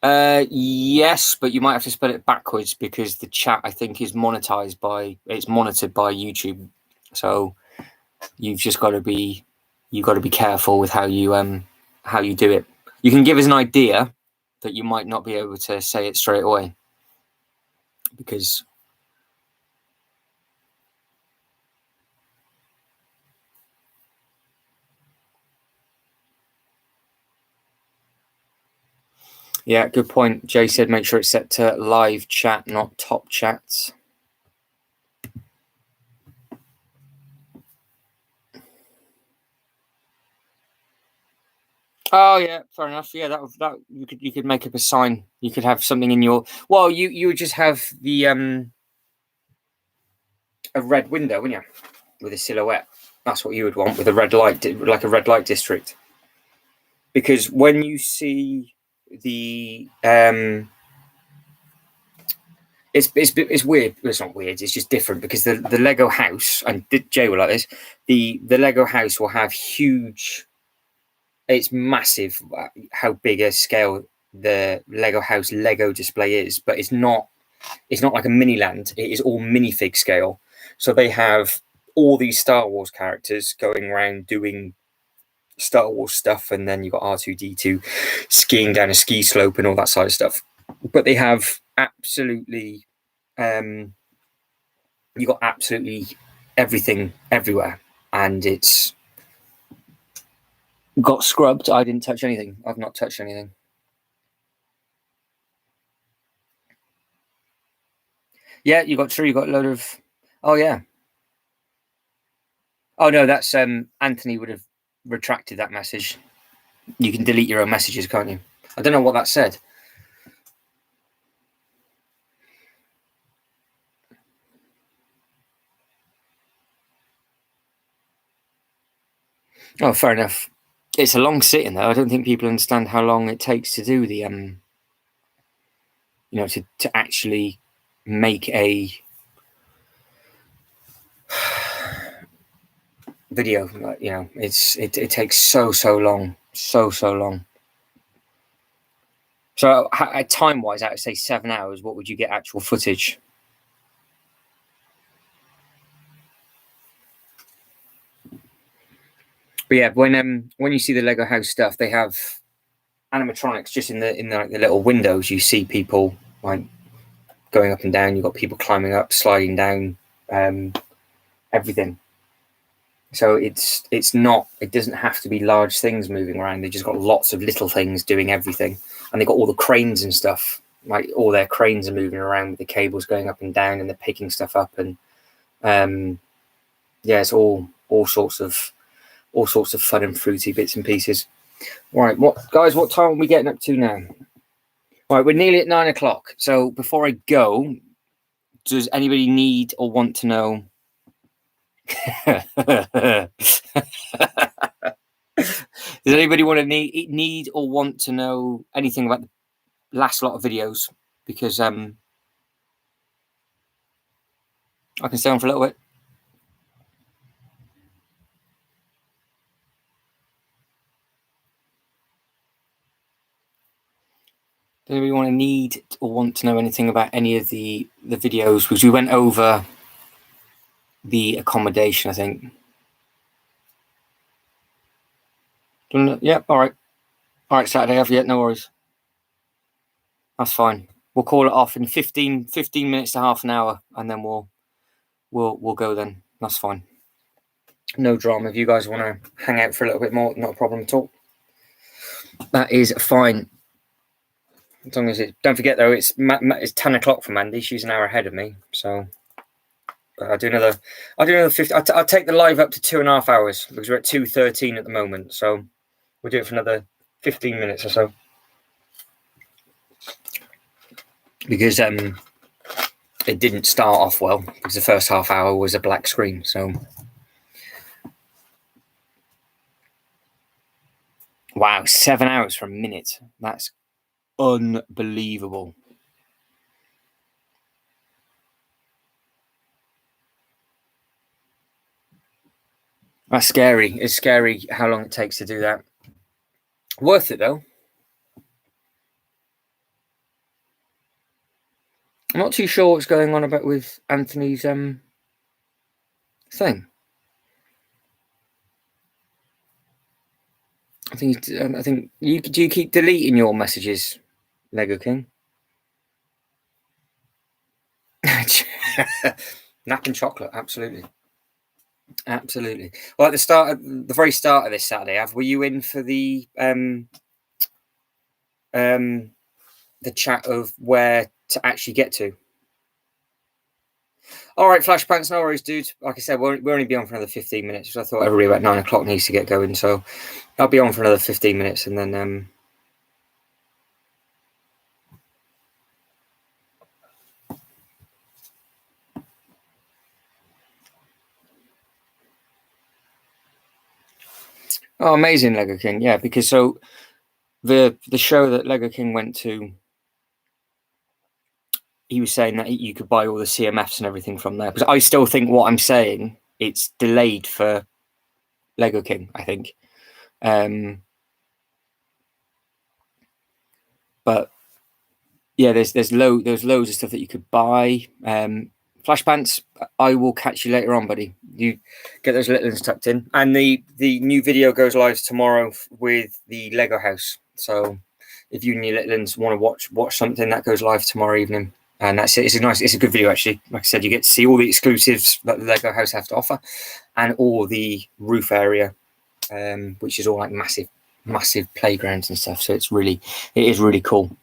Yes, but you might have to spell it backwards, because the chat, I think, is monitored by YouTube. So you've got to be careful with how you do it. You can give us an idea, that you might not be able to say it straight away, because yeah, good point. Jay said make sure it's set to live chat, not top chats. Oh yeah, fair enough. Yeah, that you could make up a sign. You could have something in your. Well, you would just have the a red window, wouldn't you, with a silhouette. That's what you would want with a red light, like a red light district. Because when you see the it's weird. It's not weird. It's just different because the Lego house, and Jay will like this. The Lego house will have huge. It's massive. How big a scale the Lego house Lego display is, but it's not. It's not like a mini land. It is all minifig scale. So they have all these Star Wars characters going around doing Star Wars stuff, and then you got R2D2 skiing down a ski slope and all that side of stuff. But they have absolutely you got absolutely everything everywhere, and it's got scrubbed. I didn't touch anything. I've not touched anything. Yeah, you got true. You got a load of. Oh yeah. Oh no, that's Anthony would have retracted that message. You can delete your own messages, can't you? I don't know what that said. Oh, fair enough. It's a long sitting though. I don't think people understand how long it takes to do the to actually make a video. It takes so long, so long. So, time wise, out of say 7 hours, what would you get actual footage? But yeah, when you see the Lego house stuff, they have animatronics just in the little windows. You see people like going up and down. You've got people climbing up, sliding down, everything. So it's not. It doesn't have to be large things moving around. They just got lots of little things doing everything, and they got all the cranes and stuff. Like all their cranes are moving around with the cables going up and down, and they're picking stuff up, and yeah, it's all sorts of fun and fruity bits and pieces. Right, guys? What time are we getting up to now? Right, we're nearly at 9 o'clock. So before I go, does anybody need or want to know? Does anybody want to need or want to know anything about the last lot of videos? Because I can stay on for a little bit. Does anybody want to need or want to know anything about any of the videos? Because we went over the accommodation, I think. Yeah, all right, Saturday. Have yet? No worries. That's fine. We'll call it off in 15 minutes to half an hour, and then we'll go then. That's fine. No drama. If you guys want to hang out for a little bit more, not a problem at all. That is fine. As long as it. Don't forget though, it's 10 o'clock for Mandy. She's an hour ahead of me, so I'll do another 50. I'll take the live up to 2.5 hours because we're at 2:13 at the moment. So we'll do it for another 15 minutes or so. Because it didn't start off well because the first half hour was a black screen. So wow, 7 hours for a minute. That's unbelievable. That's scary. It's scary how long it takes to do that. Worth it though. I'm not too sure what's going on about with Anthony's thing. I think you do. You keep deleting your messages, Lego King. Nap and chocolate, absolutely. Well, at the very start of this Saturday, were you in for the chat of where to actually get to? All right, Flash Pants, no worries, dude. Like I said, we'll only be on for another 15 minutes. So I thought everybody about 9 o'clock needs to get going. So I'll be on for another 15 minutes and then... Oh, amazing, Lego King. Yeah, because so the show that Lego King went to, he was saying that you could buy all the CMFs and everything from there. Because I still think what I'm saying, it's delayed for Lego King, I think. But yeah, there's loads of stuff that you could buy. Flash Pants, I will catch you later on, buddy. You get those little ones tucked in. And the new video goes live tomorrow with the Lego house. So if you and your little ones want to watch something, that goes live tomorrow evening. And that's it. It's a good video, actually. Like I said, you get to see all the exclusives that the Lego house have to offer and all the roof area, which is all like massive playgrounds and stuff. So it is really cool.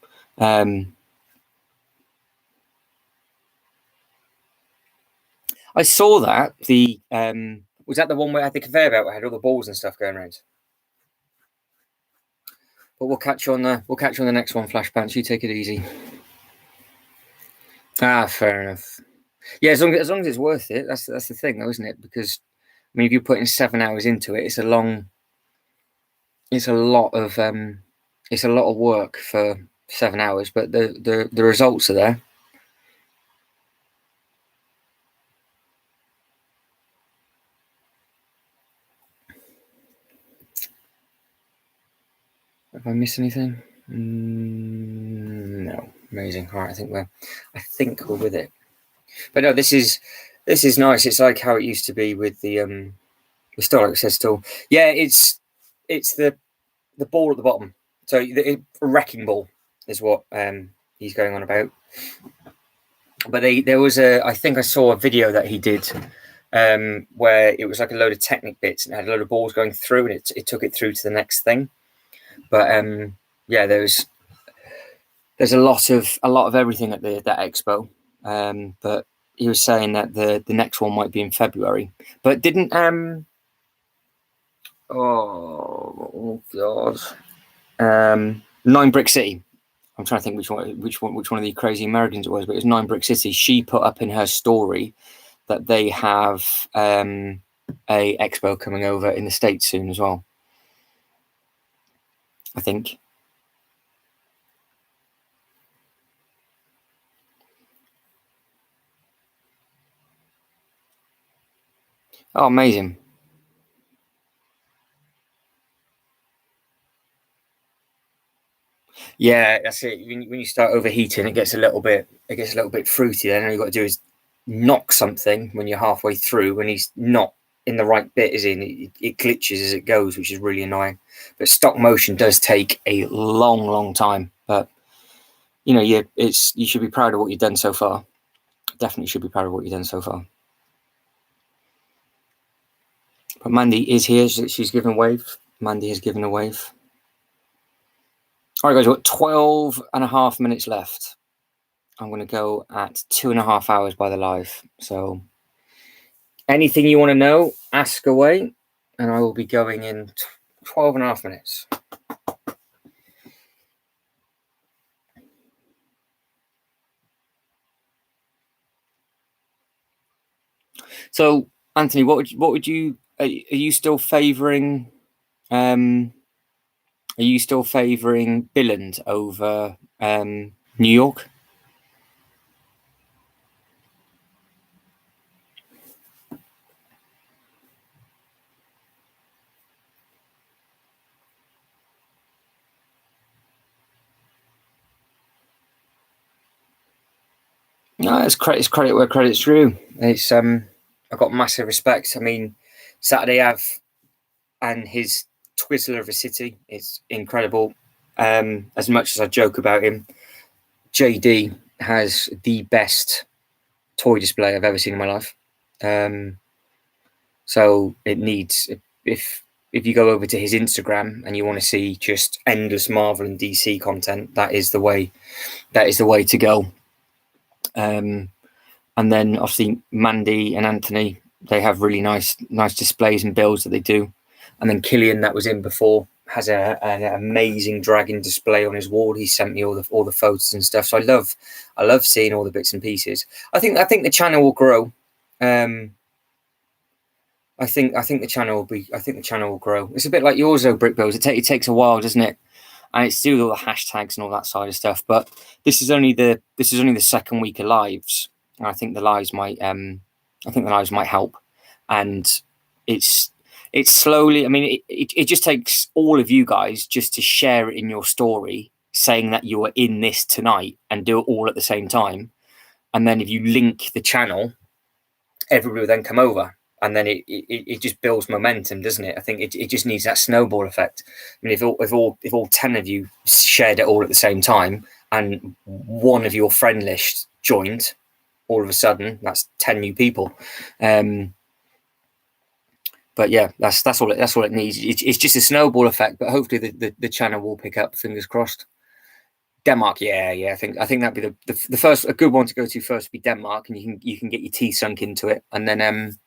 I saw that was that the one where I had the conveyor belt had all the balls and stuff going around. But we'll catch you on the next one, Flash Pants. You take it easy. Fair enough. Yeah, as long as it's worth it. That's the thing, though, isn't it? Because I mean, if you're putting 7 hours into it, it's a lot of work for 7 hours. But the results are there. Have I missed anything? No. Amazing. All right, I think we're with it. But no, this is nice. It's like how it used to be with the still, like I said, still. Yeah, it's the ball at the bottom. So a wrecking ball is what he's going on about. But there was I think I saw a video that he did where it was like a load of Technic bits and it had a load of balls going through, and it took it through to the next thing. But yeah, there's a lot of everything at that expo. But he was saying that the next one might be in February. But didn't oh god, 9 Brick City. I'm trying to think which one of the crazy Americans it was, but it was 9 Brick City. She put up in her story that they have a expo coming over in the States soon as well, I think. Oh, amazing. Yeah, that's it. When you start overheating, it gets a little bit fruity. Then all you've got to do is knock something when you're halfway through, when he's not in the right bit, is in it glitches as it goes, which is really annoying. But stop motion does take a long time. But you know, you should be proud of what you've done so far. Definitely should be proud of what you've done so far. But Mandy is here. She's given a wave. Mandy has given a wave. All right, guys, we've got 12 and a half minutes left. I'm going to go at 2.5 hours by the live. So anything you want to know, ask away, and I will be going in 12 and a half minutes. So, Anthony, what would you? Are you still favouring? Are you still favouring Billund over New York? No, it's credit where credit's due. It's I've got massive respect. I mean, Saturday Ave and his Twizzler of a city is incredible. As much as I joke about him, JD has the best toy display I've ever seen in my life. So it needs, if you go over to his Instagram and you want to see just endless Marvel and DC content, that is the way to go. And then obviously Mandy and Anthony, they have really nice displays and builds that they do. And then Killian, that was in before, has an amazing dragon display on his wall. He sent me all the photos and stuff. So I love seeing all the bits and pieces. I think the channel will grow. I think the channel will grow. It's a bit like yours though, Brick Builds. It takes a while, doesn't it? And it's still all the hashtags and all that side of stuff. But this is only the second week of lives. And I think the lives might help. And it's slowly. I mean, it just takes all of you guys just to share it in your story, saying that you are in this tonight, and do it all at the same time. And then if you link the channel, everybody will then come over. And then it just builds momentum, doesn't it? I think it just needs that snowball effect. I mean, if all 10 of you shared it all at the same time, and one of your friend list joined, all of a sudden that's 10 new people. But yeah, that's all it needs. It's just a snowball effect. But hopefully the channel will pick up. Fingers crossed. Denmark, yeah. I think that'd be the first, a good one to go to first would be Denmark, and you can get your teeth sunk into it, and then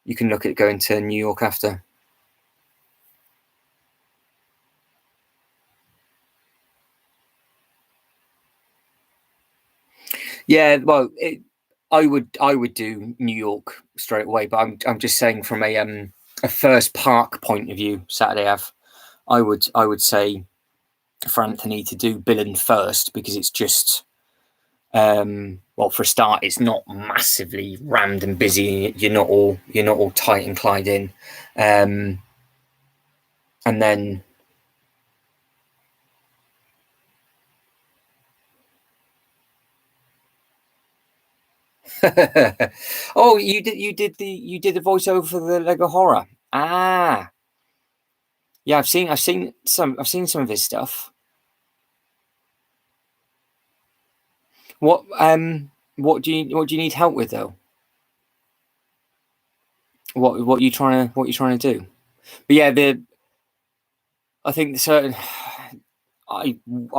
you can look at going to New York after. Yeah, well, I would do New York straight away, but I'm just saying from a first park point of view. Saturday I would say for Anthony to do Billund first, because it's just well, for a start, it's not massively rammed and busy. You're not all tight and clied in, and then. Oh, you did the voiceover for the Lego Horror. Yeah, I've seen some of his stuff. What do you need help with though? What you trying to do? But yeah, I think certain. I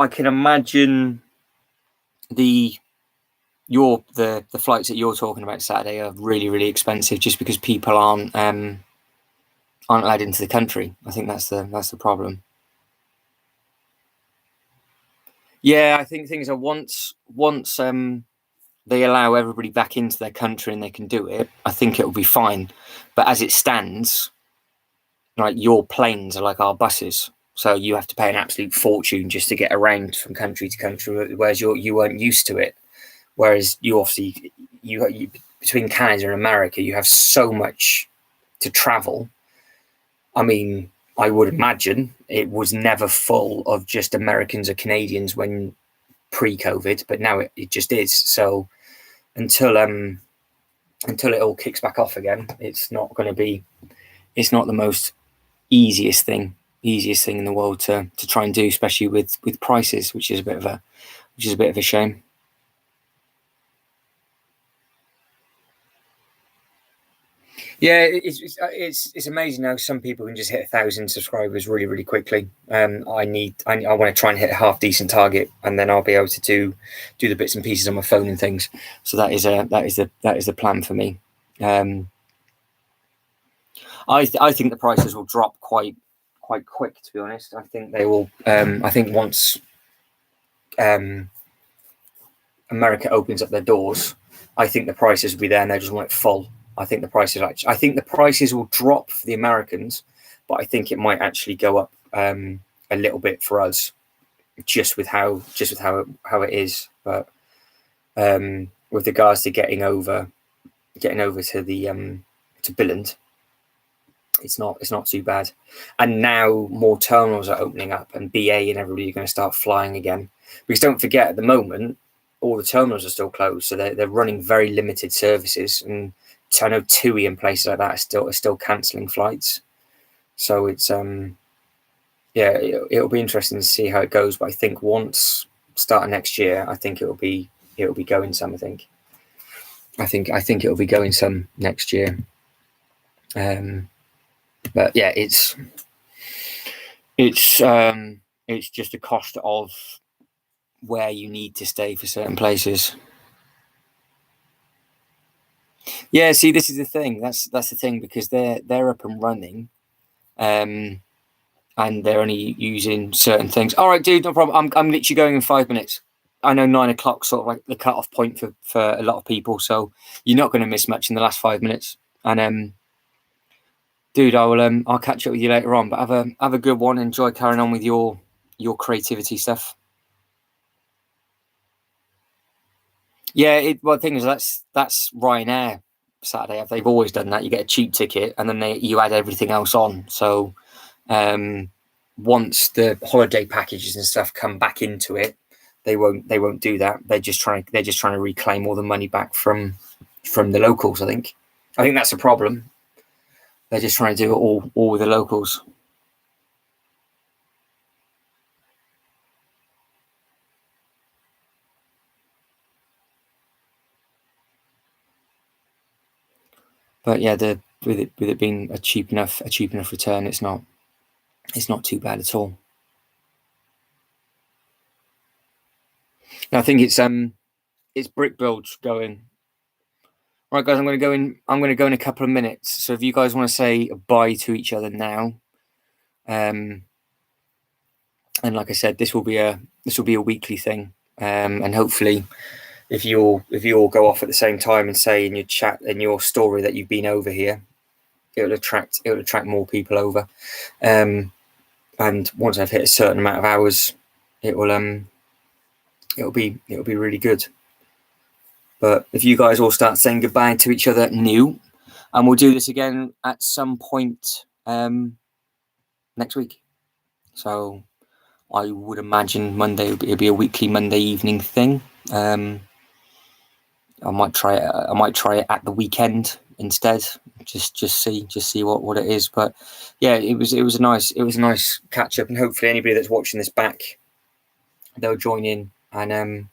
can imagine the flights that you're talking about Saturday are really expensive, just because people aren't allowed into the country. I think that's the problem. Yeah, I think things are once they allow everybody back into their country and they can do it, I think it will be fine. But as it stands, like, your planes are like our buses, so you have to pay an absolute fortune just to get around from country to country, whereas you weren't used to it. Whereas you obviously you between Canada and America, you have so much to travel. I mean, I would imagine it was never full of just Americans or Canadians when pre-COVID, but now it just is. So until it all kicks back off again, it's not the most easiest thing in the world to try and do, especially with prices, which is a bit of a shame. Yeah, it's amazing how some people can just hit 1,000 subscribers really quickly. I want to try and hit a half decent target, and then I'll be able to do the bits and pieces on my phone and things. So that is the plan for me. I think the prices will drop quite quick, to be honest. I think they will. I think once America opens up their doors, I think the prices will be there, and they just want it full. I think the prices will drop for the Americans, but I think it might actually go up a little bit for us, just with how it is. But with regards to getting over to the to Billund, it's not too bad. And now more terminals are opening up, and BA and everybody are going to start flying again. Because don't forget, at the moment, all the terminals are still closed, so they're running very limited services. And I know TUI and places like that are still cancelling flights. So it's yeah, it'll be interesting to see how it goes. But I think once starting next year, I think it'll be going some. I think it'll be going some next year. But yeah, it's just a cost of where you need to stay for certain places. Yeah, see, this is the thing. That's the thing, because they're up and running, and they're only using certain things. All right, dude, no problem. I'm literally going in 5 minutes. I know 9 o'clock sort of like the cut-off point for a lot of people, so you're not going to miss much in the last 5 minutes. And dude, I'll catch up with you later on. But have a good one. Enjoy carrying on with your creativity stuff. Yeah, well, the thing is, that's Ryanair Saturday. They've always done that. You get a cheap ticket, and then you add everything else on. So once the holiday packages and stuff come back into it, they won't do that. They're just trying to reclaim all the money back from the locals. I think that's the problem. They're just trying to do it all with the locals. But yeah, with it being a cheap enough return, it's not too bad at all. I think it's Brick Builds going. All right, guys, I'm going to go in a couple of minutes. So if you guys want to say bye to each other now, and like I said, this will be a weekly thing, and hopefully, if you all go off at the same time and say in your chat, in your story, that you've been over here, it'll attract more people over. And once I've hit a certain amount of hours, it'll be really good. But if you guys all start saying goodbye to each other new, and we'll do this again at some point next week. So I would imagine Monday it'll be a weekly Monday evening thing. I might try it at the weekend instead. Just see what it is. But yeah, it was a nice catch up, and hopefully anybody that's watching this back, they'll join in and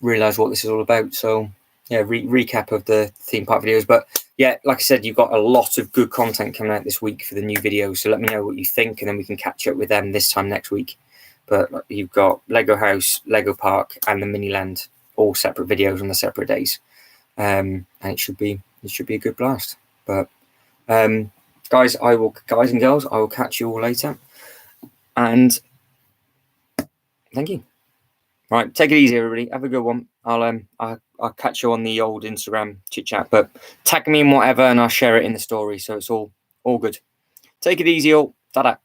realize what this is all about. So yeah, recap of the theme park videos. But yeah, like I said, you've got a lot of good content coming out this week for the new videos. So let me know what you think, and then we can catch up with them this time next week. But you've got Lego House, Lego Park, and the Miniland, all separate videos on the separate days, and it should be a good blast. But guys and girls, I will catch you all later, and thank you. Right, take it easy, everybody. Have a good one. I'll catch you on the old Instagram chit chat, but tag me in whatever, and I'll share it in the story, so it's all good. Take it easy, all. Ta-da.